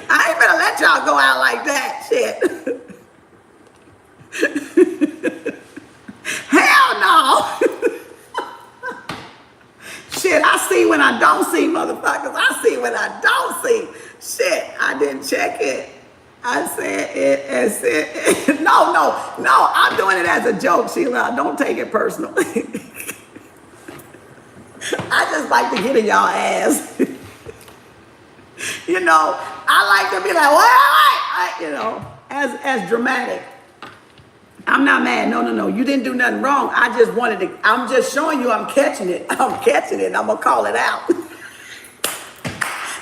I ain't gonna let y'all go out like that. Shit. Hell no. Shit, I see when I don't see, motherfuckers. I see when I don't see. Shit, I didn't check it. I said it and said it. No, I'm doing it as a joke, Sheila. Don't take it personal. I just like to get in y'all ass. You know, I like to be like, what? You know, as dramatic. I'm not mad. No. You didn't do nothing wrong. I just wanted to, I'm just showing you I'm catching it. I'm catching it. I'm going to call it out.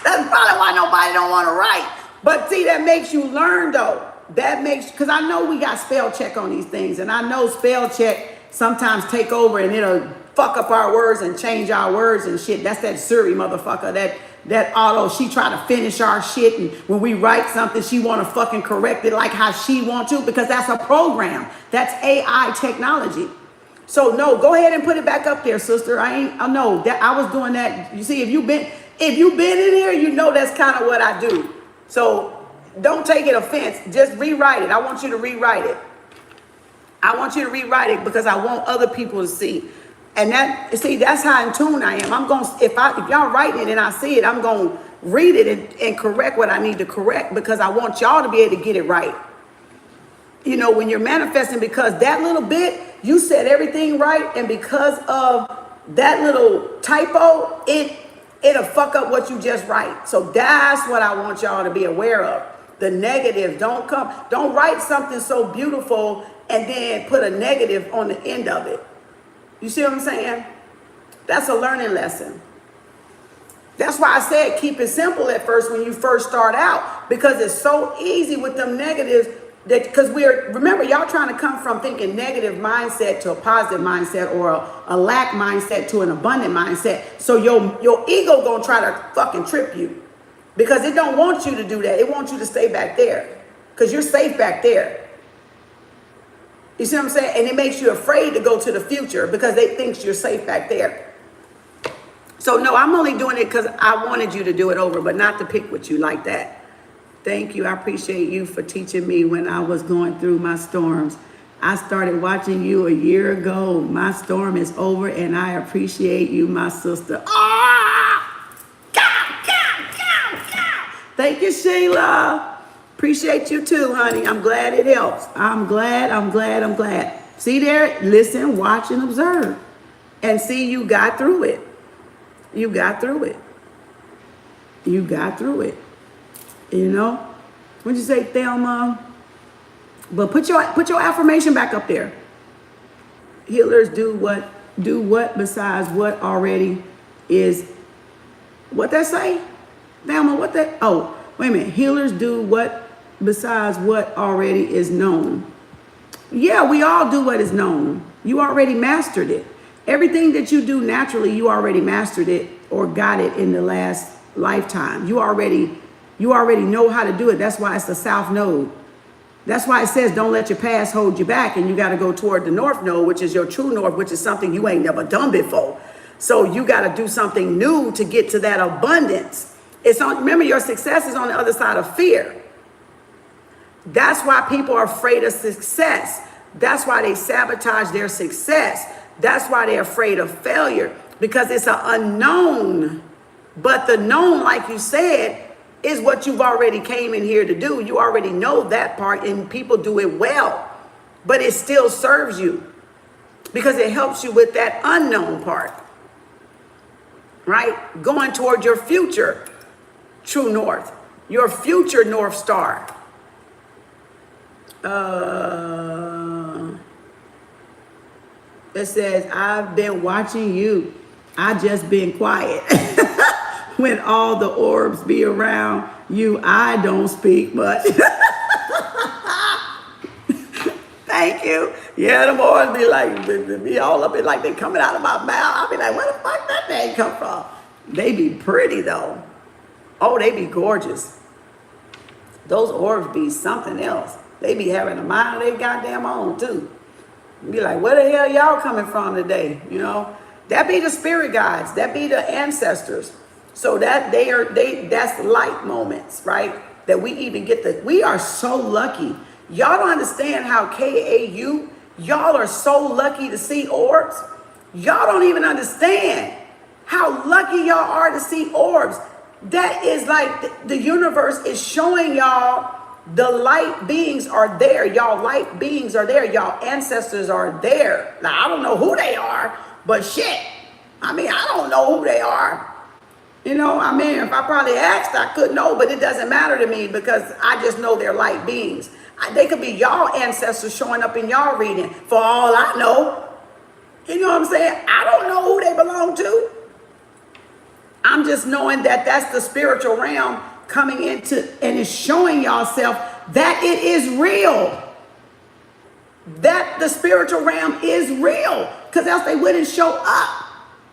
That's probably why nobody don't want to write. But see, that makes you learn though. That makes, because I know we got spell check on these things. And I know spell check sometimes take over and it'll fuck up our words and change our words and shit. That's that Siri motherfucker. That auto, she try to finish our shit, and when we write something, she want to fucking correct it like how she want to, because that's a program. That's AI technology. So no, go ahead and put it back up there, sister. I know that I was doing that. You see, if you've been in here, you know that's kind of what I do. So don't take it offense. Just rewrite it. I want you to rewrite it. I want you to rewrite it because I want other people to see. And that's how in tune I am. I'm going to, if y'all write it and I see it, I'm going to read it and correct what I need to correct because I want y'all to be able to get it right. You know, when you're manifesting, because that little bit, you said everything right. And because of that little typo, it'll fuck up what you just write. So that's what I want y'all to be aware of. The negative, don't write something so beautiful and then put a negative on the end of it. You see what I'm saying? That's a learning lesson. That's why I said keep it simple at first when you first start out, because it's so easy with them negatives that, because remember, y'all trying to come from thinking negative mindset to a positive mindset, or a lack mindset to an abundant mindset. So your ego gonna try to fucking trip you because it don't want you to do that. It wants you to stay back there because you're safe back there. You see what I'm saying? And it makes you afraid to go to the future because they think you're safe back there. So no, I'm only doing it because I wanted you to do it over, but not to pick with you like that. Thank you. I appreciate you for teaching me when I was going through my storms. I started watching you a year ago. My storm is over and I appreciate you, my sister. Ah! Thank you, Sheila. Appreciate you too, honey. I'm glad it helps. I'm glad. See there, listen, watch, and observe. And see, you got through it. You got through it. You got through it. You know? What'd you say, Thelma? But put your affirmation back up there. Healers do what besides what already is. What that say? Thelma, what that? Oh, wait a minute. Healers do what besides what already is known. Yeah, we all do what is known. You already mastered it. Everything that you do naturally, you already mastered it or got it in the last lifetime. You already know how to do it. That's why it's the South Node. That's why it says don't let your past hold you back, and you got to go toward the North Node, which is your true North, which is something you ain't never done before. So you got to do something new to get to that abundance. Remember, your success is on the other side of fear. That's why people are afraid of success, That's why they sabotage their success. That's why they're afraid of failure, because it's an unknown. But the known, like you said, is what you've already came in here to do. You already know that part, and people do it well, but it still serves you because it helps you with that unknown part, right? Going toward your future true north, your future North Star. It says, I've been watching you. I just been quiet. When all the orbs be around you, I don't speak much. Thank you. Yeah, the orbs be like, be all up in like they coming out of my mouth. I'll be like, where the fuck that name come from? They be pretty though. Oh, they be gorgeous. Those orbs be something else. They be having a mind of their goddamn own too. Be like, where the hell y'all coming from today? You know, that be the spirit guides. That be the ancestors. So that that's light moments, right? That we even get we are so lucky. Y'all don't understand how KAU, y'all are so lucky to see orbs. Y'all don't even understand how lucky y'all are to see orbs. That is like the universe is showing y'all the light beings are there. Y'all light beings are there. Y'all ancestors are there. Now, I don't know who they are, but shit. I mean, I don't know who they are. You know, I mean, if I probably asked, I could know, but it doesn't matter to me because I just know they're light beings. They could be y'all ancestors showing up in y'all reading for all I know. You know what I'm saying? I don't know who they belong to. I'm just knowing that that's the spiritual realm coming into and is showing y'all self that it is real. That the spiritual realm is real, because else they wouldn't show up.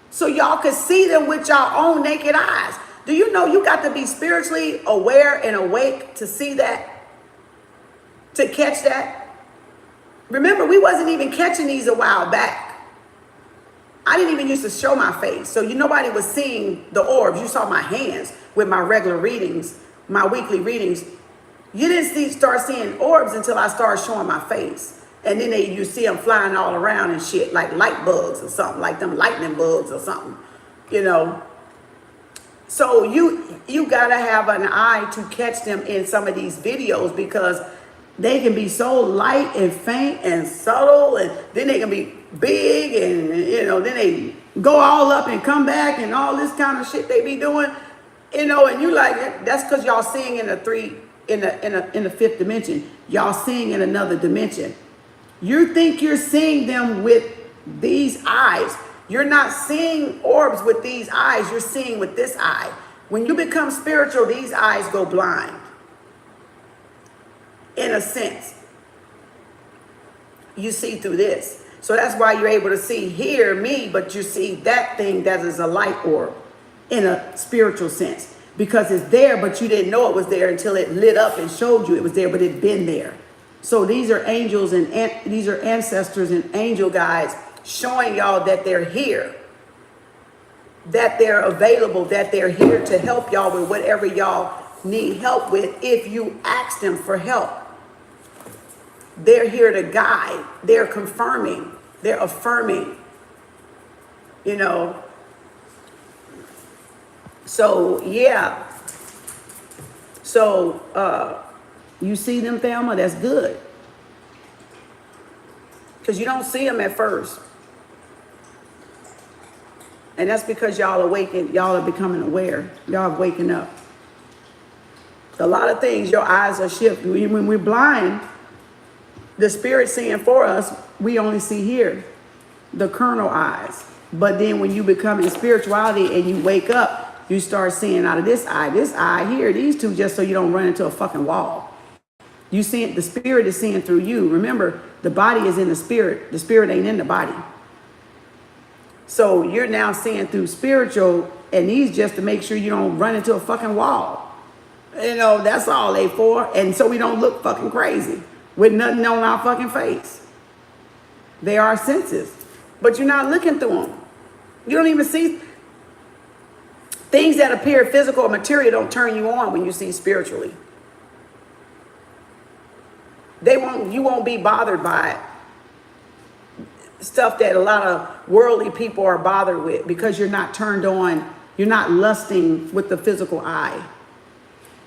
So y'all could see them with y'all own naked eyes. Do you know you got to be spiritually aware and awake to see that? To catch that? Remember, we wasn't even catching these a while back. I didn't even used to show my face. So nobody was seeing the orbs. You saw my hands with my regular readings, my weekly readings. You didn't start seeing orbs until I started showing my face. And then you see them flying all around and shit, like light bugs or something, like them lightning bugs or something, you know. So you gotta have an eye to catch them in some of these videos, because they can be so light and faint and subtle, and then they can be big, and you know, then they go all up and come back and all this kind of shit they be doing, you know. And you like, that's because y'all seeing in the fifth dimension. Y'all seeing in another dimension. You think you're seeing them with these eyes. You're not seeing orbs with these eyes. You're seeing with this eye. When you become spiritual, these eyes go blind. In a sense, you see through this. So that's why you're able to hear me, but you see that thing that is a light orb in a spiritual sense, because it's there, but you didn't know it was there until it lit up and showed you it was there, but it'd been there. So these are angels, and these are ancestors and angel guides showing y'all that they're here, that they're available, that they're here to help y'all with whatever y'all need help with if you ask them for help. They're here to guide. They're confirming. They're affirming. You know. So, yeah. So, you see them, Thelma? That's good. Because you don't see them at first. And that's because y'all awaken. Y'all are becoming aware. Y'all are waking up. A lot of things, your eyes are shifting. When we're blind, the spirit seeing for us, we only see here, the carnal eyes. But then when you become in spirituality and you wake up, you start seeing out of this eye here, these two, just so you don't run into a fucking wall. You see it, the spirit is seeing through you. Remember, the body is in the spirit. The spirit ain't in the body. So you're now seeing through spiritual, and these just to make sure you don't run into a fucking wall. You know, that's all they for. And so we don't look fucking crazy with nothing on our fucking face. They are senses, but you're not looking through them. You don't even see things that appear physical or material. Don't turn you on when you see spiritually. You won't be bothered by it. stuff that a lot of worldly people are bothered with, because you're not turned on, you're not lusting with the physical eye.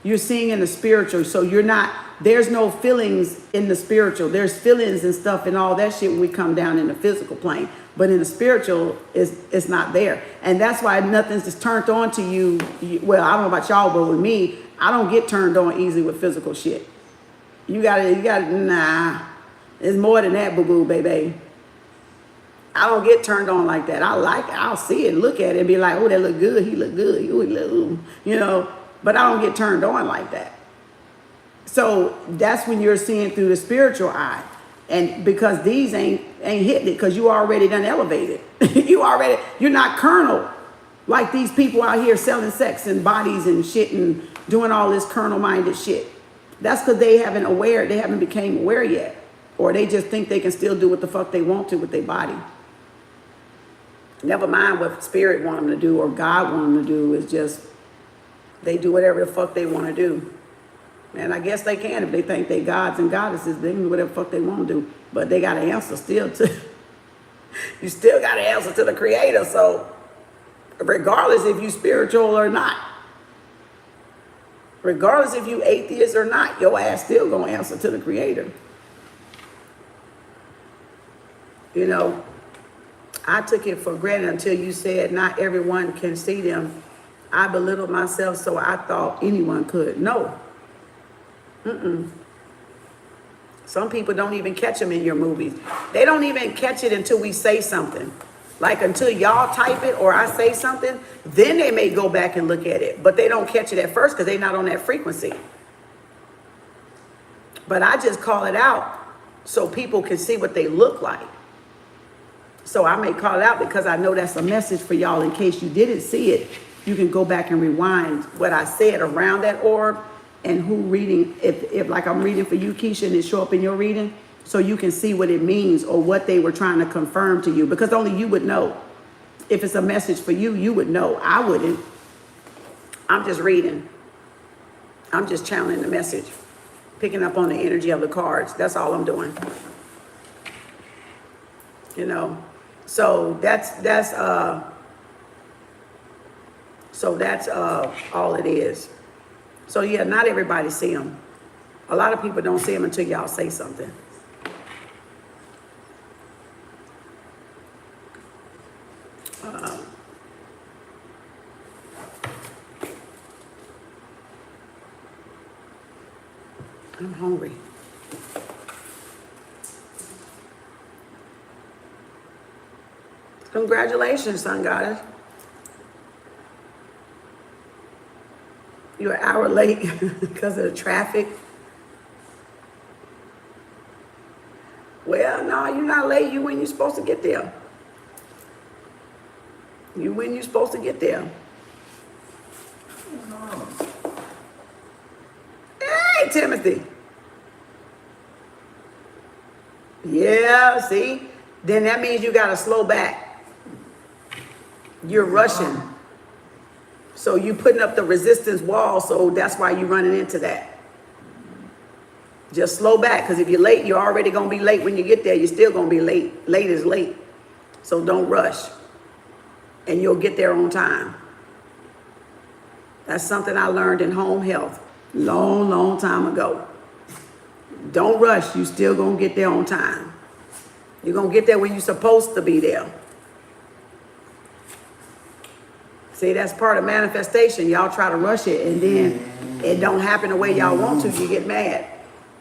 You're seeing in the spiritual, so you're not, there's no feelings in the spiritual. There's feelings and stuff and all that shit when we come down in the physical plane. But in the spiritual, it's not there. And that's why nothing's just turned on to you. Well, I don't know about y'all, but with me, I don't get turned on easily with physical shit. You gotta, nah. It's more than that, boo-boo, baby. I don't get turned on like that. I like it. I'll see it, look at it, and be like, oh, that look good. He look good. Ooh, he look, ooh. You know, but I don't get turned on like that. So that's when you're seeing through the spiritual eye. And because these ain't hitting it, because you already done elevated. You're not carnal like these people out here selling sex and bodies and shit and doing all this carnal minded shit. That's because they haven't became aware yet. Or they just think they can still do what the fuck they want to with their body. Never mind what spirit want them to do or God want them to do. It's just they do whatever the fuck they want to do. And I guess they can if they think they gods and goddesses. They can do whatever the fuck they want to do. But they got to answer still to... You still got to answer to the Creator. So regardless if you spiritual or not, regardless if you atheist or not, your ass still going to answer to the Creator. You know, I took it for granted until you said not everyone can see them. I belittled myself, so I thought anyone could. No. Some people don't even catch them in your movies. They don't even catch it until we say something. Like until y'all type it or I say something, then they may go back and look at it. But they don't catch it at first because they're not on that frequency. But I just call it out so people can see what they look like. So I may call it out because I know that's a message for y'all in case you didn't see it. You can go back and rewind what I said around that orb and who reading, if like I'm reading for you, Keisha, and it show up in your reading, so you can see what it means or what they were trying to confirm to you, because only you would know. If it's a message for you, you would know. I wouldn't. I'm just reading. I'm just channeling the message, picking up on the energy of the cards. That's all I'm doing. You know, so that's all it is. So yeah, not everybody see them. A lot of people don't see them until y'all say something. I'm hungry. Congratulations, Sun Goddess. You're an hour late because of the traffic. Well, no, you're not late. You when you're supposed to get there. You when you're supposed to get there. Hey, Timothy. Yeah, see? Then that means you got to slow back. You're rushing. So you putting up the resistance wall, so that's why you're running into that. Just slow back, because if you're late, you're already going to be late when you get there. You're still going to be late. Late is late. So don't rush. And you'll get there on time. That's something I learned in home health long, long time ago. Don't rush. You still going to get there on time. You're going to get there when you're supposed to be there. See, that's part of manifestation. Y'all try to rush it, and then it don't happen the way y'all want to. You get mad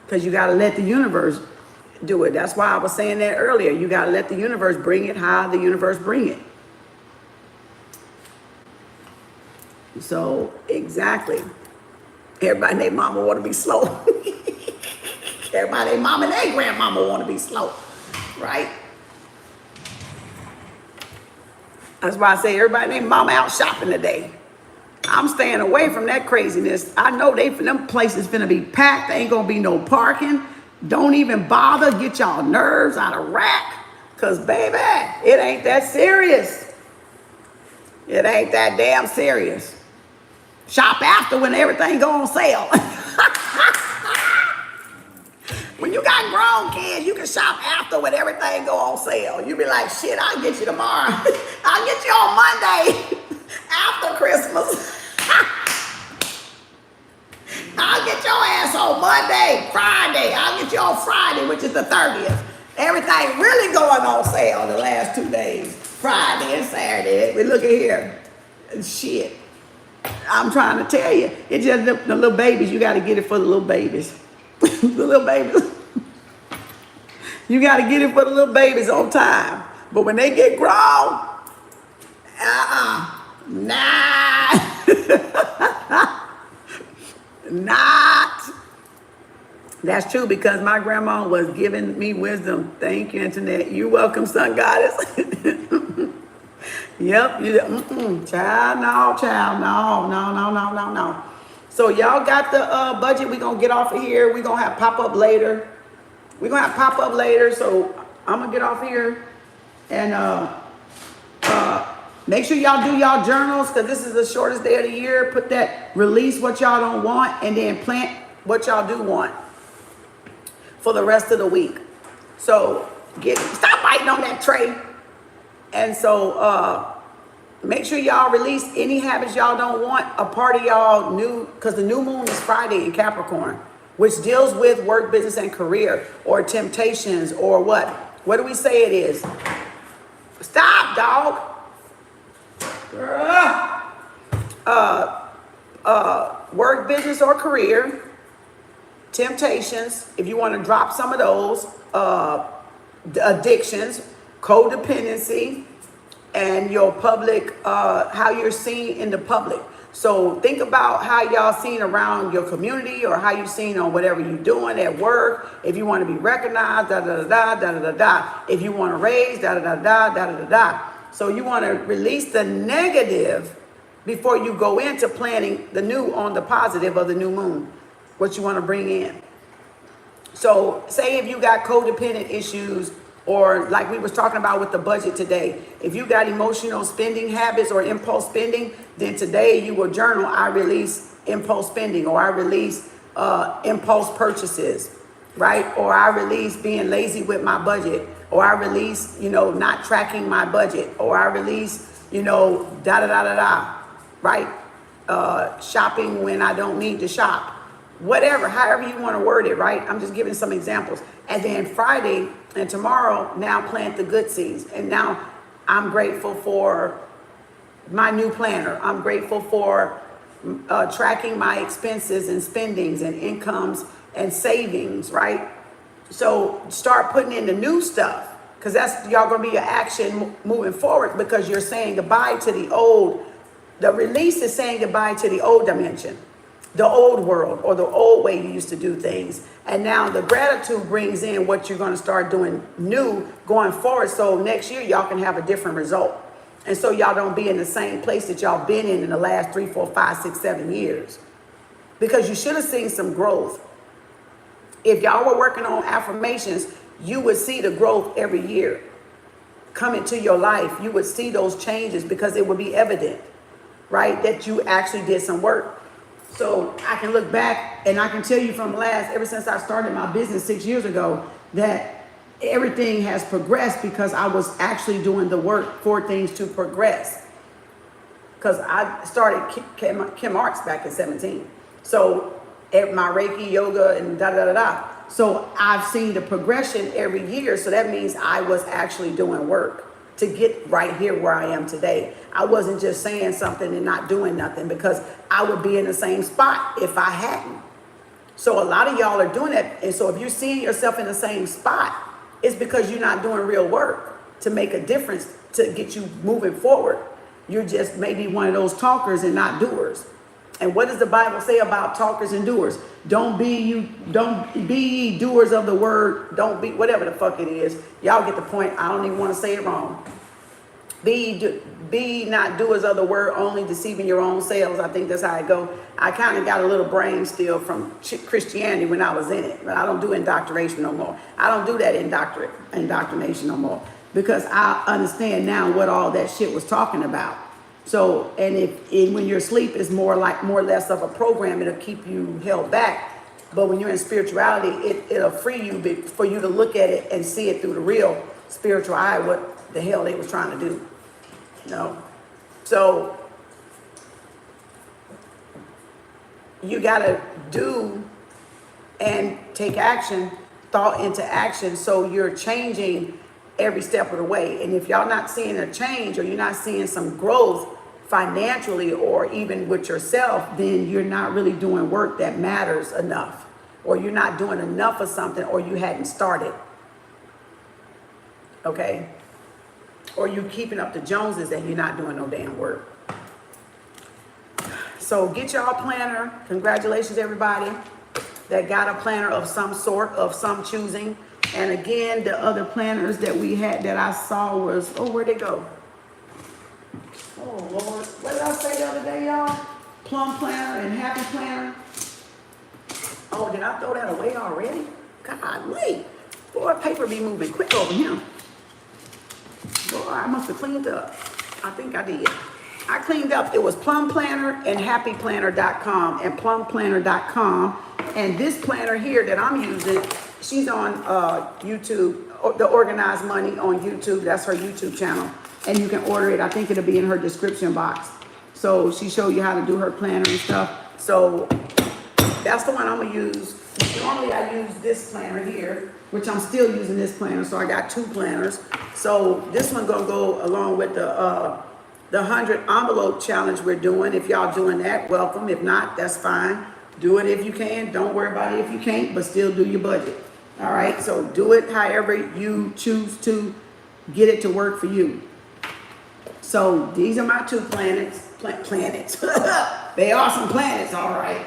because you got to let the universe do it. That's why I was saying that earlier. You got to let the universe bring it how the universe bring it. So, exactly. Everybody and their mama want to be slow. Everybody, their mama and their grandmama want to be slow, right? That's why I say everybody and their mama out shopping today. I'm staying away from that craziness. I know them places finna be packed. There ain't gonna be no parking. Don't even bother. Get y'all nerves out of whack. Cause baby, it ain't that serious. It ain't that damn serious. Shop after when everything go on sale. When you got grown kids, you can shop after when everything go on sale. You be like, shit, I'll get you tomorrow. I'll get you on Monday after Christmas. I'll get your ass on Monday, Friday. I'll get you on Friday, which is the 30th. Everything really going on sale the last 2 days. Friday and Saturday. But look at here. Shit. I'm trying to tell you. It's just the little babies. You got to get it for the little babies. The little babies. You got to get it for the little babies on time. But when they get grown, nah. Not. That's true, because my grandma was giving me wisdom. Thank you, Internet. You're welcome, Sun Goddess. Yep. Child, no. So y'all got the budget. We're going to get off of here. We're going to have pop-up later. So I'm going to get off here. And make sure y'all do y'all journals, because this is the shortest day of the year. Put that, release what y'all don't want, and then plant what y'all do want for the rest of the week. So stop biting on that tray. And so make sure y'all release any habits y'all don't want. A part of y'all new, because the new moon is Friday in Capricorn, which deals with work, business, and career, or temptations, or what? What do we say it is? Stop, dog. Work, business, or career, temptations, if you want to drop some of those, addictions, codependency, and your public, how you're seen in the public. So think about how y'all seen around your community, or how you seen on whatever you're doing at work. If you want to be recognized, If you want to raise, So you want to release the negative before you go into planning the new on the positive of the new moon, what you want to bring in. So say if you got codependent issues, or like we was talking about with the budget today, if you got emotional spending habits or impulse spending, then today you will journal, I release impulse spending, or I release impulse purchases, right? Or I release being lazy with my budget, or I release, not tracking my budget, or I release, right? Shopping when I don't need to shop. Whatever, however you want to word it, right? I'm just giving some examples. And then Friday and tomorrow, now plant the good seeds. And now I'm grateful for my new planner. I'm grateful for tracking my expenses and spendings and incomes and savings, right? So start putting in the new stuff, because that's y'all gonna be your action moving forward, because you're saying goodbye to the old. The release is saying goodbye to the old dimension, the old world, or the old way you used to do things. And now the gratitude brings in what you're going to start doing new going forward. So next year, y'all can have a different result. And so y'all don't be in the same place that y'all been in the last 3, 4, 5, 6, 7 years. Because you should have seen some growth. If y'all were working on affirmations, you would see the growth every year come into your life. You would see those changes, because it would be evident, right, that you actually did some work. So I can look back and I can tell you from ever since I started my business 6 years ago, that everything has progressed, because I was actually doing the work for things to progress. Because I started Kem Arts back in 17. So my Reiki, yoga, and So I've seen the progression every year. So that means I was actually doing work to get right here where I am today. I wasn't just saying something and not doing nothing, because I would be in the same spot if I hadn't. So a lot of y'all are doing that. And so if you're seeing yourself in the same spot, it's because you're not doing real work to make a difference, to get you moving forward. You're just maybe one of those talkers and not doers. And what does the Bible say about talkers and doers? Don't be ye doers of the word. Don't be, whatever the fuck it is. Y'all get the point. I don't even want to say it wrong. Be not doers of the word, only deceiving your own selves. I think that's how it go. I kind of got a little brain still from Christianity when I was in it, but I don't do indoctrination no more. I don't do that indoctrination no more, because I understand now what all that shit was talking about. So, and when your sleep is more or less of a program, it'll keep you held back. But when you're in spirituality, it'll free you for you to look at it and see it through the real spiritual eye, what the hell they was trying to do. You know? So you gotta do and take action, thought into action, so you're changing every step of the way. And if y'all not seeing a change, or you're not seeing some growth financially or even with yourself, then you're not really doing work that matters enough, or you're not doing enough of something, or you hadn't started. Okay? Or you keeping up the Joneses and you're not doing no damn work. So get y'all planner. Congratulations, everybody that got a planner of some sort, of some choosing. And again, the other planners that we had that I saw was, oh, where'd they go? Oh, Lord. What did I say the other day, y'all? Plum planner and happy planner. Oh, did I throw that away already? God, wait. Boy, paper be moving quick over here. Boy, I must have cleaned up. I think I did. I cleaned up. It was Plum Planner and happyplanner.com and plumplanner.com. And this planner here that I'm using, she's on YouTube, The Organized Money on YouTube. That's her YouTube channel. And you can order it. I think it'll be in her description box. So she showed you how to do her planner and stuff. So that's the one I'm going to use. Normally I use this planner here, which I'm still using this planner. So I got two planners. So this one going to go along with the 100 envelope challenge we're doing. If y'all doing that, welcome. If not, that's fine. Do it if you can. Don't worry about it if you can't, but still do your budget. All right. So do it however you choose to get it to work for you. So these are my two planets. They are some planets, all right.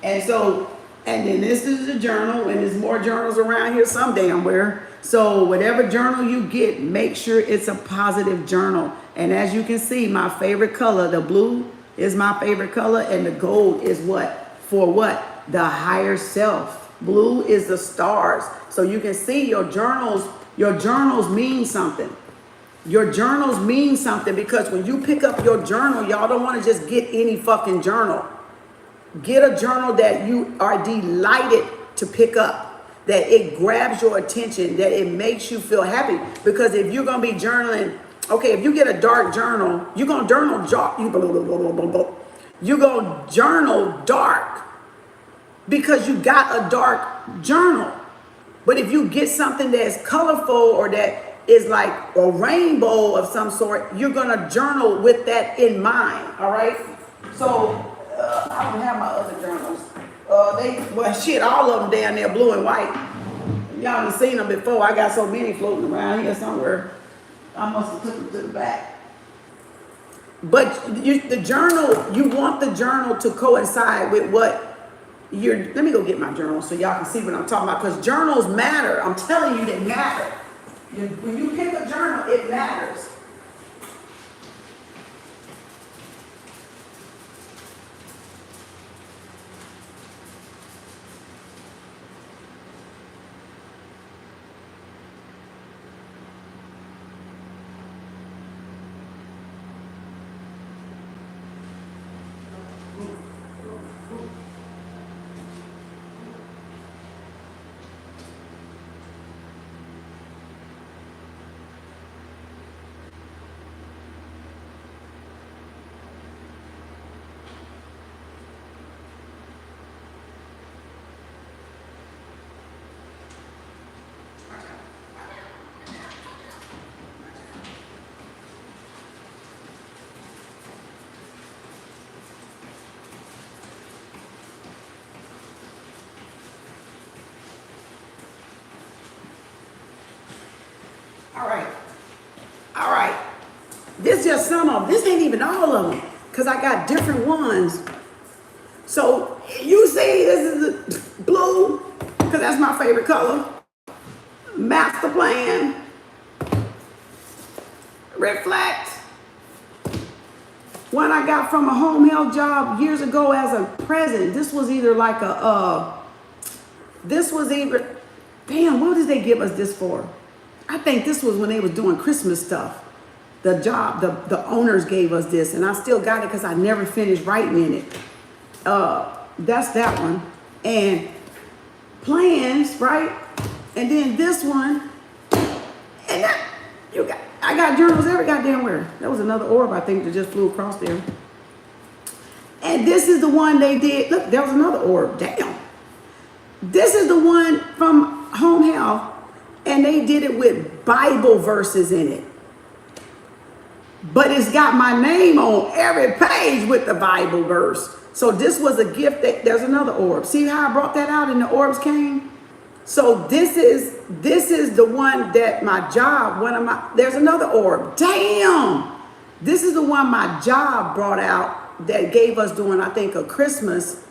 And so, and then this is a journal, and there's more journals around here some damn where. So whatever journal you get, make sure it's a positive journal. And as you can see, my favorite color, the blue is my favorite color, and the gold is what? For what? The higher self. Blue is the stars. So you can see your journals mean something. Your journals mean something, because when you pick up your journal, y'all don't want to just get any fucking journal. Get a journal that you are delighted to pick up, that it grabs your attention, that it makes you feel happy. Because if you're going to be journaling, okay, if you get a dark journal, you're going to journal dark. You're going to journal dark because you got a dark journal. But if you get something that's colorful or that is like a rainbow of some sort, you're going to journal with that in mind. All right. So I don't have my other journals. Well, shit, all of them down there, blue and white. Y'all done seen them before. I got so many floating around here somewhere. I must have took them to the back. But the journal, you want the journal to coincide with what you're. Let me go get my journal so y'all can see what I'm talking about. Because journals matter. I'm telling you, they matter. When you pick a journal, it matters. All right. This is just some of them. This ain't even all of them, because I got different ones. So you see, this is the blue, because that's my favorite color. Master plan. Reflect. One I got from a home health job years ago as a present. This was either like damn, what did they give us this for? I think this was when they was doing Christmas stuff. The job, the owners gave us this, and I still got it because I never finished writing in it. That's that one. And plans, right? And then this one, and that, I got journals every goddamn where. That was another orb, I think, that just flew across there. And this is the one they did. Look, there was another orb. Damn. This is the one from Home Health, and they did it with Bible verses in it. But it's got my name on every page with the Bible verse. So this was a gift that there's another orb. See how I brought that out and the orbs came? So this is the one that my job, there's another orb. Damn. This is the one my job brought out that gave us during, I think, a Christmas.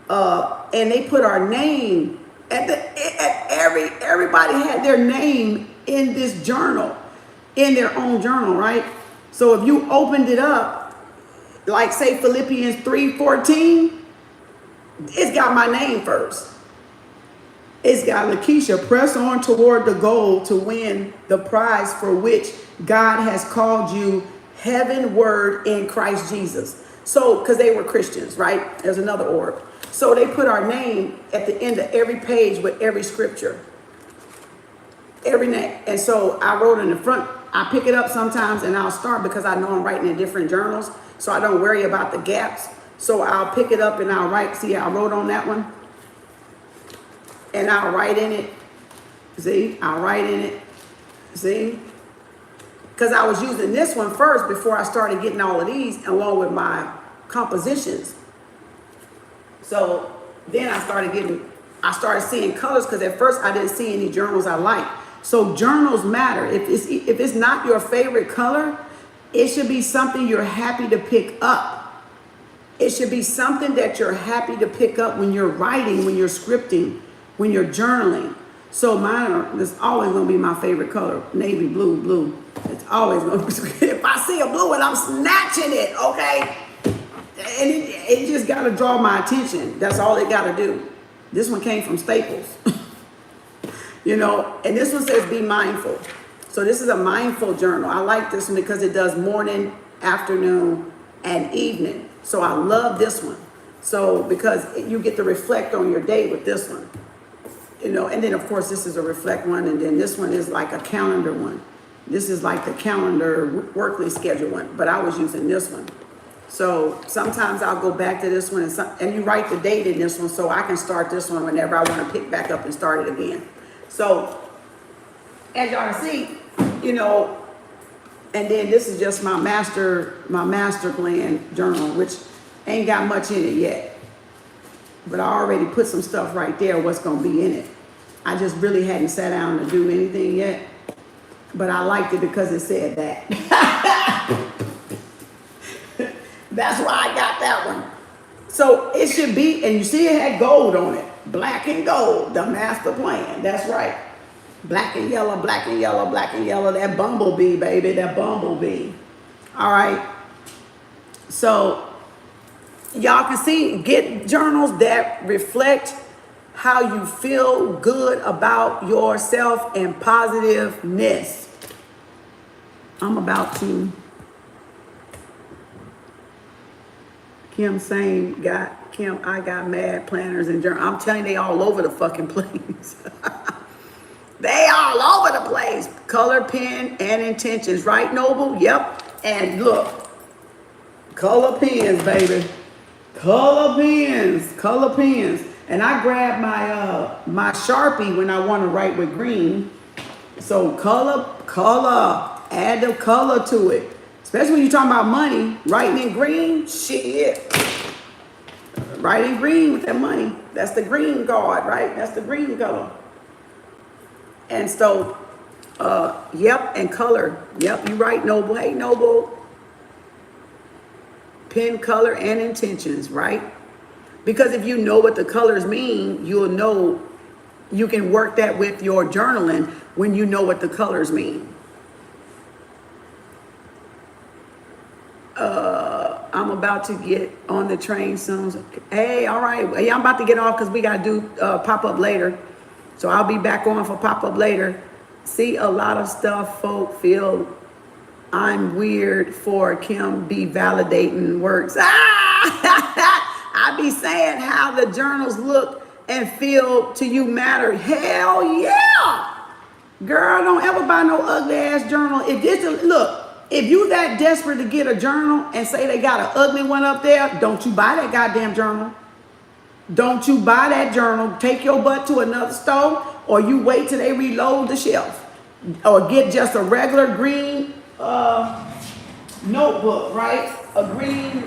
And they put our name everybody had their name in this journal, in their own journal, right? So if you opened it up, like say Philippians 3:14, it's got my name first. It's got Lakeisha, press on toward the goal to win the prize for which God has called you heavenward in Christ Jesus. So, because they were Christians, right? There's another orb. So they put our name at the end of every page with every scripture. Every name. And so I wrote in the front. I pick it up sometimes and I'll start because I know I'm writing in different journals. So I don't worry about the gaps. So I'll pick it up and I'll write. See, I wrote on that one. And I'll write in it. See, I'll write in it. See? Because I was using this one first before I started getting all of these along with my compositions. So then I started seeing colors because at first I didn't see any journals I liked. So journals matter. If it's not your favorite color, it should be something you're happy to pick up. It should be something that you're happy to pick up when you're writing, when you're scripting, when you're journaling. So mine is always going to be my favorite color, navy blue. It's always going to be. If I see a blue one, I'm snatching it, okay? And it just got to draw my attention. That's all it got to do. This one came from Staples. You know, and this one says be mindful. So this is a mindful journal. I like this one because it does morning, afternoon, and evening. So I love this one. So because you get to reflect on your day with this one. You know, and then of course this is a reflect one, and then this one is like a calendar one. This is like the calendar workly schedule one, but I was using this one. So sometimes I'll go back to this one, and you write the date in this one so I can start this one whenever I want to pick back up and start it again. So as y'all can see, you know, and then this is just my master plan journal, which ain't got much in it yet. But I already put some stuff right there, what's going to be in it. I just really hadn't sat down to do anything yet. But I liked it because it said that. That's why I got that one. So it should be, and you see it had gold on it. Black and gold, the master plan. That's right. Black and yellow, black and yellow, black and yellow. That bumblebee, baby, that bumblebee. All right. So y'all can see, get journals that reflect how you feel good about yourself and positiveness. I'm about to. Kim saying, I got mad planners and journals. I'm telling you, they all over the fucking place. They all over the place. Color, pen, and intentions. Right, Noble? Yep. And look, color pens, baby. Color pens. And I grab my Sharpie when I want to write with green. So color, add the color to it. Especially when you're talking about money, writing in green, shit. Writing green with that money. That's the green card, right? That's the green color. And so, yep, and color. Yep, you right, Noble. Hey, Noble. Pen, color, and intentions, right? Because if you know what the colors mean, you'll know you can work that with your journaling when you know what the colors mean. I'm about to get on the train soon. Hey, all right. Hey, I'm about to get off because we got to do pop-up later. So I'll be back on for pop-up later. See, a lot of stuff folk feel I'm weird for Kim be validating works. I be saying how the journals look and feel to you matter. Hell yeah. Girl, don't ever buy no ugly ass journal. If you that desperate to get a journal and say they got an ugly one up there, don't you buy that goddamn journal. Don't you buy that journal. Take your butt to another store, or you wait till they reload the shelf, or get just a regular green notebook, right? A green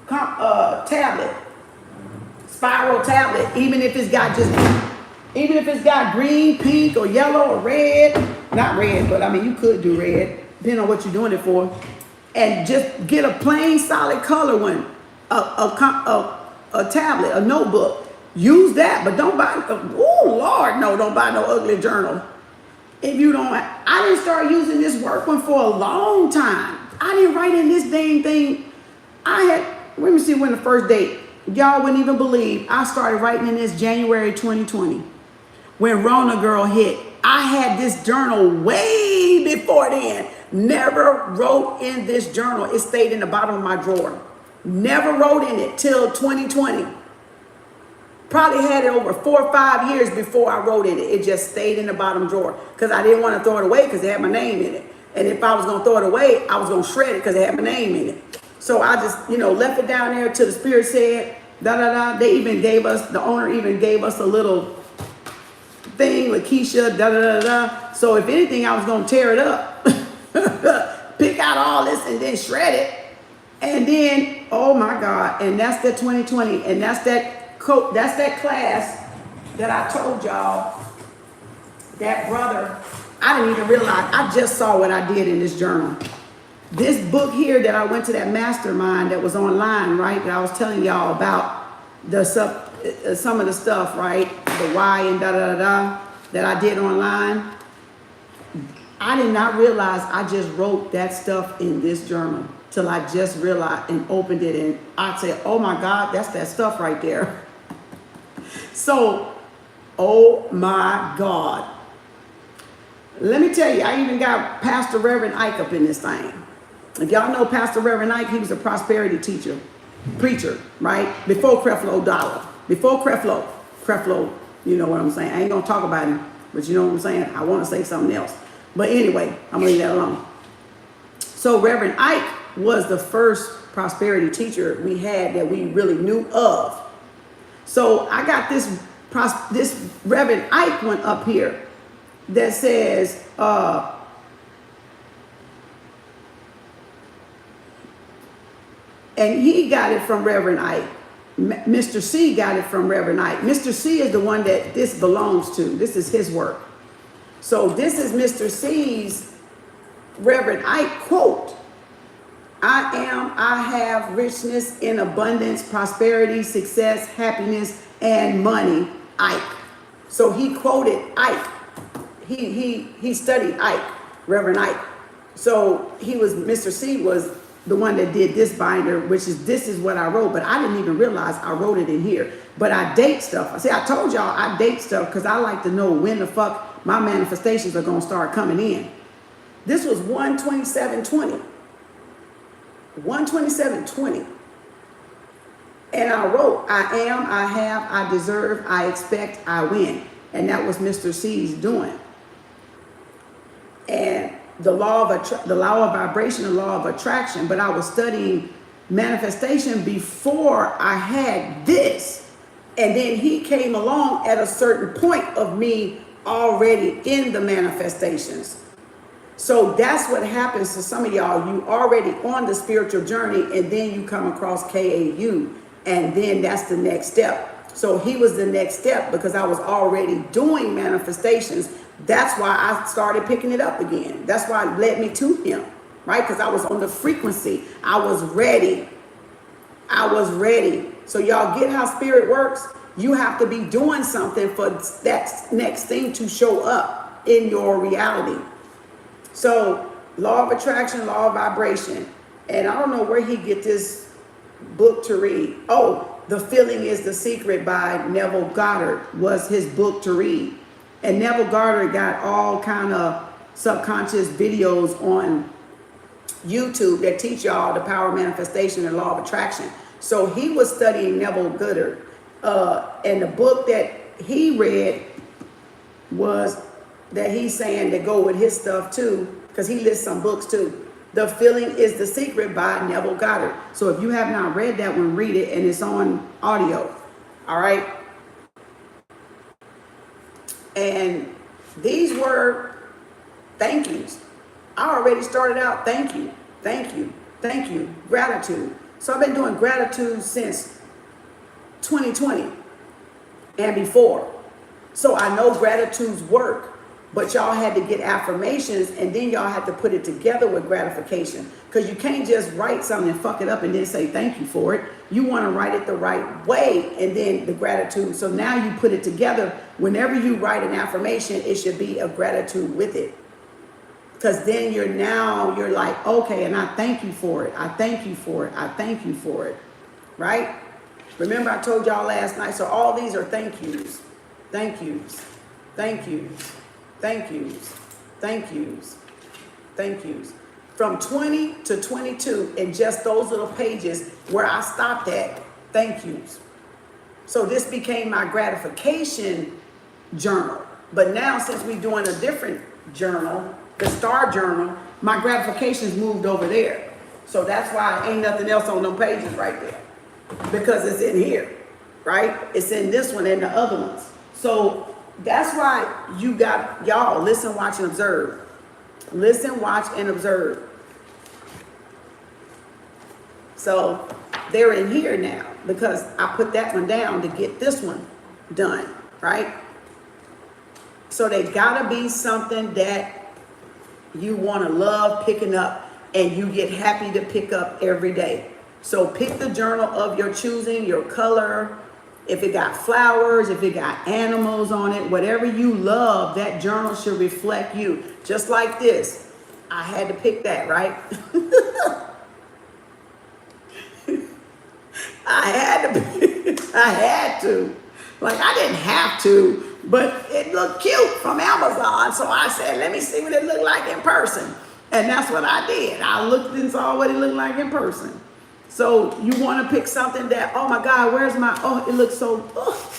tablet, spiral tablet. Even if it's got green, pink, or yellow, or red. Not red, but I mean you could do red, depending on what you're doing it for. And just get a plain solid color one, a tablet, a notebook. Use that, but don't buy. Oh Lord, no, don't buy no ugly journal. If you don't, I didn't start using this work one for a long time. I didn't write in this dang thing. Let me see when the first date. Y'all wouldn't even believe I started writing in this January 2020. When Rona girl hit, I had this journal way before then. Never wrote in this journal. It stayed in the bottom of my drawer. Never wrote in it till 2020. Probably had it over 4 or 5 years before I wrote in it. It just stayed in the bottom drawer because I didn't want to throw it away because it had my name in it. And if I was going to throw it away, I was going to shred it because it had my name in it. So I just, left it down there till the spirit said, da da da. They even gave us, the owner even gave us a little thing, Lakeisha, da da da da. So if anything, I was going to tear it up, pick out all this and then shred it. And then, oh my God, and that's the 2020, and that's that class that I told y'all, that brother, I didn't even realize, I just saw what I did in this journal. This book here that I went to that mastermind that was online, right, that I was telling y'all about some of the stuff, right, the why and da da da da that I did online. I did not realize I just wrote that stuff in this journal till I just realized and opened it, and I said, oh my God, that's that stuff right there. So, oh my God. Let me tell you, I even got Pastor Reverend Ike up in this thing. If y'all know Pastor Reverend Ike, he was a prosperity preacher, right? Before Creflo Dollar. Before Creflo, you know what I'm saying? I ain't gonna talk about him, but you know what I'm saying? I wanna say something else. But anyway, I'm gonna leave that alone. So Reverend Ike was the first prosperity teacher we had that we really knew of. So I got this Reverend Ike one up here that says, and he got it from Reverend Ike. Mr. C got it from Reverend Ike. Mr. C is the one that this belongs to. This is his work. So this is Mr. C's Reverend Ike quote. I have richness in abundance, prosperity, success, happiness, and money, Ike. So he quoted Ike. He studied Ike, Reverend Ike. So Mr. C was the one that did this binder, this is what I wrote, but I didn't even realize I wrote it in here. But I date stuff. See, I told y'all I date stuff because I like to know when the fuck my manifestations are gonna start coming in. This was 1/27/20. 1/27/20. And I wrote, I am, I have, I deserve, I expect, I win. And that was Mr. C's doing. And the law of vibration, the law of attraction. But I was studying manifestation before I had this. And then he came along at a certain point of me already in the manifestations. So that's what happens to some of y'all. You already on the spiritual journey, and then you come across KAU, and then that's the next step. So he was the next step because I was already doing manifestations. That's why I started picking it up again. That's why it led me to him, right? Because I was on the frequency. I was ready. So y'all get how spirit works? You have to be doing something for that next thing to show up in your reality. So law of attraction, law of vibration. And I don't know where he get this book to read. Oh, The Feeling is the Secret by Neville Goddard was his book to read. And Neville Goddard got all kind of subconscious videos on YouTube that teach y'all the power of manifestation and law of attraction. So he was studying Neville Goddard. And the book that he read was that he's saying to go with his stuff too, because he lists some books too. The Feeling is the Secret by Neville Goddard. So if you have not read that one, read it, and it's on audio. All right. And these were thank yous. I already started out thank you, thank you, thank you, gratitude. So I've been doing gratitude since 2020 and before. So I know gratitudes work, but y'all had to get affirmations, and then y'all had to put it together with gratification, because you can't just write something and fuck it up and then say thank you for it. You want to write it the right way, and then the gratitude. So now you put it together. Whenever you write an affirmation, it should be a gratitude with it, because then you're like, okay, and I thank you for it. I thank you for it. I thank you for it. Right? Remember I told y'all last night, so all these are thank yous. Thank yous. Thank yous. Thank yous. Thank yous. Thank yous. From 20 to 22 in just those little pages where I stopped at, thank yous. So this became my gratification journal. But now, since we're doing a different journal, the star journal, my gratifications moved over there. So that's why ain't nothing else on them pages right there, because it's in here, right? It's in this one and the other ones. So that's why you got, y'all, listen, watch, and observe. Listen, watch, and observe. So they're in here now because I put that one down to get this one done, right? So they gotta be something that you wanna love picking up and you get happy to pick up every day. So pick the journal of your choosing, your color. If it got flowers, if it got animals on it, whatever you love, that journal should reflect you. Just like this. I had to pick that, right? I had to. Like, I didn't have to, but it looked cute from Amazon. So I said, let me see what it looked like in person. And that's what I did. I looked and saw what it looked like in person. So you want to pick something that, oh my God, where's my, oh, it looks so, oh,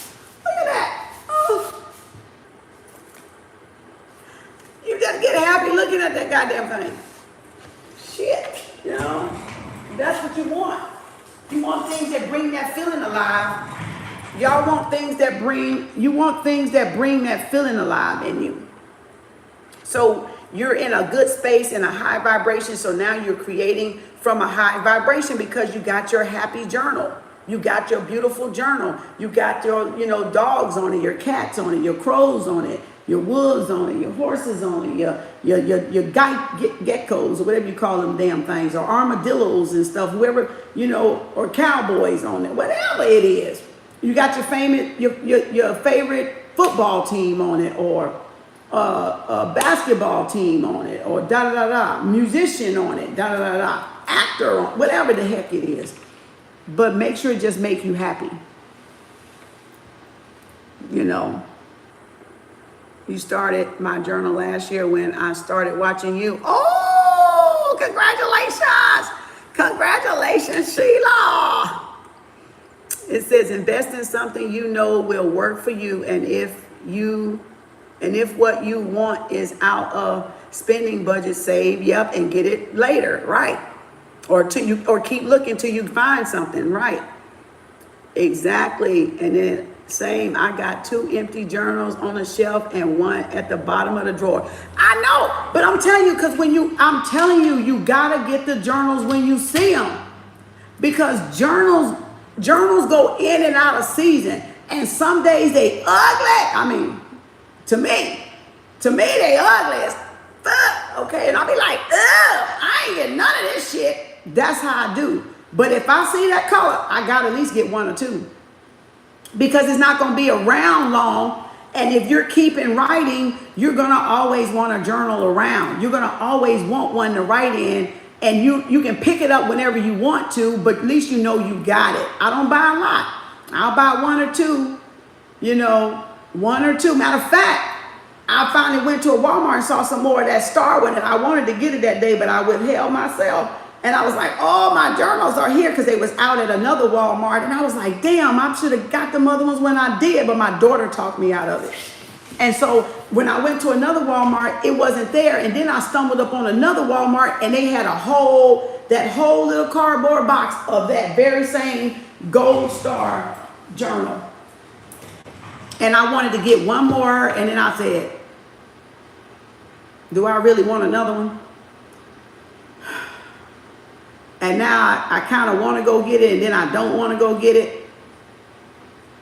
look at that. Oh. You just get happy looking at that goddamn thing. Shit, you know, that's what you want. You want things that bring that feeling alive. Y'all want things that bring, you want things that bring that feeling alive in you. So you're in a good space, in a high vibration. So now you're creating from a high vibration because you got your happy journal. You got your beautiful journal. You got your, you know, dogs on it, your cats on it, your crows on it, your wolves on it, your horses on it, your geckos, or whatever you call them damn things, or armadillos and stuff, whoever, you know, or cowboys on it, whatever it is. You got your your favorite football team on it, or a basketball team on it, or musician on it, actor on, whatever the heck it is. But make sure it just make you happy. You know, you started my journal last year when I started watching you. Oh, congratulations. Congratulations, Sheila. It says invest in something you know will work for you, and if what you want is out of spending budget, save, yep, and get it later, right? Or keep looking till you find something, right? Exactly. And then same, I got 2 empty journals on the shelf and 1 at the bottom of the drawer. I know, but I'm telling you, because I'm telling you, you gotta get the journals when you see them, because journals go in and out of season, and some days they ugly. I mean, to me they ugly as fuck. Okay, and I'll be like, ugh, I ain't getting none of this shit. That's how I do. But if I see that color, I gotta at least get 1 or 2, because it's not gonna be around long. And if you're keeping writing, you're gonna always want a journal around. You're gonna always want one to write in, and you can pick it up whenever you want to, but at least you know you got it. I don't buy a lot. I'll buy 1 or 2, you know, 1 or 2. Matter of fact, I finally went to a Walmart and saw some more of that star one, and I wanted to get it that day, but I withheld myself And I was like, oh, my journals are here because they was out at another Walmart. And I was like, damn, I should have got them other ones when I did. But my daughter talked me out of it. And so when I went to another Walmart, it wasn't there. And then I stumbled up on another Walmart and they had that whole little cardboard box of that very same Gold Star journal. And I wanted to get one more. And then I said, do I really want another one? And now I kind of want to go get it, and then I don't want to go get it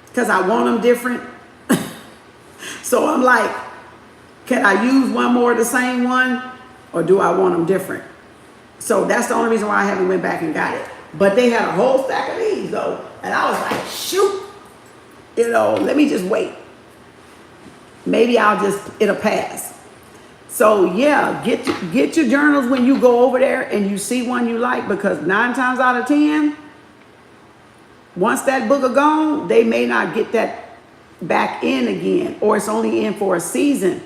because I want them different. So I'm like, can I use one more of the same one, or do I want them different? So that's the only reason why I haven't went back and got it. But they had a whole stack of these though, and I was like, shoot, let me just wait. Maybe it'll pass. So yeah, get your journals when you go over there and you see one you like, because 9 times out of 10, once that book is gone, they may not get that back in again, or it's only in for a season.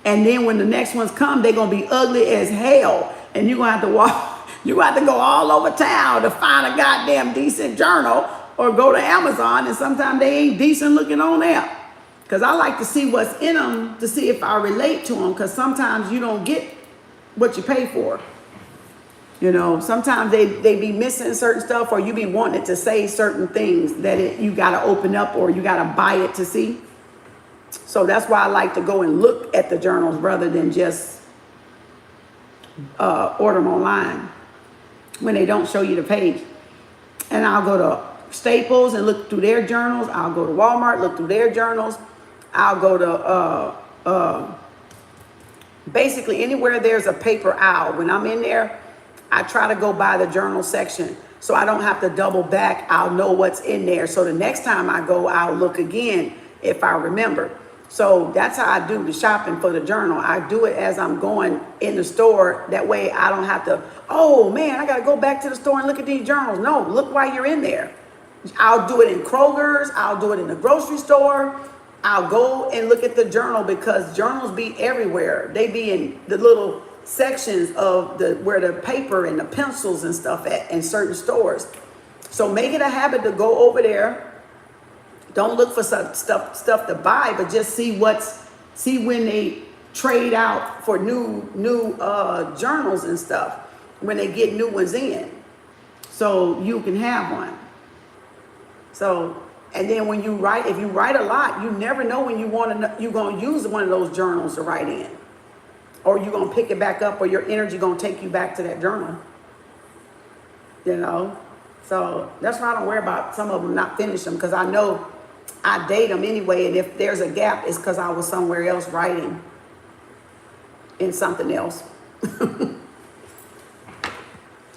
And then when the next ones come, they're gonna be ugly as hell, and you're gonna have to walk. You have to go all over town to find a goddamn decent journal, or go to Amazon, and sometimes they ain't decent looking on there. Because I like to see what's in them to see if I relate to them. Because sometimes you don't get what you pay for. Sometimes they be missing certain stuff, or you be wanting it to say certain things that you got to open up, or you got to buy it to see. So that's why I like to go and look at the journals rather than just order them online when they don't show you the page. And I'll go to Staples and look through their journals. I'll go to Walmart, look through their journals. I'll go to basically anywhere there's a paper aisle. When I'm in there, I try to go by the journal section so I don't have to double back. I'll know what's in there. So the next time I go, I'll look again if I remember. So that's how I do the shopping for the journal. I do it as I'm going in the store. That way I don't have to, oh man, I got to go back to the store and look at these journals. No, look while you're in there. I'll do it in Kroger's. I'll do it in the grocery store. I'll go and look at the journal, because journals be everywhere. They be in the little sections of where the paper and the pencils and stuff at in certain stores. So make it a habit to go over there. Don't look for some stuff to buy, but just see when they trade out for new journals and stuff, when they get new ones in, so you can have one. So, and then when you write, if you write a lot, you never know when you're going to use one of those journals to write in, or you're going to pick it back up, or your energy going to take you back to that journal. So that's why I don't worry about some of them not finish them, because I know I date them anyway, and if there's a gap, it's because I was somewhere else writing in something else,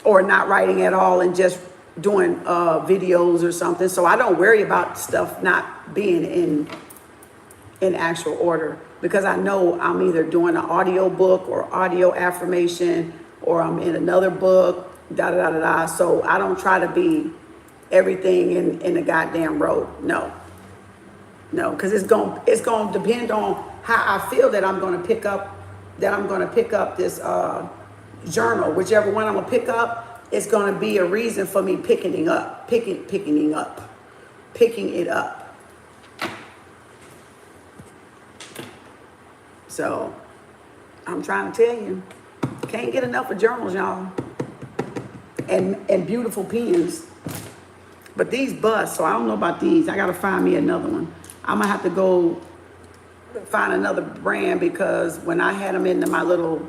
or not writing at all and just doing videos or something. So I don't worry about stuff not being in actual order, because I know I'm either doing an audio book or audio affirmation, or I'm in another book, So I don't try to be everything in the goddamn row. No, because it's going to depend on how I feel that I'm going to pick up this journal. Whichever one I'm going to pick up, it's going to be a reason for me picking it up. So I'm trying to tell you, can't get enough of journals, y'all, and beautiful pens. But these bust, so I don't know about these. I got to find me another one. I'm going to have to go find another brand, because when I had them into my little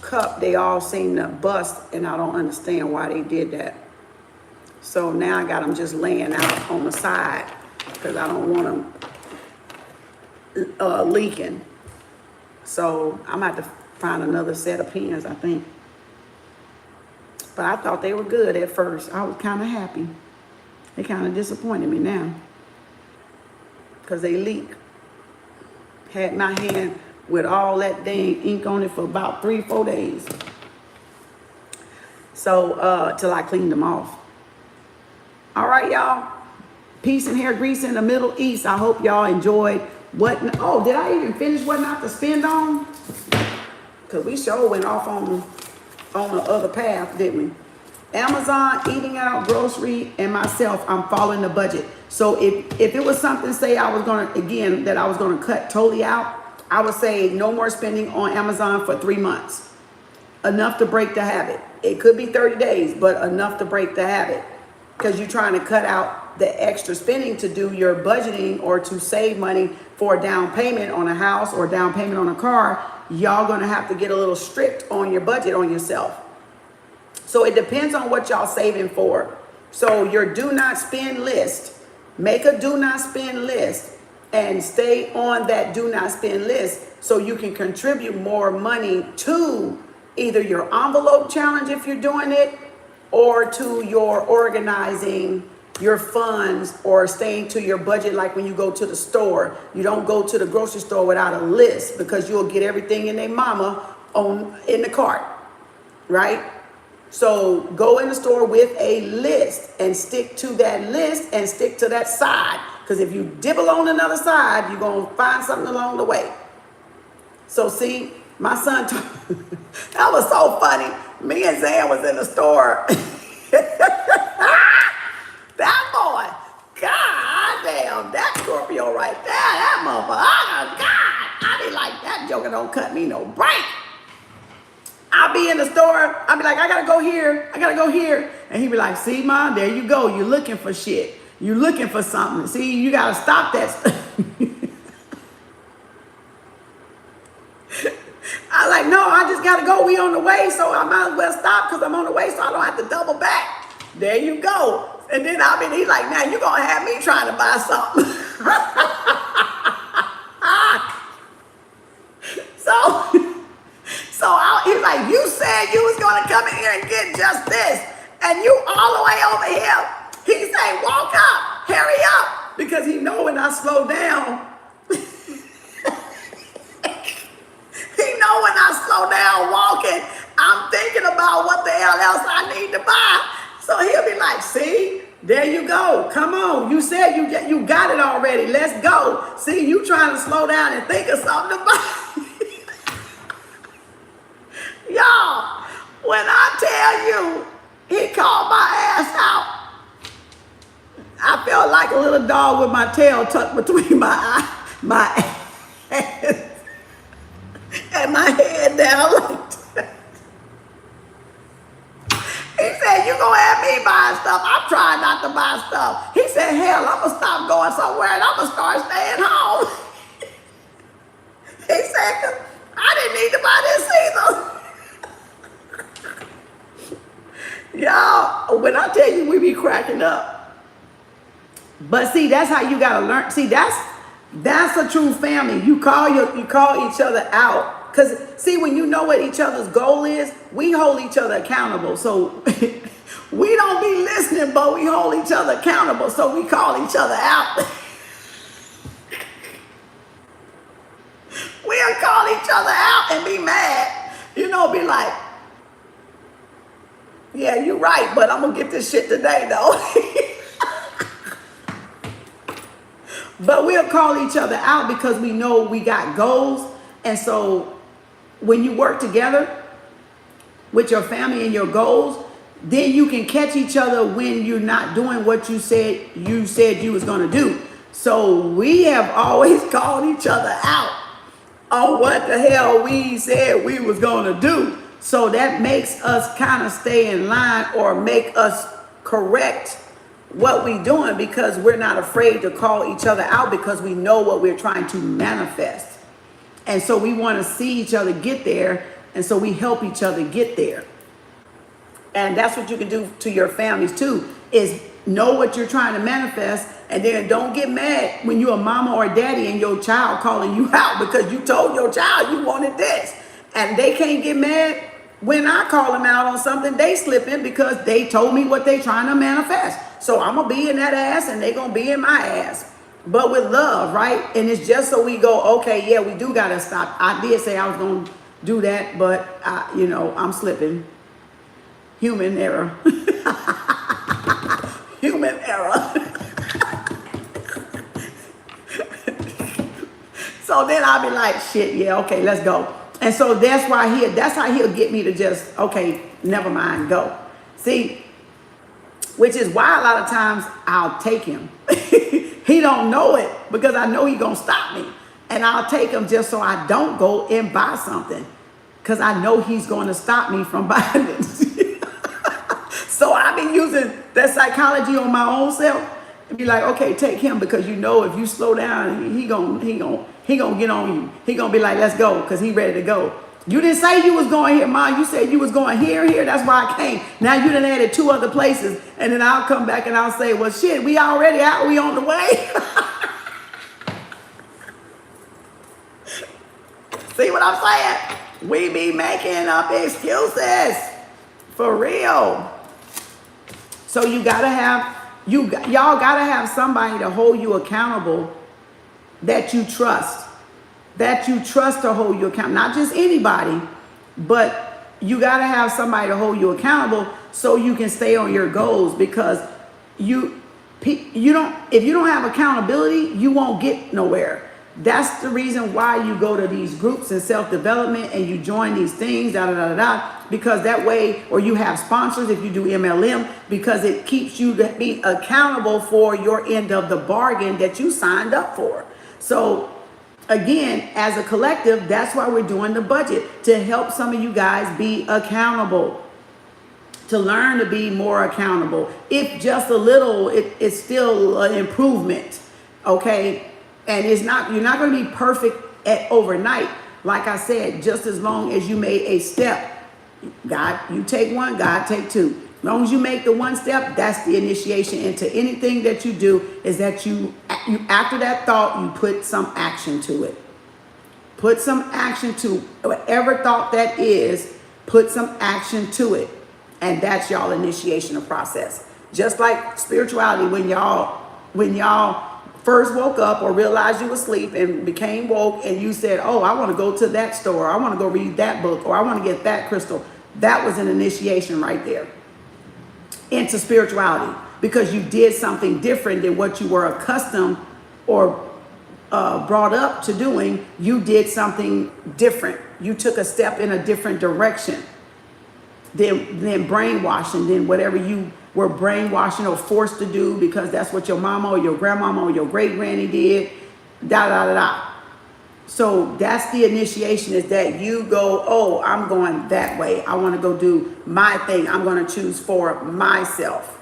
cup, they all seem to bust, and I don't understand why they did that. So now I got them just laying out on the side, because I don't want them leaking. So I'm going to have to find another set of pens, I think. But I thought they were good at first. I was kind of happy. They kind of disappointed me now, because they leak. Had my hand with all that dang ink on it for about 3-4 days. So till I cleaned them off. All right, y'all. Peace and hair grease in the Middle East. I hope y'all enjoyed oh, did I even finish what not to spend on? Because we sure went off on on the other path, didn't we? Amazon, eating out, grocery, and myself, I'm following the budget. So if it was something, say I was gonna, again, that I was gonna cut totally out, I would say no more spending on Amazon for 3 months. Enough to break the habit. It could be 30 days, but enough to break the habit. Because you're trying to cut out the extra spending to do your budgeting or to save money for a down payment on a house or down payment on a car. Y'all gonna have to get a little strict on your budget on yourself. So it depends on what y'all saving for. So your do not spend list, make a do not spend list and stay on that do not spend list so you can contribute more money to either your envelope challenge if you're doing it, or to your organizing your funds or staying to your budget. Like when you go to the store, you don't go to the grocery store without a list because you'll get everything in their mama in the cart, right? So go in the store with a list and stick to that list and stick to that side. Because if you dibble on another side, you're going to find something along the way. So see, my son, that was so funny. Me and Zan was in the store. That boy, God damn, that Scorpio right there, that motherfucker, God, I be like, that joker don't cut me no break. I'll be in the store, I'll be like, I gotta go here, and he be like, see, Mom, there you go, you're looking for shit. You're looking for something. See, you gotta stop that stuff. I like, no, I just gotta go, we on the way, so I might as well stop because I'm on the way so I don't have to double back. There you go. And then he's like, now you're gonna have me trying to buy something. He's like, you said you was gonna come in here and get just this, and you all the way over here. He said, walk up, hurry up, because he know when I slow down. He know when I slow down walking, I'm thinking about what the hell else I need to buy. So he'll be like, see, there you go. Come on. You said you got it already. Let's go. See, you trying to slow down and think of something to buy. Y'all, when I tell you, he called my ass out. I felt like a little dog with my tail tucked between my ass and my head down like that. He said, you gonna have me buying stuff. I'm trying not to buy stuff. He said, hell, I'm gonna stop going somewhere and I'm gonna start staying home. He said, I didn't need to buy this either. Y'all, when I tell you we be cracking up. But see, that's how you gotta learn. See, that's a true family. You call each other out. Because see, when you know what each other's goal is, we hold each other accountable. So we don't be listening, but we hold each other accountable. So we call each other out. We'll call each other out and be mad. You know, be like, yeah, you're right, but I'm going to get this shit today, though. But we'll call each other out because we know we got goals. And so when you work together with your family and your goals, then you can catch each other when you're not doing what you said you was going to do. So we have always called each other out on what the hell we said we was going to do. So that makes us kind of stay in line or make us correct what we doing because we're not afraid to call each other out because we know what we're trying to manifest. And so we want to see each other get there. And so we help each other get there. And that's what you can do to your families too, is know what you're trying to manifest. And then don't get mad when you're a mama or a daddy and your child calling you out because you told your child you wanted this. And they can't get mad when I call them out on something they slip in because they told me what they trying to manifest. So I'm going to be in that ass and they going to be in my ass. But with love, right? And it's just so we go, okay, yeah, we do got to stop. I did say I was going to do that, but I'm slipping. Human error. Human error. So then I'll be like, shit, yeah, okay, let's go. And so that's how he'll get me to just, okay, never mind, go. See, which is why a lot of times I'll take him. He don't know it because I know he gonna stop me. And I'll take him just so I don't go and buy something, because I know he's going to stop me from buying it. So I've been using that psychology on my own self and be like, okay, take him, because you know if you slow down, he gonna get on you. He gonna be like, let's go, because he ready to go. You didn't say you was going here, Mom. You said you was going here, here. That's why I came. Now you done added 2 other places, and then I'll come back and I'll say, well, shit, we already out. We on the way. See what I'm saying? We be making up excuses for real. So y'all gotta have somebody to hold you accountable that you trust. That you trust to hold you accountable. Not just anybody, but you gotta have somebody to hold you accountable so you can stay on your goals, because if you don't have accountability, you won't get nowhere. That's the reason why you go to these groups and self-development and you join these things, because that way, or you have sponsors if you do MLM, because it keeps you to be accountable for your end of the bargain that you signed up for. So again, as a collective, that's why we're doing the budget, to help some of you guys be accountable, to learn to be more accountable. If just a little, it's still an improvement, okay? And you're not going to be perfect overnight. Like I said, just as long as you made a step, God, you take 1, God take 2. As long as you make the 1 step, that's the initiation into anything that you do, is that you after that thought, you put some action to it. Put some action to whatever thought that is, put some action to it. And that's y'all initiation of process. Just like spirituality, when y'all first woke up or realized you were asleep and became woke, and you said, oh, I want to go to that store, I want to go read that book, or I want to get that crystal. That was an initiation right there into spirituality, because you did something different than what you were accustomed or brought up to doing. You did something different. You took a step in a different direction than brainwashing, than whatever you were brainwashing or forced to do because that's what your mama or your grandmama or your great granny did, So that's the initiation, is that you go, oh, I'm going that way. I want to go do my thing. I'm going to choose for myself.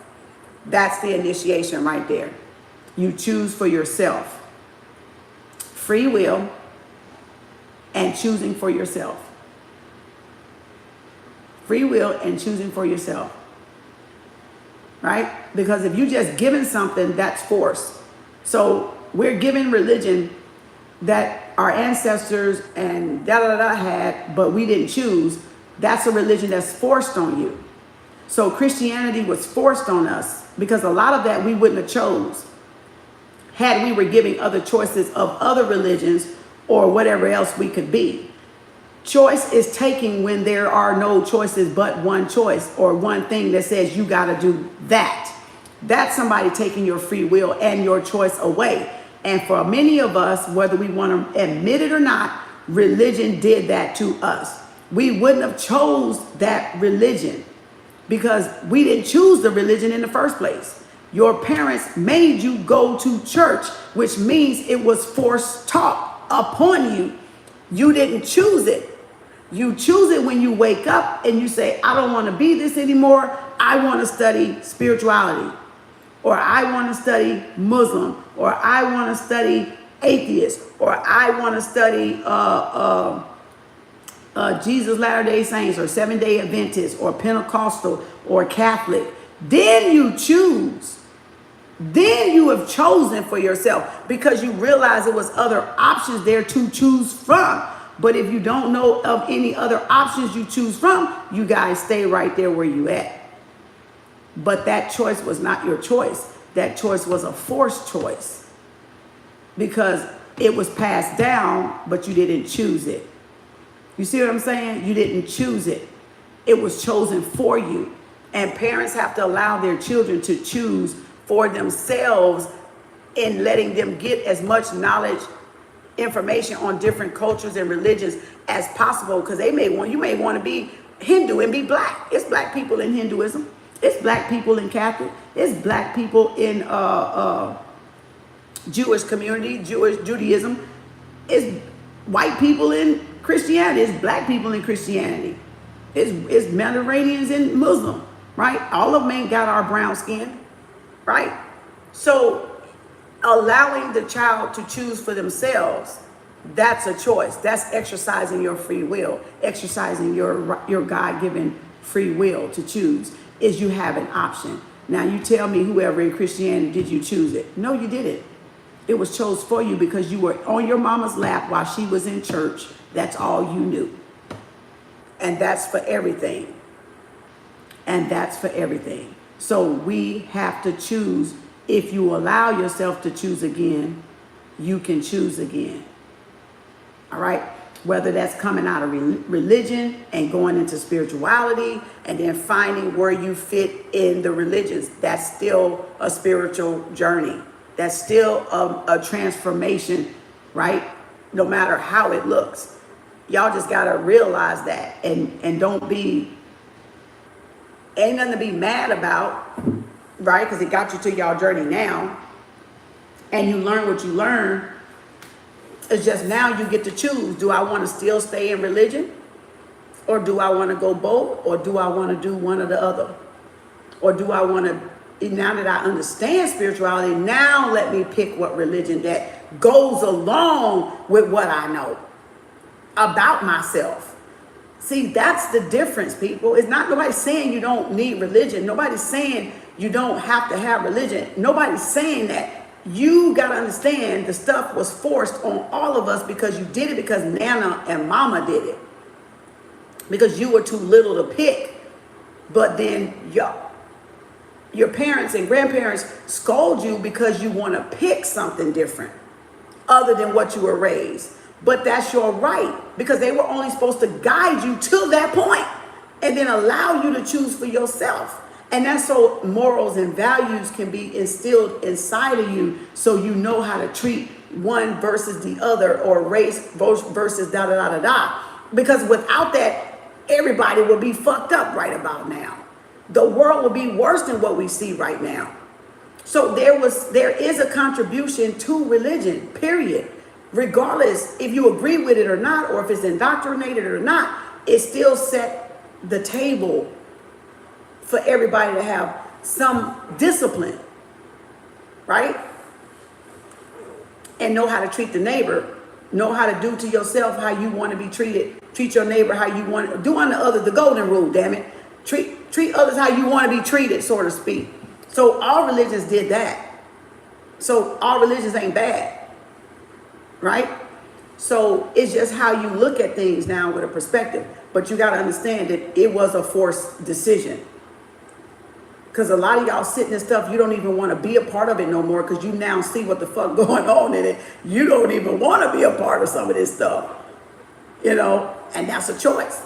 That's the initiation right there. You choose for yourself. Free will and choosing for yourself. Free will and choosing for yourself. Right? Because if you just given something, that's force. So we're given religion that our ancestors and had, but we didn't choose. That's a religion that's forced on you. So Christianity was forced on us, because a lot of that we wouldn't have chose had we were giving other choices of other religions or whatever else we could be. Choice is taking when there are no choices but one choice, or one thing that says you got to do that. That's somebody taking your free will and your choice away. And for many of us, whether we want to admit it or not, religion did that to us. We wouldn't have chose that religion because we didn't choose the religion in the first place. Your parents made you go to church, which means it was forced taught upon you. You didn't choose it. You choose it when you wake up and you say, I don't want to be this anymore. I want to study spirituality, or I want to study Muslim, or I want to study atheist, or I want to study Jesus Latter-day Saints, or Seventh-day Adventist, or Pentecostal, or Catholic. Then you choose. Then you have chosen for yourself, because you realize there was other options there to choose from. But if you don't know of any other options you choose from, you guys stay right there where you at. But that choice was not your choice. That choice was a forced choice, because it was passed down, but you didn't choose it. You see what I'm saying? You didn't choose it. It was chosen for you. And parents have to allow their children to choose for themselves, in letting them get as much knowledge information on different cultures and religions as possible, because you may want to be Hindu and be black. It's black people in Hinduism. It's black people in Catholic. It's black people in Jewish community, Judaism. It's white people in Christianity. It's black people in Christianity. It's Mediterraneans and Muslim, right? All of them ain't got our brown skin, right? So allowing the child to choose for themselves, that's a choice. That's exercising your free will, exercising your God-given free will to choose. Is you have an option. Now you tell me, whoever in Christianity, did you choose it? No, you didn't. It was chose for you because you were on your mama's lap while she was in church. That's all you knew. And that's for everything. And that's for everything. So we have to choose. If you allow yourself to choose again, you can choose again. All right? Whether that's coming out of religion and going into spirituality and then finding where you fit in the religions, that's still a spiritual journey. That's still a transformation, right? No matter how it looks. Y'all just got to realize that and don't be, ain't nothing to be mad about, right? Because it got you to y'all journey now and you learn what you learn. It's just now you get to choose. Do I want to still stay in religion? Or do I want to go both? Or do I want to do one or the other? Or do I want to, now that I understand spirituality, now let me pick what religion that goes along with what I know about myself. See, that's the difference, people. It's not nobody saying you don't need religion. Nobody's saying you don't have to have religion. Nobody's saying that. You got to understand the stuff was forced on all of us because you did it because Nana and Mama did it. Because you were too little to pick. But then your parents and grandparents scold you because you want to pick something different other than what you were raised. But that's your right, because they were only supposed to guide you to that point and then allow you to choose for yourself. And that's so morals and values can be instilled inside of you, so you know how to treat one versus the other, or race versus da da da da da. Because without that, everybody will be fucked up right about now. The world will be worse than what we see right now. So there is a contribution to religion, period. Regardless if you agree with it or not, or if it's indoctrinated or not, it still set the table for everybody to have some discipline, right? And know how to treat the neighbor, know how to do to yourself how you want to be treated, treat your neighbor how you want to, do unto others, the golden rule, damn it. Treat others how you want to be treated, so to speak. So all religions did that. So all religions ain't bad, right? So it's just how you look at things now with a perspective. But you got to understand that it was a forced decision. Because a lot of y'all sitting and stuff, you don't even want to be a part of it no more, because you now see what the fuck going on in it. You don't even want to be a part of some of this stuff, you know, and that's a choice.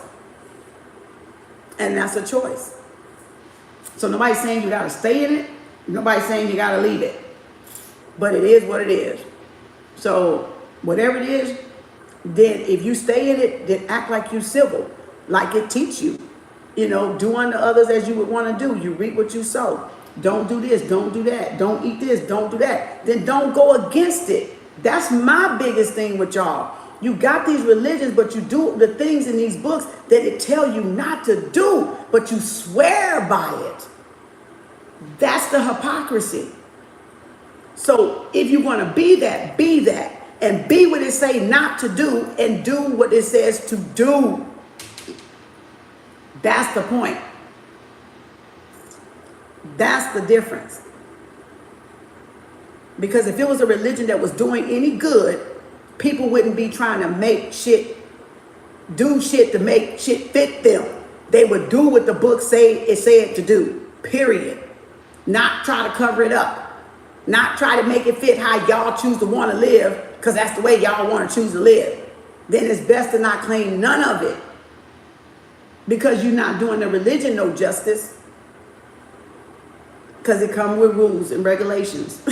And that's a choice. So nobody's saying you got to stay in it. Nobody's saying you got to leave it. But it is what it is. So whatever it is, then if you stay in it, then act like you civil, like it teach you. You know, do unto others as you would want to do. You reap what you sow. Don't do this. Don't do that. Don't eat this. Don't do that. Then don't go against it. That's my biggest thing with y'all. You got these religions, but you do the things in these books that it tell you not to do, but you swear by it. That's the hypocrisy. So if you want to be that, and be what it say not to do, and do what it says to do. That's the point. That's the difference. Because if it was a religion that was doing any good, people wouldn't be trying to make shit, do shit to make shit fit them. They would do what the book say it said to do, period. Not try to cover it up. Not try to make it fit how y'all choose to want to live, because that's the way y'all want to choose to live. Then it's best to not claim none of it, because you're not doing the religion no justice, because it comes with rules and regulations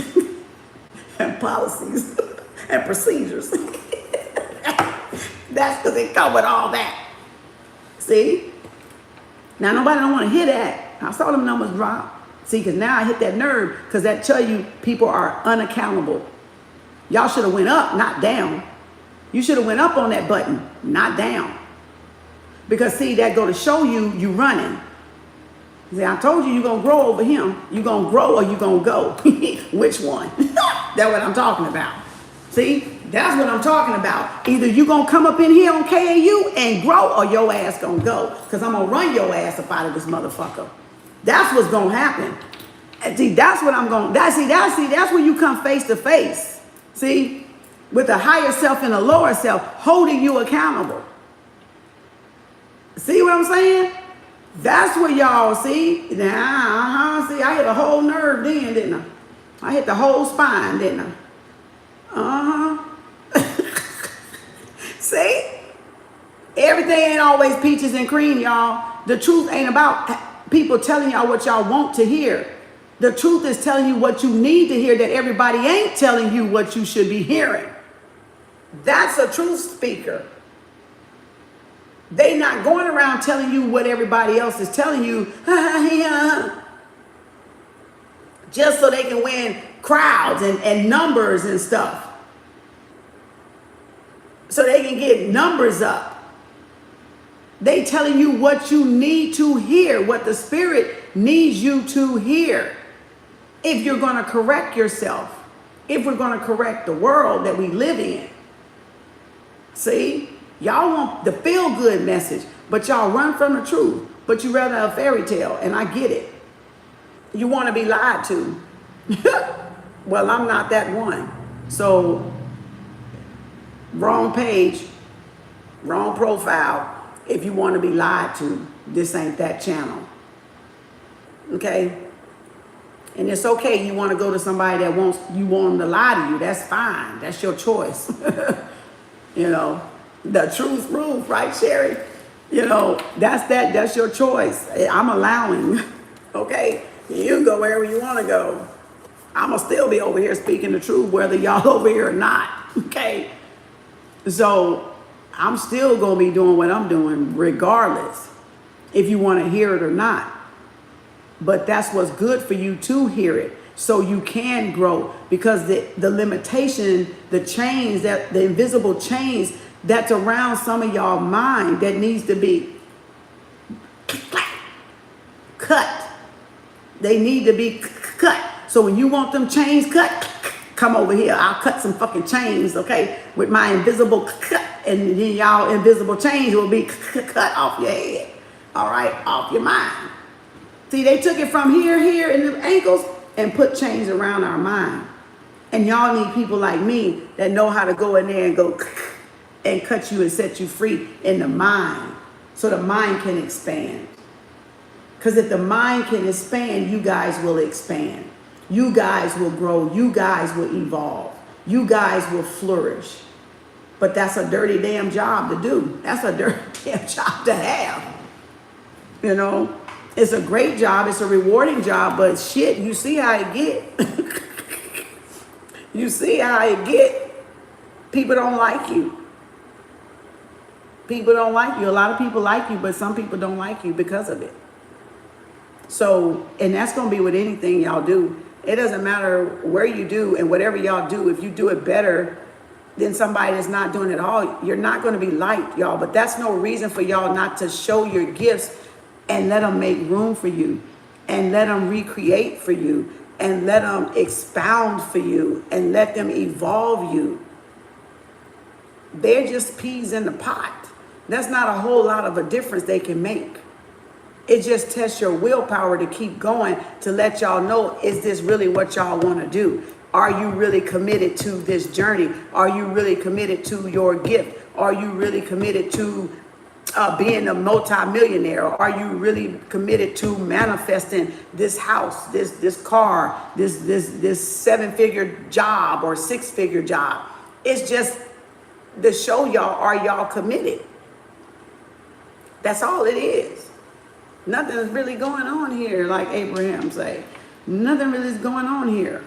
and policies and procedures. That's because it come with all that. See? Now, nobody don't want to hear that. I saw them numbers drop. See, because now I hit that nerve, because that tell you people are unaccountable. Y'all should have went up, not down. You should have went up on that button, not down. Because, see, that go to show you running. See, I told you you're going to grow over him. You're going to grow or you're going to go. Which one? That's what I'm talking about. See, that's what I'm talking about. Either you're going to come up in here on KAU and grow, or your ass going to go. Because I'm going to run your ass up out of this motherfucker. That's what's going to happen. And see, that's what I'm going to, that's when you come face to face. See, with the higher self and the lower self holding you accountable. See what I'm saying? That's what y'all see. Now, see, I hit a whole nerve then, didn't I? I hit the whole spine, didn't I? See? Everything ain't always peaches and cream, y'all. The truth ain't about people telling y'all what y'all want to hear. The truth is telling you what you need to hear, that everybody ain't telling you what you should be hearing. That's a truth speaker. They not going around telling you what everybody else is telling you, just so they can win crowds and numbers and stuff. So they can get numbers up. They telling you what you need to hear, what the Spirit needs you to hear. If you're going to correct yourself, if we're going to correct the world that we live in. See? Y'all want the feel-good message, but y'all run from the truth. But you rather a fairy tale, and I get it. You want to be lied to. Well, I'm not that one. So, wrong page, wrong profile. If you want to be lied to, this ain't that channel. Okay? And it's okay you want to go to somebody that want them to lie to you. That's fine. That's your choice. You know, the truth proof, right, Sherry? You know, that's your choice. I'm allowing. Okay? You can go wherever you want to go. I'm going to still be over here speaking the truth, whether y'all over here or not. Okay? So, I'm still going to be doing what I'm doing regardless if you want to hear it or not. But that's what's good for you to hear it so you can grow, because the limitation, the chains, that the invisible chains that's around some of y'all mind that needs to be cut. They need to be cut. So when you want them chains cut, come over here. I'll cut some fucking chains, okay, with my invisible cut. And then y'all invisible chains will be cut off your head. All right, off your mind. See, they took it from here, in the ankles and put chains around our mind. And y'all need people like me that know how to go in there and go and cut you and set you free in the mind, so the mind can expand. Because if the mind can expand, you guys will expand. You guys will grow. You guys will evolve. You guys will flourish. But that's a dirty damn job to do. That's a dirty damn job to have. You know, it's a great job. It's a rewarding job. But shit, you see how it get. You see how it get. People don't like you. People don't like you. A lot of people like you, but some people don't like you because of it. So, and that's going to be with anything y'all do. It doesn't matter where you do and whatever y'all do. If you do it better than somebody that's not doing it all, you're not going to be liked, y'all. But that's no reason for y'all not to show your gifts and let them make room for you, and let them recreate for you, and let them expound for you, and let them evolve you. They're just peas in the pot. That's not a whole lot of a difference they can make. It just tests your willpower to keep going, to let y'all know, is this really what y'all want to do? Are you really committed to this journey? Are you really committed to your gift? Are you really committed to being a multimillionaire? Are you really committed to manifesting this house, this car, this 7-figure job or 6-figure job? It's just to show y'all, are y'all committed? That's all it is. Nothing is really going on here, like Abraham say. Nothing really is going on here.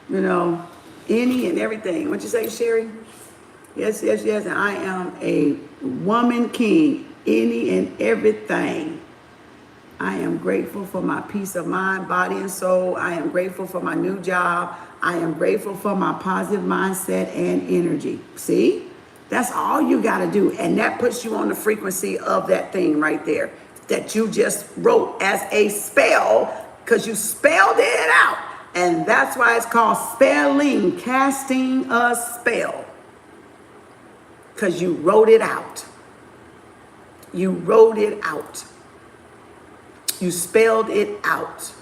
You know, any and everything. What you say, Sherry? Yes, yes, yes. And I am a woman king, any and everything. I am grateful for my peace of mind, body, and soul. I am grateful for my new job. I am grateful for my positive mindset and energy. See? That's all you got to do. And that puts you on the frequency of that thing right there that you just wrote as a spell because you spelled it out. And that's why it's called spelling, casting a spell. Because you wrote it out. You wrote it out. You spelled it out.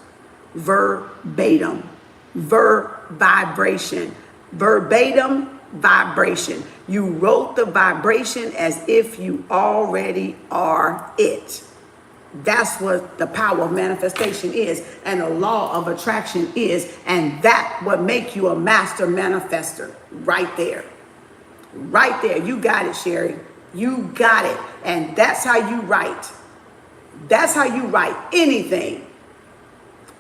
Verbatim. Vibration. Verbatim vibration. You wrote the vibration as if you already are it. That's what the power of manifestation is, and the law of attraction is, and that what make you a master manifester right there. Right there. You got it, Sherry. You got it. And that's how you write. That's how you write anything.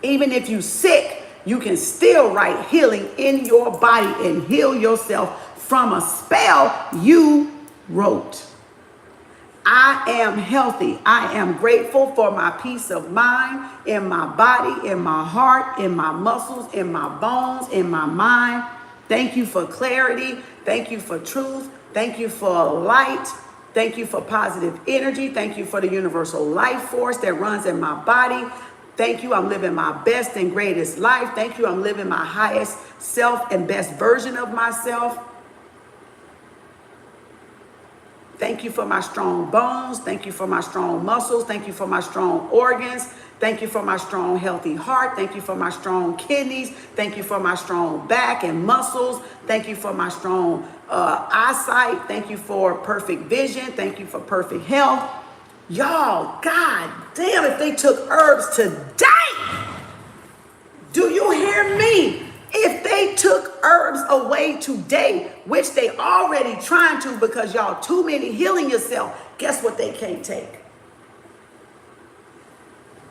Even if you're sick, you can still write healing in your body and heal yourself from a spell you wrote. I am healthy. I am grateful for my peace of mind in my body, in my heart, in my muscles, in my bones, in my mind. Thank you for clarity. Thank you for truth. Thank you for light. Thank you for positive energy. Thank you for the universal life force that runs in my body. Thank you. I'm living my best and greatest life. Thank you. I'm living my highest self and best version of myself. Thank you for my strong bones. Thank you for my strong muscles. Thank you for my strong organs. Thank you for my strong, healthy heart. Thank you for my strong kidneys. Thank you for my strong back and muscles. Thank you for my strong eyesight. Thank you for perfect vision. Thank you for perfect health. Y'all, god damn, if they took herbs today, do you hear me? If they took herbs away today, which they already trying to because y'all too many healing yourself, guess what they can't take?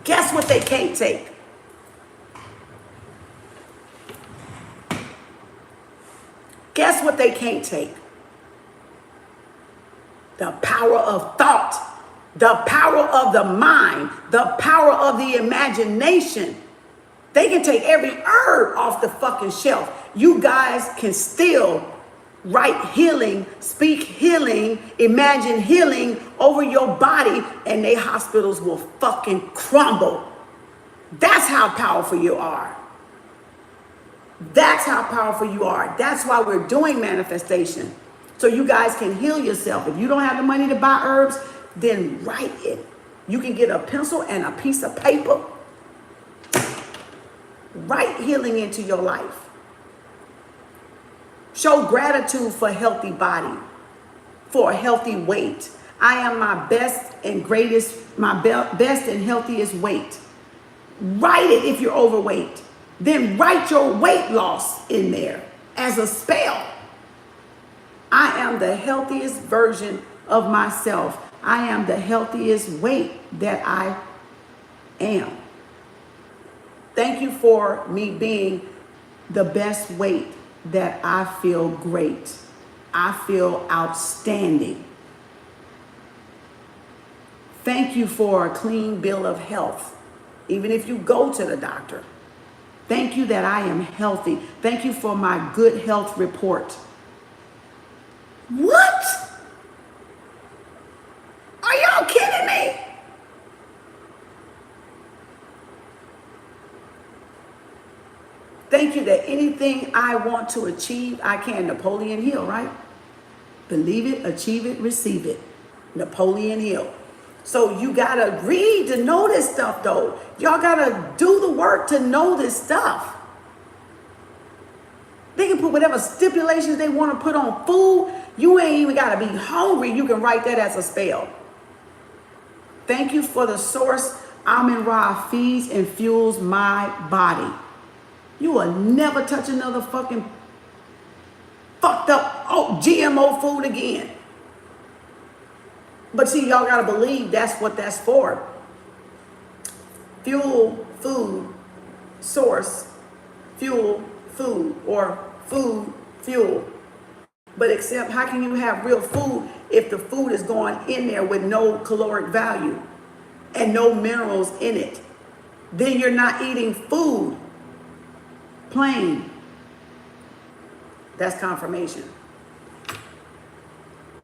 Guess what they can't take? Guess what they can't take? The power of thought, the power of the mind, the power of the imagination. They can take every herb off the fucking shelf. You guys can still write healing, speak healing, imagine healing over your body, and their hospitals will fucking crumble. That's how powerful you are. That's how powerful you are. That's why we're doing manifestation. So you guys can heal yourself. If you don't have the money to buy herbs, then write it. You can get a pencil and a piece of paper. Write healing into your life. Show gratitude for a healthy body, for a healthy weight. I am my best and greatest, best and healthiest weight. Write it if you're overweight. Then write your weight loss in there as a spell. I am the healthiest version of myself. I am the healthiest weight that I am. Thank you for me being the best weight that I feel great. I feel outstanding. Thank you for a clean bill of health, even if you go to the doctor. Thank you that I am healthy. Thank you for my good health report. What? Are y'all kidding me? Thank you that anything I want to achieve, I can. Napoleon Hill, right? Believe it, achieve it, receive it. Napoleon Hill. So you got to read to know this stuff, though. Y'all got to do the work to know this stuff. They can put whatever stipulations they want to put on food. You ain't even got to be hungry. You can write that as a spell. Thank you for the source Amin Ra feeds and fuels my body. You will never touch another fucking fucked up GMO food again. But see, y'all got to believe that's what that's for. Fuel, food, source, fuel, food, or food, fuel. But except, how can you have real food if the food is going in there with no caloric value and no minerals in it? Then you're not eating food. Plain. That's confirmation.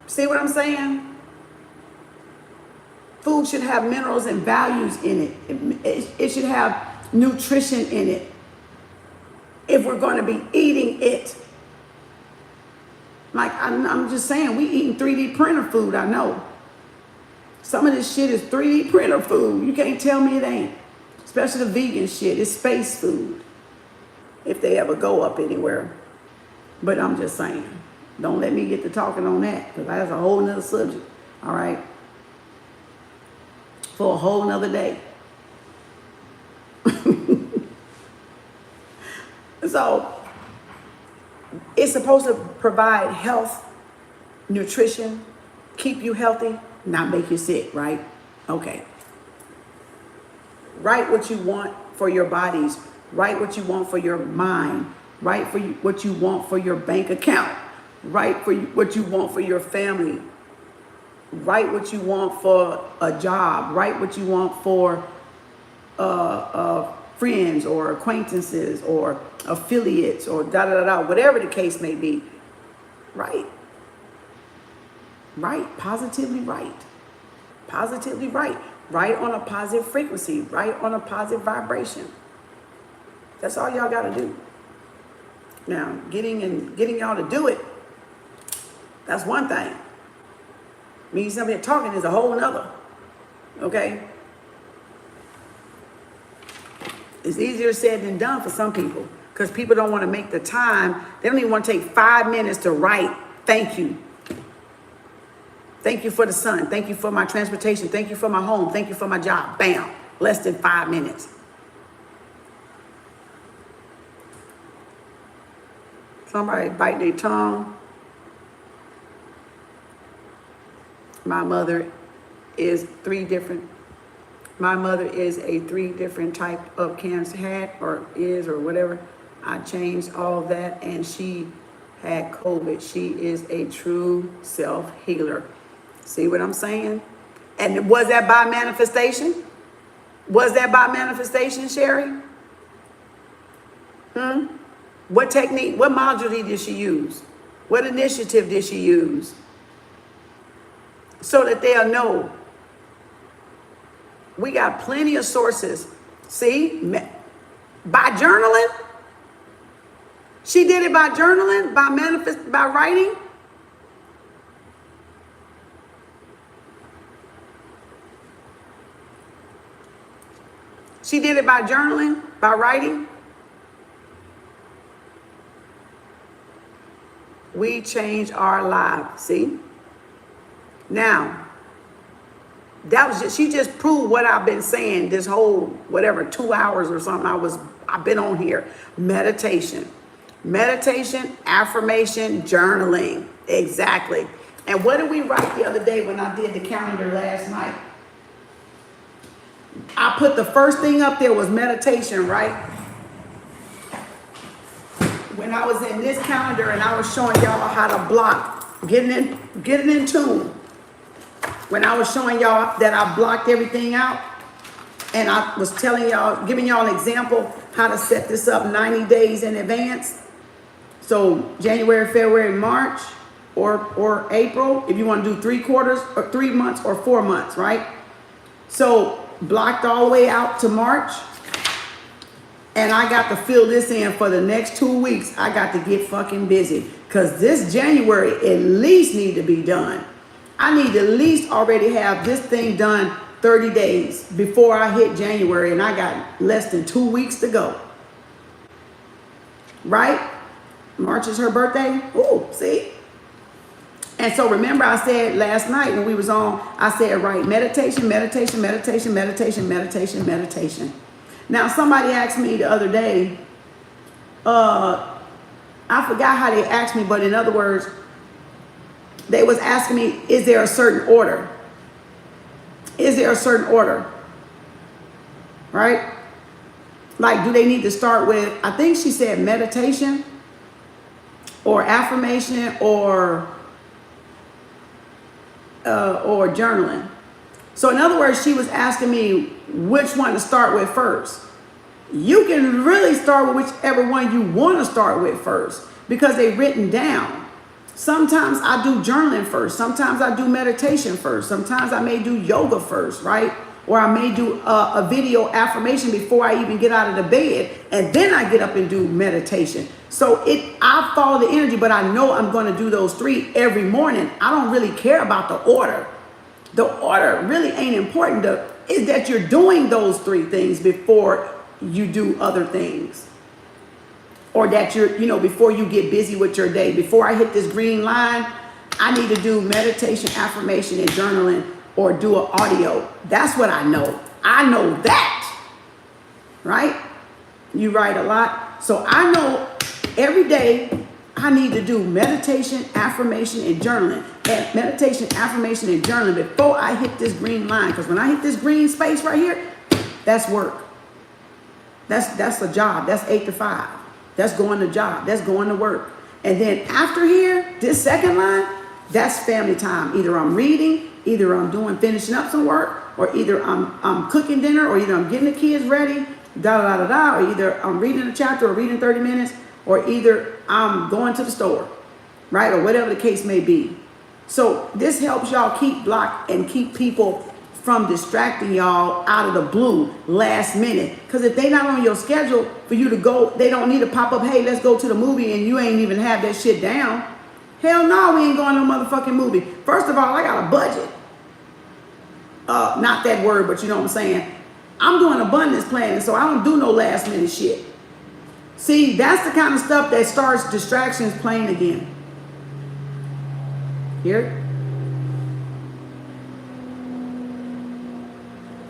See what I'm saying? Food should have minerals and values in it. It should have nutrition in it. If we're going to be eating it. Like, I'm just saying, we eating 3D printer food, I know. Some of this shit is 3D printer food. You can't tell me it ain't. Especially the vegan shit. It's space food. If they ever go up anywhere. But I'm just saying, don't let me get to talking on that, because that's a whole nother subject. All right? For a whole nother day. So, it's supposed to provide health, nutrition, keep you healthy, not make you sick, right? Okay. Write what you want for your bodies. Write what you want for your mind. Write for what you want for your bank account. Write for what you want for your family. Write what you want for a job. Write what you want for friends or acquaintances or affiliates or da-da-da-da, whatever the case may be. Write. Write. Positively write. Positively write. Write on a positive frequency. Write on a positive vibration. That's all y'all got to do. Now, getting y'all to do it, that's one thing. Me somebody talking is a whole nother. Okay? It's easier said than done for some people, because people don't want to make the time. They don't even want to take 5 minutes to write, thank you. Thank you for the sun. Thank you for my transportation. Thank you for my home. Thank you for my job. Bam. Less than 5 minutes. Somebody bite their tongue. My mother is my mother is a 3 different type of cancer, had or is or whatever. I changed all of that, and she had COVID. She is a true self-healer. See what I'm saying? And was that by manifestation? Was that by manifestation, Sherry? What technique, what module did she use? What initiative did she use? So that they'll know. We got plenty of sources. See? By journaling. She did it by journaling, by writing. She did it by journaling, by writing. We change our lives. See? Now, that was she just proved what I've been saying this whole, whatever, 2 hours or something I've been on here. Meditation, affirmation, journaling. Exactly. And what did we write the other day when I did the calendar last night? I put the first thing up there was meditation, right? When I was in this calendar and I was showing y'all how to block, getting in tune. When I was showing y'all that I blocked everything out, and I was telling y'all, giving y'all an example how to set this up 90 days in advance. So January, February, March, or April, if you want to do 3 quarters or 3 months or 4 months, right? So blocked all the way out to March. And I got to fill this in for the next 2 weeks. I got to get fucking busy, because this January at least need to be done. I need to at least already have this thing done 30 days before I hit January, and I got less than 2 weeks to go. Right? March is her birthday. Ooh, see? And so remember I said last night when we was on, I said, right, meditation. Now, somebody asked me the other day, I forgot how they asked me, but in other words, they was asking me, is there a certain order? Is there a certain order? Right? Like, do they need to start with, I think she said meditation, or affirmation or journaling. So in other words, she was asking me which one to start with first. You can really start with whichever one you want to start with first because they're written down. Sometimes I do journaling first. Sometimes I do meditation first. Sometimes I may do yoga first, right? Or I may do a video affirmation before I even get out of the bed. And then I get up and do meditation. So I follow the energy, but I know I'm going to do those 3 every morning. I don't really care about the order. The order really ain't important. Is that you're doing those 3 things before you do other things, or that you're, before you get busy with your day. Before I hit this green line, I need to do meditation, affirmation, and journaling, or do an audio. That's what I know. I know that, right? You write a lot. So I know every day I need to do meditation, affirmation, and journaling. And meditation, affirmation, and journaling before I hit this green line. Because when I hit this green space right here, that's work. That's a job. That's 8 to 5. That's going to job. That's going to work. And then after here, this second line, that's family time. Either I'm reading, either I'm finishing up some work, or either I'm cooking dinner, or either I'm getting the kids ready, or either I'm reading a chapter or reading 30 minutes, or either I'm going to the store, right? Or whatever the case may be. So this helps y'all keep blocked and keep people from distracting y'all out of the blue last minute. Because if they not on your schedule for you to go, they don't need to pop up, hey, let's go to the movie, and you ain't even have that shit down. Hell no, we ain't going to no motherfucking movie. First of all, I got a budget. Not that word, but you know what I'm saying. I'm doing abundance planning, so I don't do no last minute shit. See, that's the kind of stuff that starts distractions playing again. Here.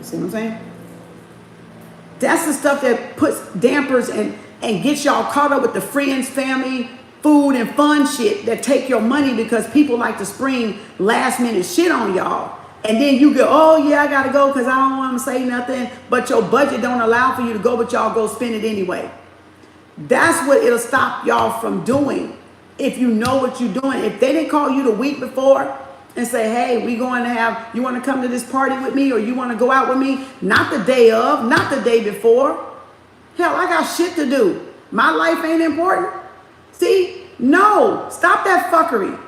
See what I'm saying? That's the stuff that puts dampers and gets y'all caught up with the friends, family, food, and fun shit that take your money, because people like to spring last minute shit on y'all. And then you go, oh yeah, I gotta go because I don't want to say nothing, but your budget don't allow for you to go, but y'all go spend it anyway. That's what it'll stop y'all from doing. If you know what you're doing. If they didn't call you the week before and say, hey, you want to come to this party with me, or you want to go out with me? Not the day of, not the day before. Hell, I got shit to do. My life ain't important. See? No. Stop that fuckery.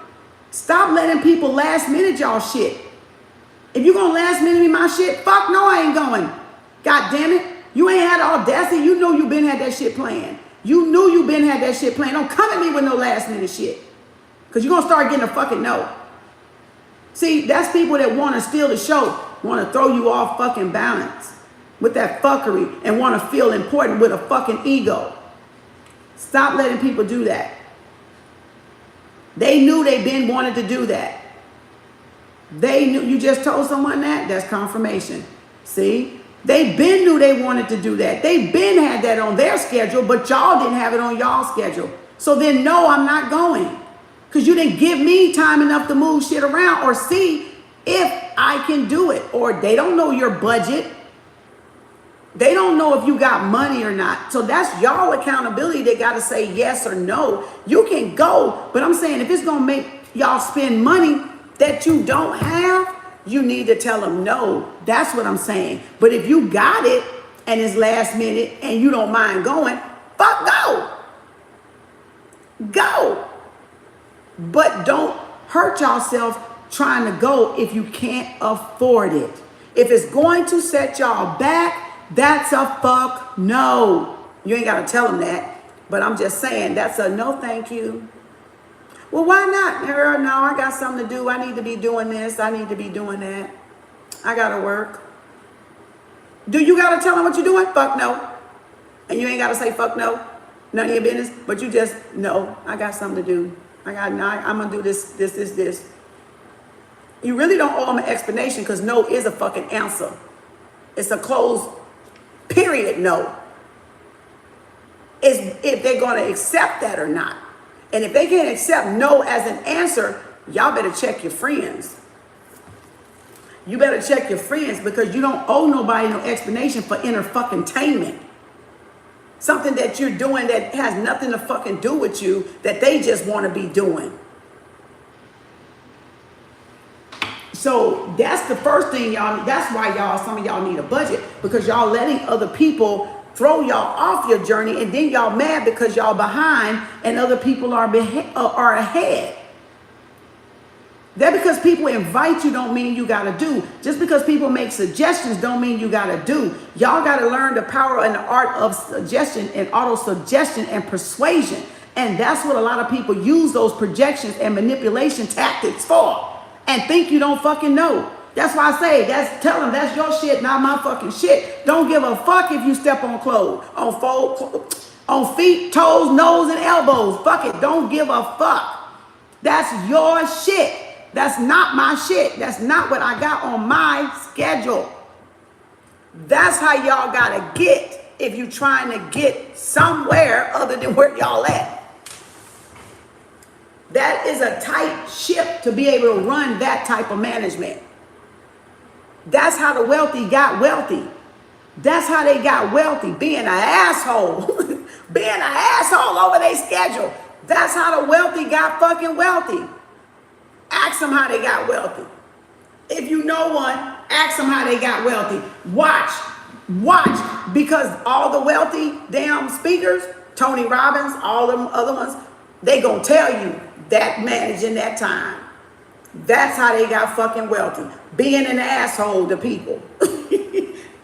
Stop letting people last minute y'all shit. If you gonna last minute me my shit, fuck no, I ain't going. God damn it. You ain't had the audacity. You know you been had that shit planned. You knew you been had that shit planned. Don't come at me with no last minute shit. Because you're gonna start getting a fucking no. See, that's people that want to steal the show, want to throw you off fucking balance with that fuckery, and want to feel important with a fucking ego. Stop letting people do that. They knew they been wanted to do that. They knew. You just told someone that? That's confirmation. See? They been knew they wanted to do that. They been had that on their schedule, but y'all didn't have it on y'all schedule. So then no, I'm not going. Because you didn't give me time enough to move shit around or see if I can do it. Or they don't know your budget. They don't know if you got money or not. So that's y'all accountability. They got to say yes or no. You can go, but I'm saying if it's going to make y'all spend money that you don't have, you need to tell them no. That's what I'm saying. But if you got it and it's last minute and you don't mind going, fuck go. Go. But don't hurt yourself trying to go if you can't afford it. If it's going to set y'all back, that's a fuck no. You ain't got to tell them that. But I'm just saying that's a no thank you. Well, why not? Girl, no, I got something to do. I need to be doing this. I need to be doing that. I got to work. Do you got to tell them what you're doing? Fuck no. And you ain't got to say fuck no. None of your business. But you just, no, I got something to do. I'm going to do this. You really don't owe them an explanation, because no is a fucking answer. It's a closed period no. It's if they're going to accept that or not. And if they can't accept no as an answer, y'all better check your friends. You better check your friends, because you don't owe nobody no explanation for inner fucking tainment. Something that you're doing that has nothing to fucking do with you, that they just want to be doing. So that's the first thing, y'all. That's why some of y'all need a budget, because y'all letting other people throw y'all off your journey, and then y'all mad because y'all behind and other people are ahead. That because people invite you don't mean you gotta do. Just because people make suggestions don't mean you gotta do. Y'all gotta learn the power and the art of suggestion and auto-suggestion and persuasion. And that's what a lot of people use those projections and manipulation tactics for, and think you don't fucking know. That's why I say, tell them that's your shit, not my fucking shit. Don't give a fuck if you step on clothes, on feet, toes, nose, and elbows. Fuck it, don't give a fuck. That's your shit. That's not my shit. That's not what I got on my schedule. That's how y'all gotta get if you trying to get somewhere other than where y'all at. That is a tight ship to be able to run that type of management. That's how the wealthy got wealthy. That's how they got wealthy, being an asshole. Being an asshole over their schedule. That's how the wealthy got fucking wealthy. Ask them how they got wealthy. If you know one, ask them how they got wealthy. Watch, because all the wealthy damn speakers, Tony Robbins, all them other ones, they gonna tell you that managing that time. That's how they got fucking wealthy. Being an asshole to people.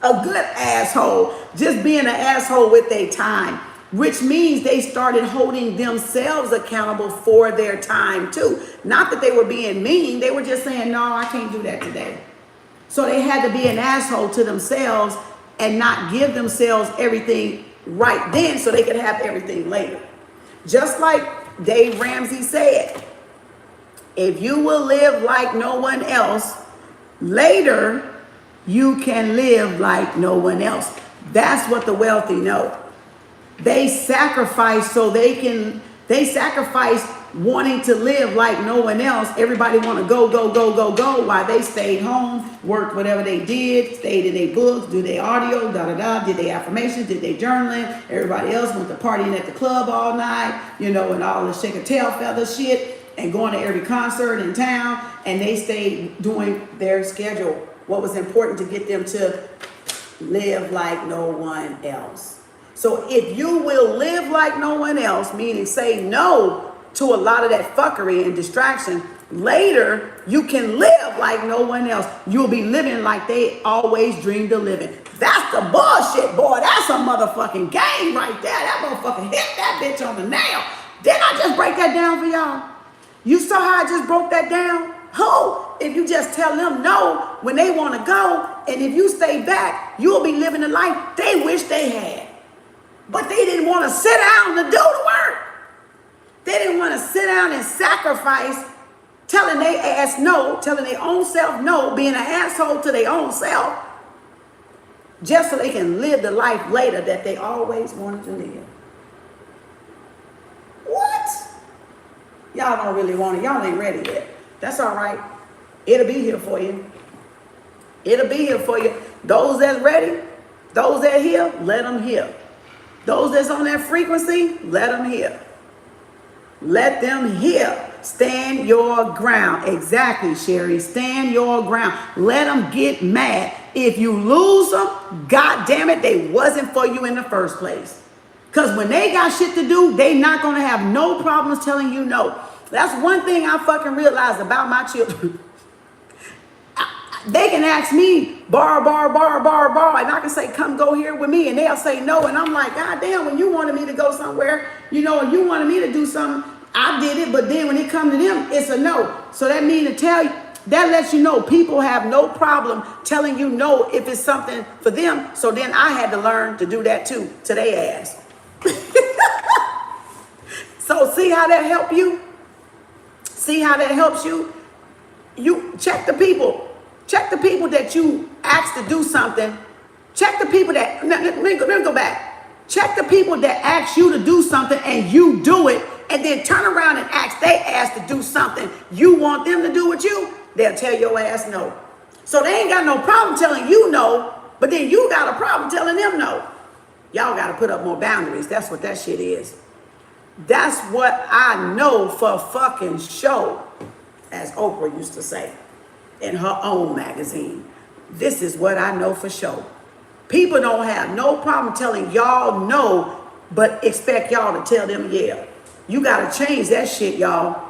A good asshole. Just being an asshole with their time. Which means they started holding themselves accountable for their time too. Not that they were being mean. They were just saying, no, I can't do that today. So they had to be an asshole to themselves and not give themselves everything right then so they could have everything later. Just like Dave Ramsey said, if you will live like no one else, later you can live like no one else. That's what the wealthy know. They sacrifice they sacrifice wanting to live like no one else. Everybody want to go while they stayed home, worked whatever they did, stayed in their books, do their audio, did their affirmations, did their journaling. Everybody else went to partying at the club all night, and all the shake a tail feather shit, and going to every concert in town, and they stayed doing their schedule. What was important to get them to live like no one else. So if you will live like no one else, meaning say no to a lot of that fuckery and distraction, later you can live like no one else. You'll be living like they always dreamed of living. That's the bullshit, boy. That's a motherfucking game right there. That motherfucker hit that bitch on the nail. Didn't I just break that down for y'all? You saw how I just broke that down? Who? If you just tell them no when they want to go, and if you stay back, you'll be living the life they wish they had. But they didn't want to sit down to do the work. They didn't want to sit down and sacrifice, telling their ass no, telling their own self no, being an asshole to their own self, just so they can live the life later that they always wanted to live. What? Y'all don't really want it. Y'all ain't ready yet. That's all right. It'll be here for you. It'll be here for you. Those that's ready, those that hear, let them hear. Those that's on that frequency, let them hear. Let them hear. Stand your ground. Exactly, Sherry. Stand your ground. Let them get mad. If you lose them, God damn it, they wasn't for you in the first place. Because when they got shit to do, they not going to have no problems telling you no. That's one thing I fucking realized about my children. They can ask me, borrow, and I can say, come go here with me, and they'll say no, and I'm like, God damn, when you wanted me to go somewhere, you wanted me to do something, I did it, but then when it comes to them, it's a no. So that means to tell you, that lets you know people have no problem telling you no if it's something for them. So then I had to learn to do that too, to their ass. So see how that help you? See how that helps you? You check the people. Check the people that you ask to do something. Check the people that, let me go back. Check the people that ask you to do something and you do it, and then turn around and ask they ask to do something you want them to do with you. They'll tell your ass no. So they ain't got no problem telling you no, but then you got a problem telling them no. Y'all got to put up more boundaries. That's what that shit is. That's what I know for fucking sure, as Oprah used to say in her own magazine. This is what I know for sure. People don't have no problem telling y'all no, but expect y'all to tell them yeah. You got to change that shit, y'all.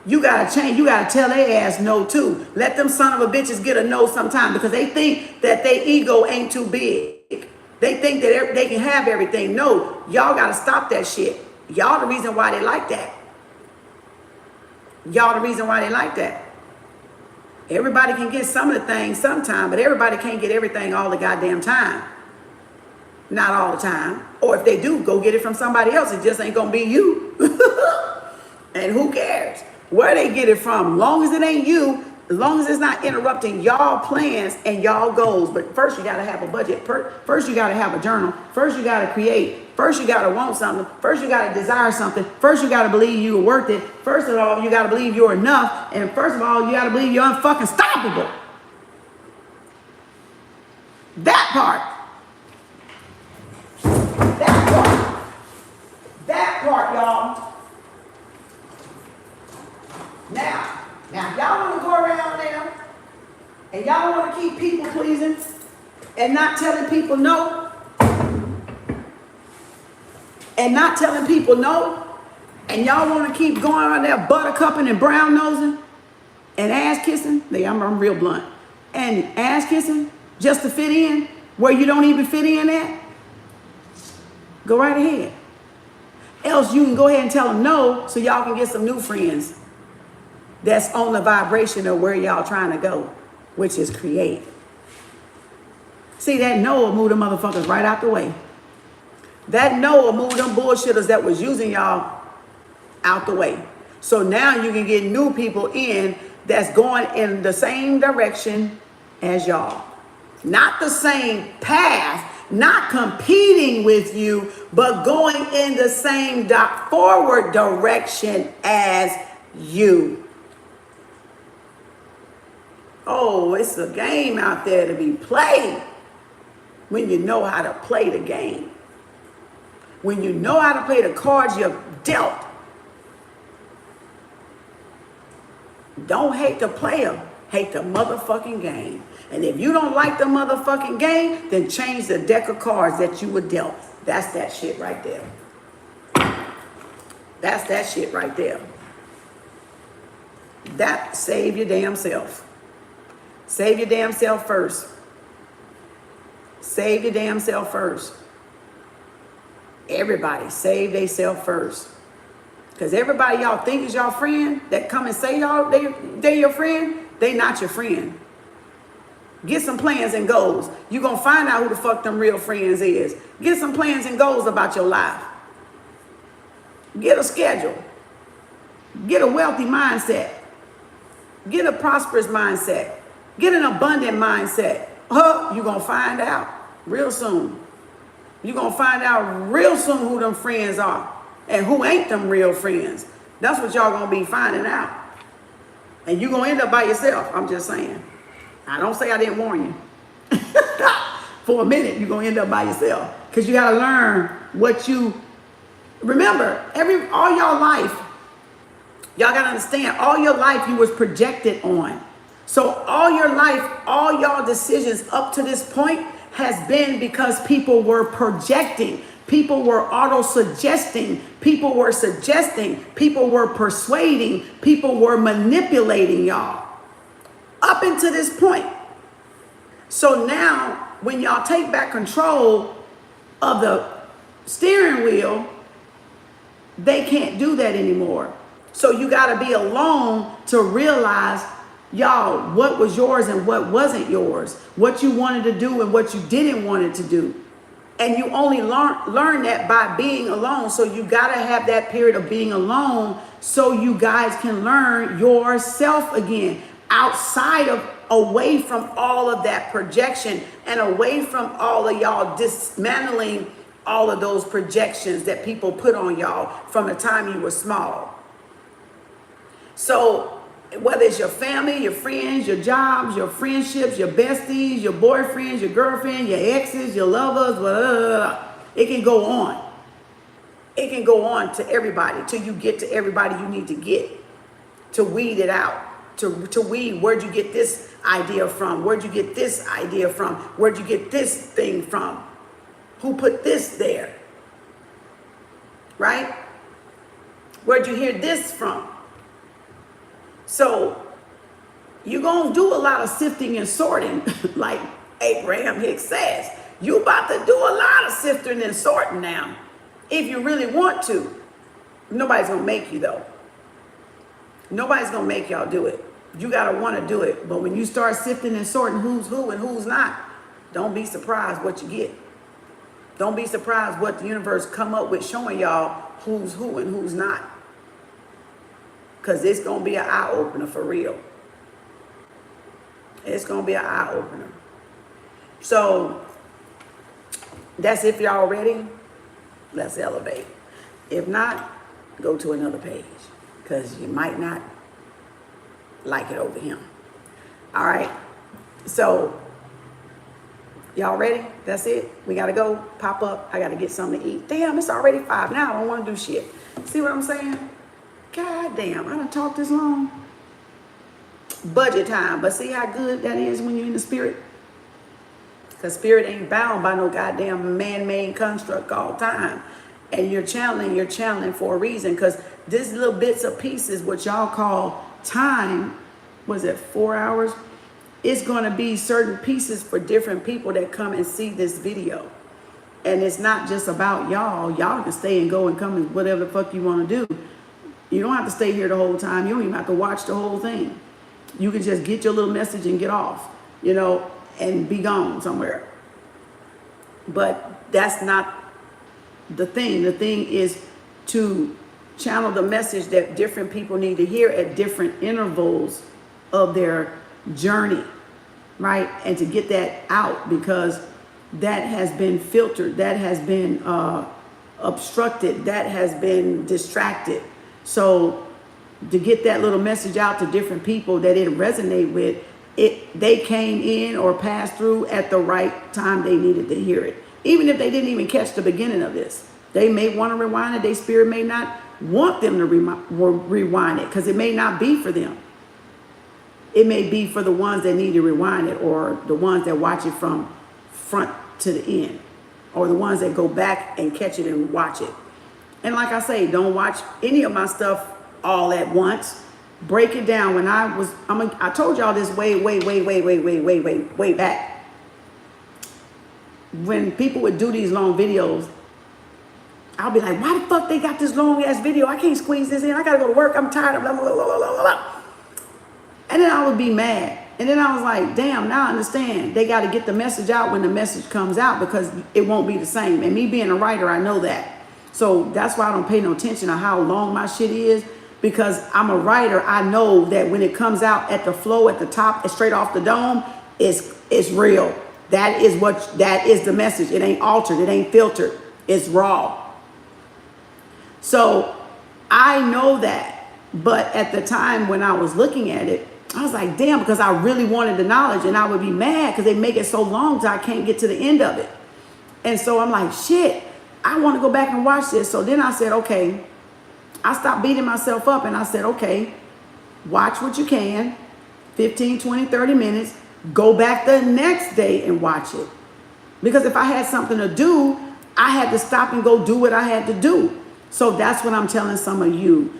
You got to change. You got to tell their ass no too. Let them son of a bitches get a no sometime because they think that their ego ain't too big. They think that they can have everything. No, y'all got to stop that shit. Y'all the reason why they like that. Y'all the reason why they like that. Everybody can get some of the things sometime, but everybody can't get everything all the goddamn time. Not all the time. Or if they do, go get it from somebody else. It just ain't going to be you. And who cares where they get it from? Long as it ain't you, as long as it's not interrupting y'all plans and y'all goals. But first you got to have a budget. First you got to have a journal. First you got to create. First you got to want something. First you got to desire something. First you got to believe you're worth it. First of all, you got to believe you're enough. And first of all, you got to believe you're unfucking stoppable. That part. That part. That part, y'all. Now, y'all want to go around there and y'all want to keep people pleasing and not telling people no, and not telling people no, and y'all want to keep going around there buttercupping and brown nosing and ass kissing. I'm real blunt. And ass kissing just to fit in where you don't even fit in at. Go right ahead. Else you can go ahead and tell them no so y'all can get some new friends that's on the vibration of where y'all trying to go, which is create. See, that no will move the motherfuckers right out the way. That no will move them bullshitters that was using y'all out the way. So now you can get new people in that's going in the same direction as y'all. Not the same path, not competing with you, but going in the same forward direction as you. Oh, it's a game out there to be played when you know how to play the game. When you know how to play the cards you're dealt. Don't hate the player, hate the motherfucking game. And if you don't like the motherfucking game, then change the deck of cards that you were dealt. That's that shit right there. That's that shit right there. That save your damn self. Save your damn self first. Save your damn self first. Everybody save they self first. Because everybody y'all think is y'all friend that come and say y'all they your friend, they not your friend. Get some plans and goals. You're going to find out who the fuck them real friends is. Get some plans and goals about your life. Get a schedule. Get a wealthy mindset. Get a prosperous mindset. Get an abundant mindset. You're going to find out real soon. You're going to find out real soon who them friends are and who ain't them real friends. That's what y'all going to be finding out. And you're going to end up by yourself. I'm just saying. I don't say I didn't warn you. For a minute, you're going to end up by yourself. Because you got to learn what you... Remember, all y'all life, y'all got to understand, all your life you was projected on. So all your life, all y'all decisions up to this point has been because people were projecting. People were auto-suggesting. People were suggesting. People were persuading. People were manipulating y'all. Up until this point. So now, when y'all take back control of the steering wheel, they can't do that anymore. So you got to be alone to realize, y'all, what was yours and what wasn't yours. What you wanted to do and what you didn't want it to do. And you only learn that by being alone. So you got to have that period of being alone so you guys can learn yourself again. Outside of, away from all of that projection and away from all of y'all dismantling all of those projections that people put on y'all from the time you were small. So whether it's your family, your friends, your jobs, your friendships, your besties, your boyfriends, your girlfriend, your exes, your lovers, blah, blah, blah, It can go on. It can go on to everybody till you get to everybody you need to get, to weed it out, to weed where'd you get this idea from? Where'd you get this idea from? Where'd you get this thing from? Who put this there? Right? Where'd you hear this from? So you're going to do a lot of sifting and sorting, like Abraham Hicks says. You about to do a lot of sifting and sorting now, if you really want to. Nobody's going to make you, though. Nobody's going to make y'all do it. You got to want to do it. But when you start sifting and sorting who's who and who's not, don't be surprised what you get. Don't be surprised what the universe come up with showing y'all who's who and who's not. Because it's going to be an eye-opener for real. It's going to be an eye-opener. So, that's if y'all ready. Let's elevate. If not, go to another page. Because you might not like it over him. All right. So, y'all ready? That's it. We got to go. Pop up. I got to get something to eat. Damn, it's already 5 now. I don't want to do shit. See what I'm saying? God damn, I done talked this long. Budget time. But see how good that is when you're in the spirit? Because spirit ain't bound by no goddamn man-made construct all the time. And you're channeling for a reason. Because these little bits of pieces, what y'all call time, was it 4 hours? It's going to be certain pieces for different people that come and see this video. And it's not just about y'all. Y'all can stay and go and come and whatever the fuck you want to do. You don't have to stay here the whole time. You don't even have to watch the whole thing. You can just get your little message and get off, you know, and be gone somewhere. But that's not the thing. The thing is to channel the message that different people need to hear at different intervals of their journey, right? And to get that out, because that has been filtered, that has been obstructed, that has been distracted. So to get that little message out to different people that it resonate with, they came in or passed through at the right time they needed to hear it. Even if they didn't even catch the beginning of this, they may want to rewind it. Their spirit may not want them to rewind it because it may not be for them. It may be for the ones that need to rewind it, or the ones that watch it from front to the end, or the ones that go back and catch it and watch it. And like I say, don't watch any of my stuff all at once. Break it down. When I told y'all this way back. When people would do these long videos, I'll be like, why the fuck they got this long ass video? I can't squeeze this in. I gotta go to work. I'm tired of blah, blah, blah, blah, blah, blah. And then I would be mad. And then I was like, damn, now I understand. They got to get the message out when the message comes out, because it won't be the same. And me being a writer, I know that. So that's why I don't pay no attention to how long my shit is, because I'm a writer. I know that when it comes out at the flow, at the top, straight off the dome, it's real. That is the message. It ain't altered. It ain't filtered. It's raw. So I know that. But at the time when I was looking at it, I was like, damn, because I really wanted the knowledge, and I would be mad because they make it so long that I can't get to the end of it. And so I'm like, shit, I want to go back and watch this. So then I said, okay, I stopped beating myself up, and I said, okay, watch what you can, 15, 20, 30 minutes, go back the next day and watch it. Because if I had something to do, I had to stop and go do what I had to do. So that's what I'm telling some of you.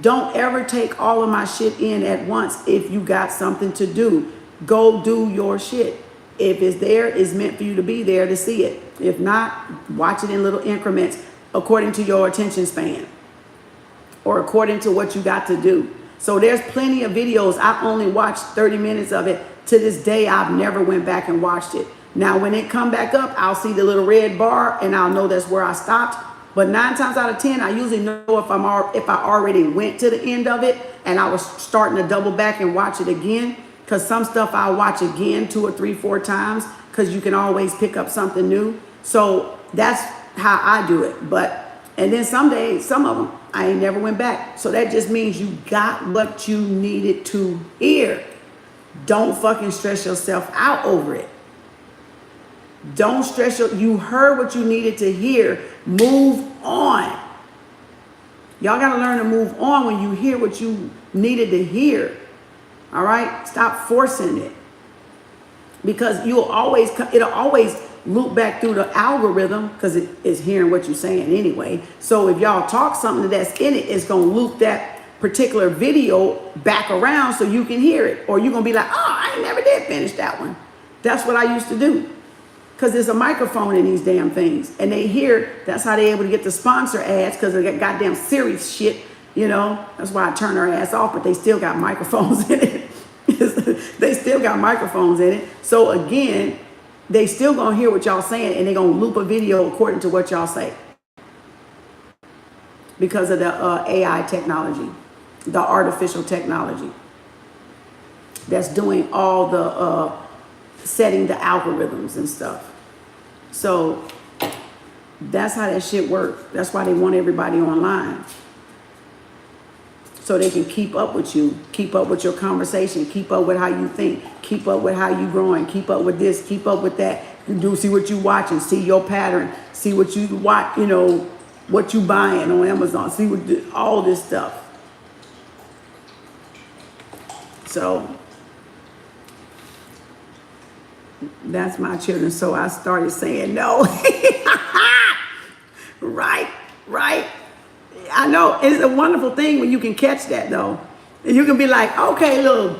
Don't ever take all of my shit in at once. If you got something to do, go do your shit. If it's there, it's meant for you to be there to see it. If not, watch it in little increments according to your attention span or according to what you got to do. So there's plenty of videos. I only watched 30 minutes of it. To this day, I've never went back and watched it. Now, when it come back up, I'll see the little red bar and I'll know that's where I stopped. But 9 times out of 10, I usually know if I already went to the end of it and I was starting to double back and watch it again. Because some stuff I'll watch again 2 or 3, 4 times, because you can always pick up something new. So that's how I do it. And then some days, some of them, I ain't never went back. So that just means you got what you needed to hear. Don't fucking stress yourself out over it. Don't stress you heard what you needed to hear. Move on. Y'all got to learn to move on when you hear what you needed to hear. All right? Stop forcing it. Because it'll always loop back through the algorithm because it is hearing what you're saying anyway. So if y'all talk something that's in it, it's going to loop that particular video back around so you can hear it. Or you're going to be like, oh, I never did finish that one. That's what I used to do. Because there's a microphone in these damn things. And they hear, that's how they're able to get the sponsor ads because they got goddamn serious shit, you know. That's why I turn their ass off, but they still got microphones in it. They still got microphones in it. So again, they still gonna hear what y'all saying and they gonna loop a video according to what y'all say. Because of the AI technology, the artificial technology that's doing all the setting the algorithms and stuff. So that's how that shit works. That's why they want everybody online. So they can keep up with you, keep up with your conversation, keep up with how you think, keep up with how you growing, keep up with this, keep up with that. You do see what you watching, see your pattern, see what you watch, you know, what you buying on Amazon, see what all this stuff. So that's my children. So I started saying no. Right. I know it's a wonderful thing when you can catch that though. And you can be like, okay, little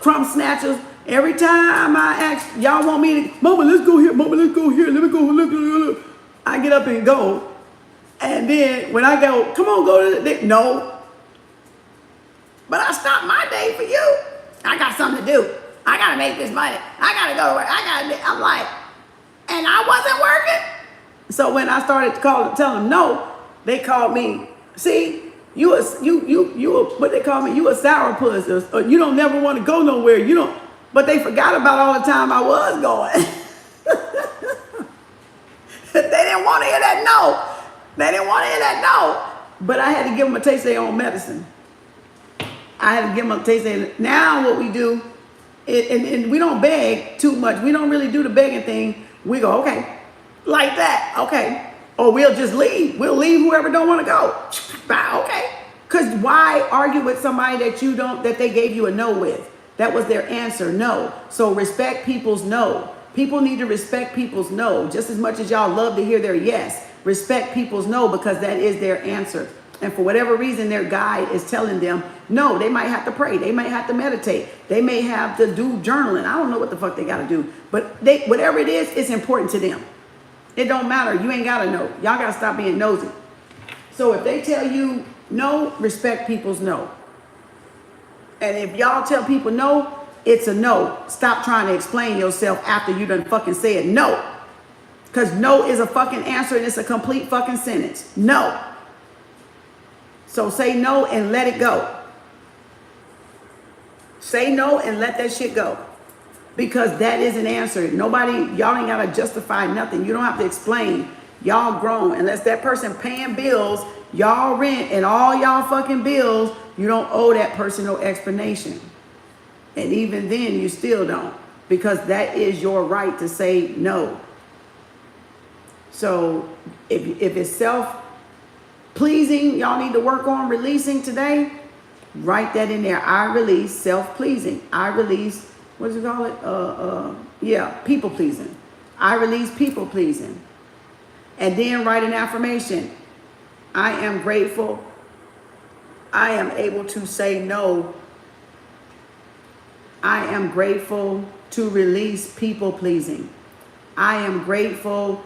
crumb snatchers. Every time I ask, y'all want me to, Mama, let's go here. Mama, let's go here. Let me go. Look. I get up and go. And then when I go, come on, go to the, no. But I stopped my day for you. I got something to do. I got to make this money. I got to go to work. I'm like, and I wasn't working. So when I started to tell them no, they called me, see, you what they call me, you a sourpuss, or you don't never want to go nowhere. You don't, but they forgot about all the time I was going. They didn't want to hear that no. They didn't want to hear that no. But I had to give them a taste of their own medicine. I had to give them a taste of their, now what we do, and we don't beg too much. We don't really do the begging thing. We go, okay, like that, okay. Or we'll just leave. We'll leave whoever don't want to go. Bye, okay. Because why argue with somebody that they gave you a no with? That was their answer, no. So respect people's no. People need to respect people's no. Just as much as y'all love to hear their yes. Respect people's no because that is their answer. And for whatever reason, their guide is telling them, no, they might have to pray. They might have to meditate. They may have to do journaling. I don't know what the fuck they got to do. But whatever it is, it's important to them. It don't matter. You ain't got to know. Y'all got to stop being nosy. So if they tell you no, respect people's no. And if y'all tell people no, it's a no. Stop trying to explain yourself after you done fucking said no. Because no is a fucking answer and it's a complete fucking sentence. No. So say no and let it go. Say no and let that shit go. Because that is an answer. Nobody, y'all ain't got to justify nothing. You don't have to explain. Y'all grown. Unless that person paying bills, y'all rent, and all y'all fucking bills, you don't owe that person no explanation. And even then, you still don't. Because that is your right to say no. So if it's self-pleasing, y'all need to work on releasing today, write that in there. I release self-pleasing. I release, what does it call it? People pleasing. I release people pleasing. And then write an affirmation. I am grateful. I am able to say no. I am grateful to release people pleasing. I am grateful,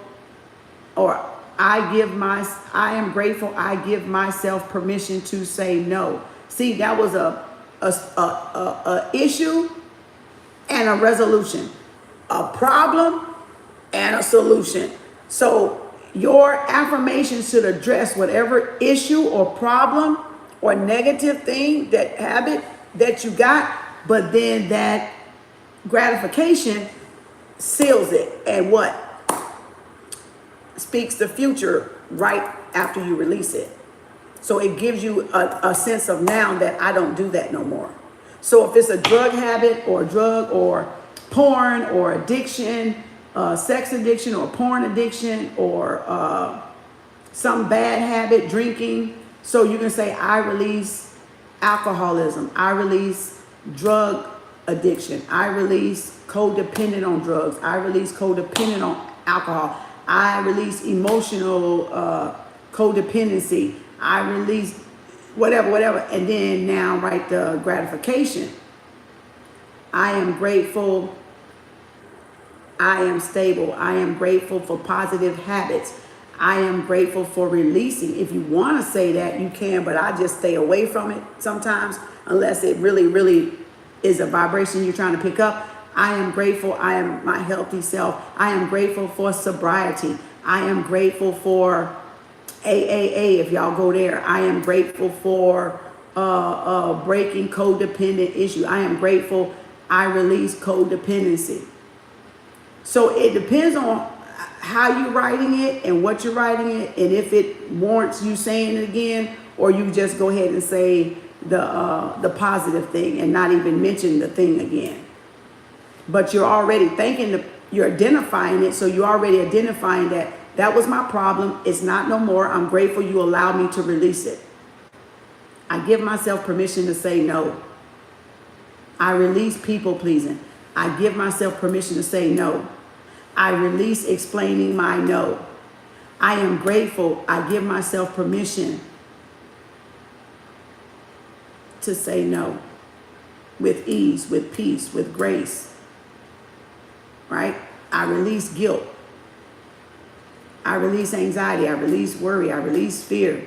or I am grateful I give myself permission to say no. See, that was a issue and a resolution, a problem and a solution. So your affirmation should address whatever issue or problem or negative thing, that habit that you got, but then that gratification seals it and what? Speaks the future right after you release it. So it gives you a sense of now that I don't do that no more. So if it's a drug habit or drug or porn or addiction, sex addiction or porn addiction or some bad habit, drinking. So you can say, I release alcoholism. I release drug addiction. I release codependent on drugs. I release codependent on alcohol. I release emotional codependency. I release whatever. And then now write the gratification. I am grateful. I am stable. I am grateful for positive habits. I am grateful for releasing. If you want to say that, you can, but I just stay away from it sometimes unless it really is a vibration you're trying to pick up. I am grateful. I am my healthy self. I am grateful for sobriety. I am grateful for AAA, if y'all go there. I am grateful for breaking codependent issue. I am grateful I release codependency. So it depends on how you're writing it and what you're writing it, and if it warrants you saying it again, or you just go ahead and say the positive thing and not even mention the thing again. But you're already thinking, you're identifying it, so you're already identifying that was my problem. It's not no more. I'm grateful you allowed me to release it. I give myself permission to say no. I release people pleasing. I give myself permission to say no. I release explaining my no. I am grateful. I give myself permission to say no with ease, with peace, with grace. Right? I release guilt. I release anxiety. I release worry. I release fear.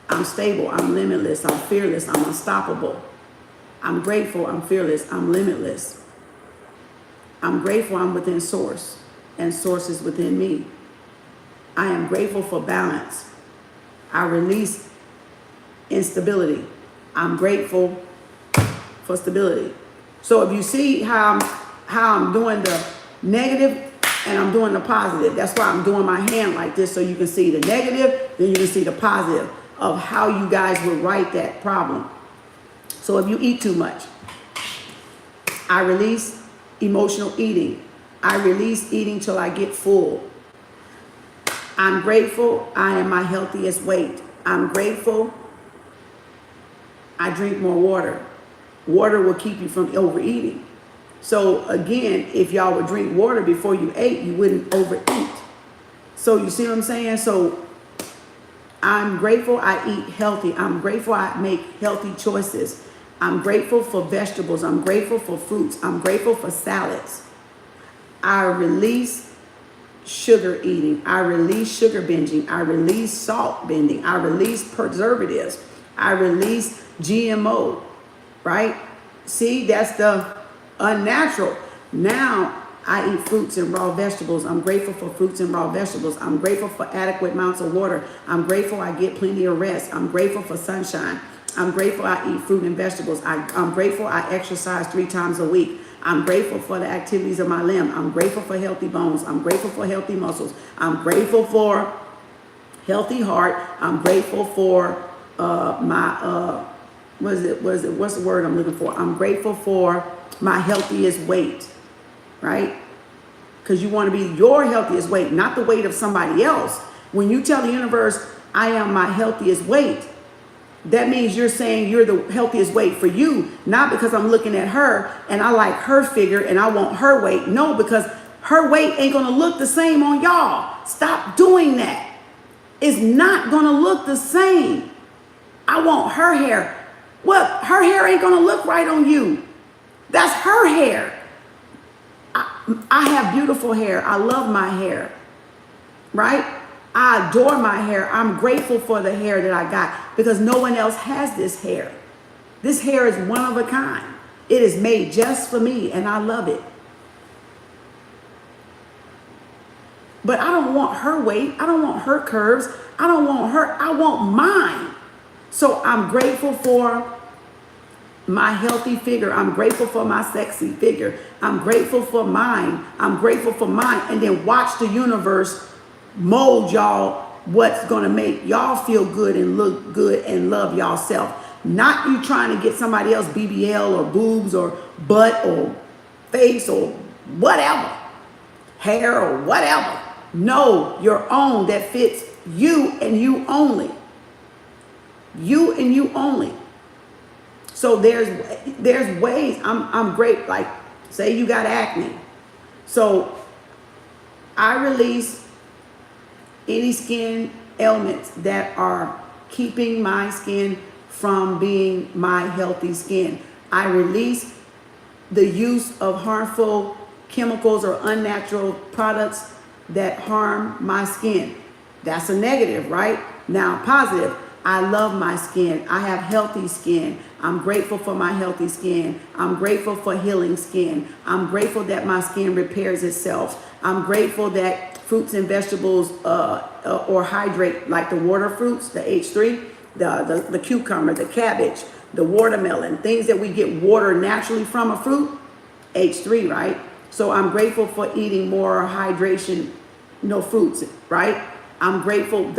I'm stable. I'm limitless. I'm fearless. I'm unstoppable. I'm grateful. I'm fearless. I'm limitless. I'm grateful I'm within source and source is within me. I am grateful for balance. I release instability. I'm grateful for stability. So if you see how I'm doing the negative and I'm doing the positive, that's why I'm doing my hand like this, so you can see the negative, then you can see the positive of how you guys would write that problem. So if you eat too much, I release emotional eating. I release eating till I get full. I'm grateful I am my healthiest weight. I'm grateful I drink more water. Water will keep you from overeating. So again, if y'all would drink water before you ate, you wouldn't overeat. So you see what I'm saying? So I'm grateful I eat healthy. I'm grateful I make healthy choices. I'm grateful for vegetables. I'm grateful for fruits. I'm grateful for salads. I release sugar eating. I release sugar binging. I release salt binging. I release preservatives. I release GMO, right? See, that's the unnatural. Now I eat fruits and raw vegetables. I'm grateful for fruits and raw vegetables. I'm grateful for adequate amounts of water. I'm grateful I get plenty of rest. I'm grateful for sunshine. I'm grateful I eat fruit and vegetables. I'm grateful I exercise 3 times a week. I'm grateful for the activities of my limb. I'm grateful for healthy bones. I'm grateful for healthy muscles. I'm grateful for healthy heart. I'm grateful for what's the word I'm looking for? I'm grateful for my healthiest weight, right? Because you want to be your healthiest weight, not the weight of somebody else. When you tell the universe, I am my healthiest weight, that means you're saying you're the healthiest weight for you, not because I'm looking at her and I like her figure and I want her weight. No, because her weight ain't going to look the same on y'all. Stop doing that. It's not going to look the same. I want her hair. What? Her hair ain't going to look right on you. That's her hair. I have beautiful hair. I love my hair, right? I adore my hair. I'm grateful for the hair that I got because no one else has this hair. This hair is one of a kind. It is made just for me and I love it. But I don't want her weight. I don't want her curves. I don't want her. I want mine. So I'm grateful for my healthy figure. I'm grateful for my sexy figure. I'm grateful for mine. I'm grateful for mine. And then watch the universe mold y'all what's going to make y'all feel good and look good and love y'all self. Not you trying to get somebody else BBL or boobs or butt or face or whatever. hair or whatever. Know your own that fits you and you only. You and you only. So there's ways. I'm great. Like, say you got acne. So I release any skin ailments that are keeping my skin from being my healthy skin. I release the use of harmful chemicals or unnatural products that harm my skin. That's a negative, right? Now, positive. I love my skin. I have healthy skin. I'm grateful for my healthy skin. I'm grateful for healing skin. I'm grateful that my skin repairs itself. I'm grateful that fruits and vegetables or hydrate, like the water fruits, the H3, the cucumber, the cabbage, the watermelon, things that we get water naturally from a fruit, H3, right? So I'm grateful for eating more hydration, fruits, right? I'm grateful,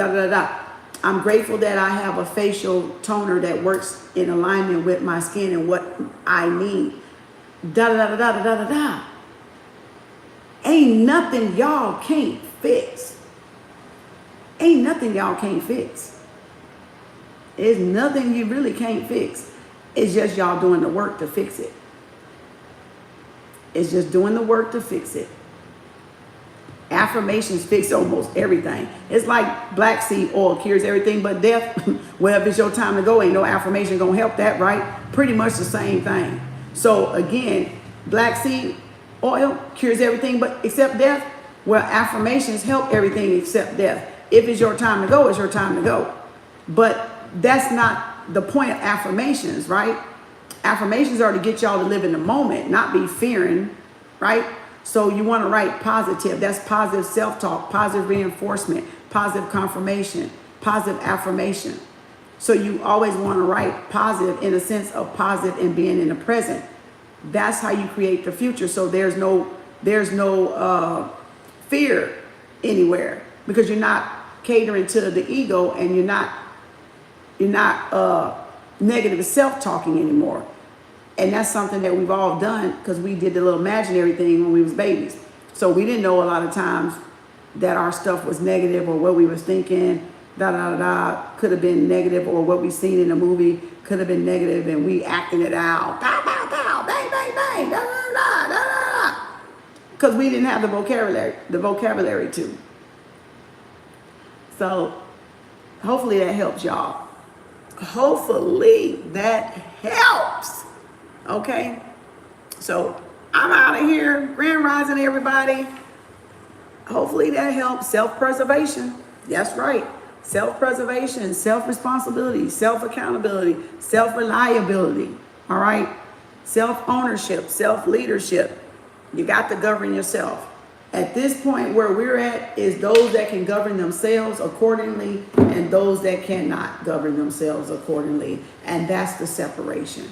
I'm grateful that I have a facial toner that works in alignment with my skin and what I need. Ain't nothing y'all can't fix. Ain't nothing y'all can't fix. There's nothing you really can't fix. It's just y'all doing the work to fix it. It's just doing the work to fix it. Affirmations fix almost everything. It's like black seed oil cures everything but death. Well, if it's your time to go, ain't no affirmation gonna help that, right? Pretty much the same thing. So again, black seed oil cures everything but except death. Well, affirmations help everything except death. If it's your time to go, it's your time to go. But that's not the point of affirmations, right? Affirmations are to get y'all to live in the moment, not be fearing, right? So you want to write positive. That's positive self-talk, positive reinforcement, positive confirmation, positive affirmation. So you always want to write positive in a sense of positive and being in the present. That's how you create the future. So there's no fear anywhere because you're not catering to the ego and you're not negative self-talking anymore. And that's something that we've all done because we did the little imaginary thing when we was babies. So we didn't know a lot of times that our stuff was negative or what we was thinking, could have been negative, or what we seen in the movie could have been negative and we acting it out. Pow, pow, pow, bang, bang, bang, because we didn't have the vocabulary to. So hopefully that helps y'all. Hopefully that helps. Okay, so I'm out of here. Grand Rising, everybody. Hopefully that helps. Self-preservation. That's right. Self-preservation, self-responsibility, self-accountability, self-reliability. All right. Self-ownership, self-leadership. You got to govern yourself. At this point where we're at is those that can govern themselves accordingly and those that cannot govern themselves accordingly. And that's the separation.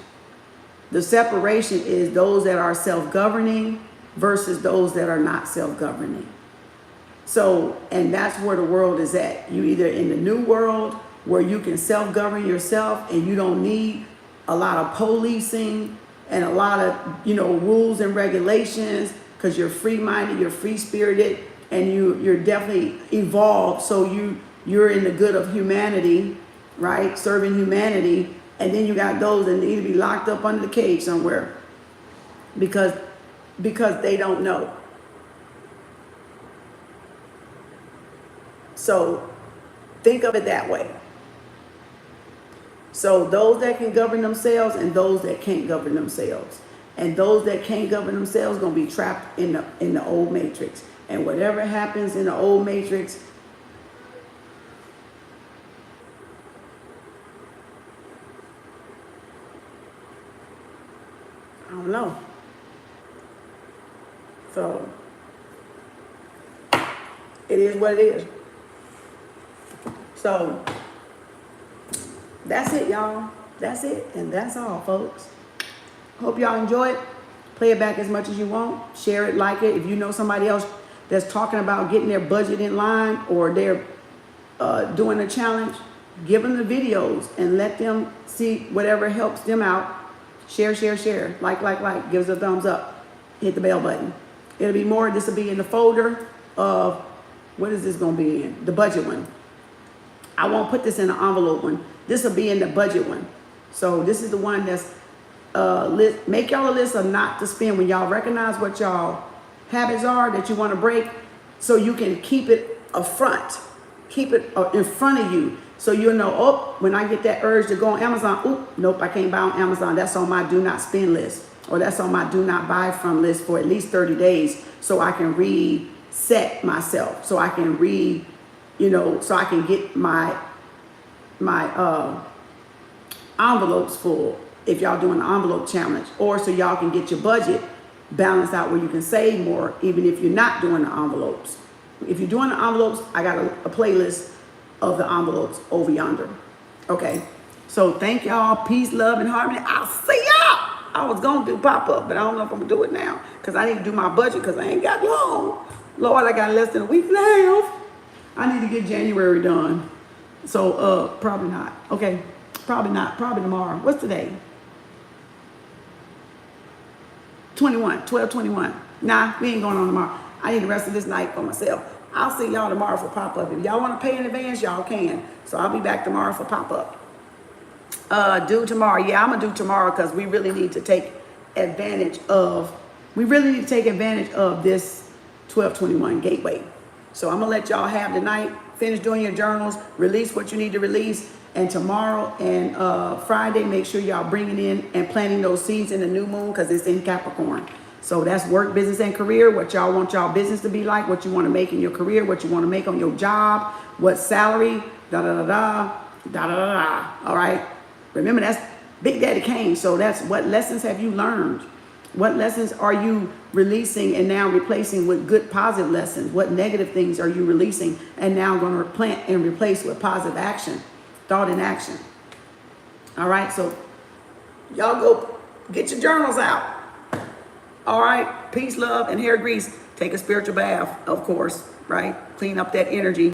The separation is those that are self-governing versus those that are not self-governing. So, and that's where the world is at. You either in the new world where you can self-govern yourself and you don't need a lot of policing and a lot of, rules and regulations because you're free-minded, you're free-spirited, and you're definitely evolved. So you're in the good of humanity, right? Serving humanity. And then you got those that need to be locked up under the cage somewhere because they don't know. So think of it that way. So those that can govern themselves and those that can't govern themselves. And those that can't govern themselves going to be trapped in the old matrix. And whatever happens in the old matrix, I don't know. So it is what it is. So that's it, y'all. That's it. And that's all, folks. Hope y'all enjoy it. Play it back as much as you want. Share it, like it. If you know somebody else that's talking about getting their budget in line or they're doing a challenge, give them the videos and let them see whatever helps them out. Share, share, share. Like. Give us a thumbs up. Hit the bell button. It'll be more. This will be in the folder of, what is this going to be in? The budget one. I won't put this in the envelope one. This will be in the budget one. So this is the one that's make y'all a list of not to spend when y'all recognize what y'all habits are that you want to break, so you can keep it up front, keep it in front of you, so you'll know, oh, when I get that urge to go on Amazon, oop, nope, I can't buy on Amazon. That's on my do not spend list, or that's on my do not buy from list for at least 30 days, so I can reset myself, so I can so I can get my envelopes full if y'all doing an envelope challenge, or so y'all can get your budget balanced out where you can save more even if you're not doing the envelopes. If you're doing the envelopes, I got a playlist of the envelopes over yonder. Okay, so thank y'all. Peace, love, and harmony. I'll see y'all. I was gonna do pop-up, but I don't know if I'm gonna do it now because I need to do my budget because I ain't got long. Lord, I got less than a week and a half. I need to get January done. So probably not. Okay, probably not. Probably tomorrow. What's today? 12/21. Nah, we ain't going on tomorrow. I need the rest of this night for myself. I'll see y'all tomorrow for pop-up. If y'all want to pay in advance, y'all can. So I'll be back tomorrow for pop-up. Do tomorrow. Yeah, I'm going to do tomorrow because we really need to take advantage of this 12/21 gateway. So I'm going to let y'all have the night. Finish doing your journals. Release what you need to release. And tomorrow and Friday, make sure y'all bringing in and planting those seeds in the new moon because it's in Capricorn. So that's work, business, and career. What y'all want y'all business to be like, what you want to make in your career, what you want to make on your job, what salary, da-da-da-da. All right? Remember, that's Big Daddy Kane. So that's what lessons have you learned? What lessons are you releasing and now replacing with good, positive lessons? What negative things are you releasing and now going to plant and replace with positive action? Thought in action. All right, so y'all go get your journals out. All right, peace, love, and hair grease. Take a spiritual bath, of course, right? Clean up that energy.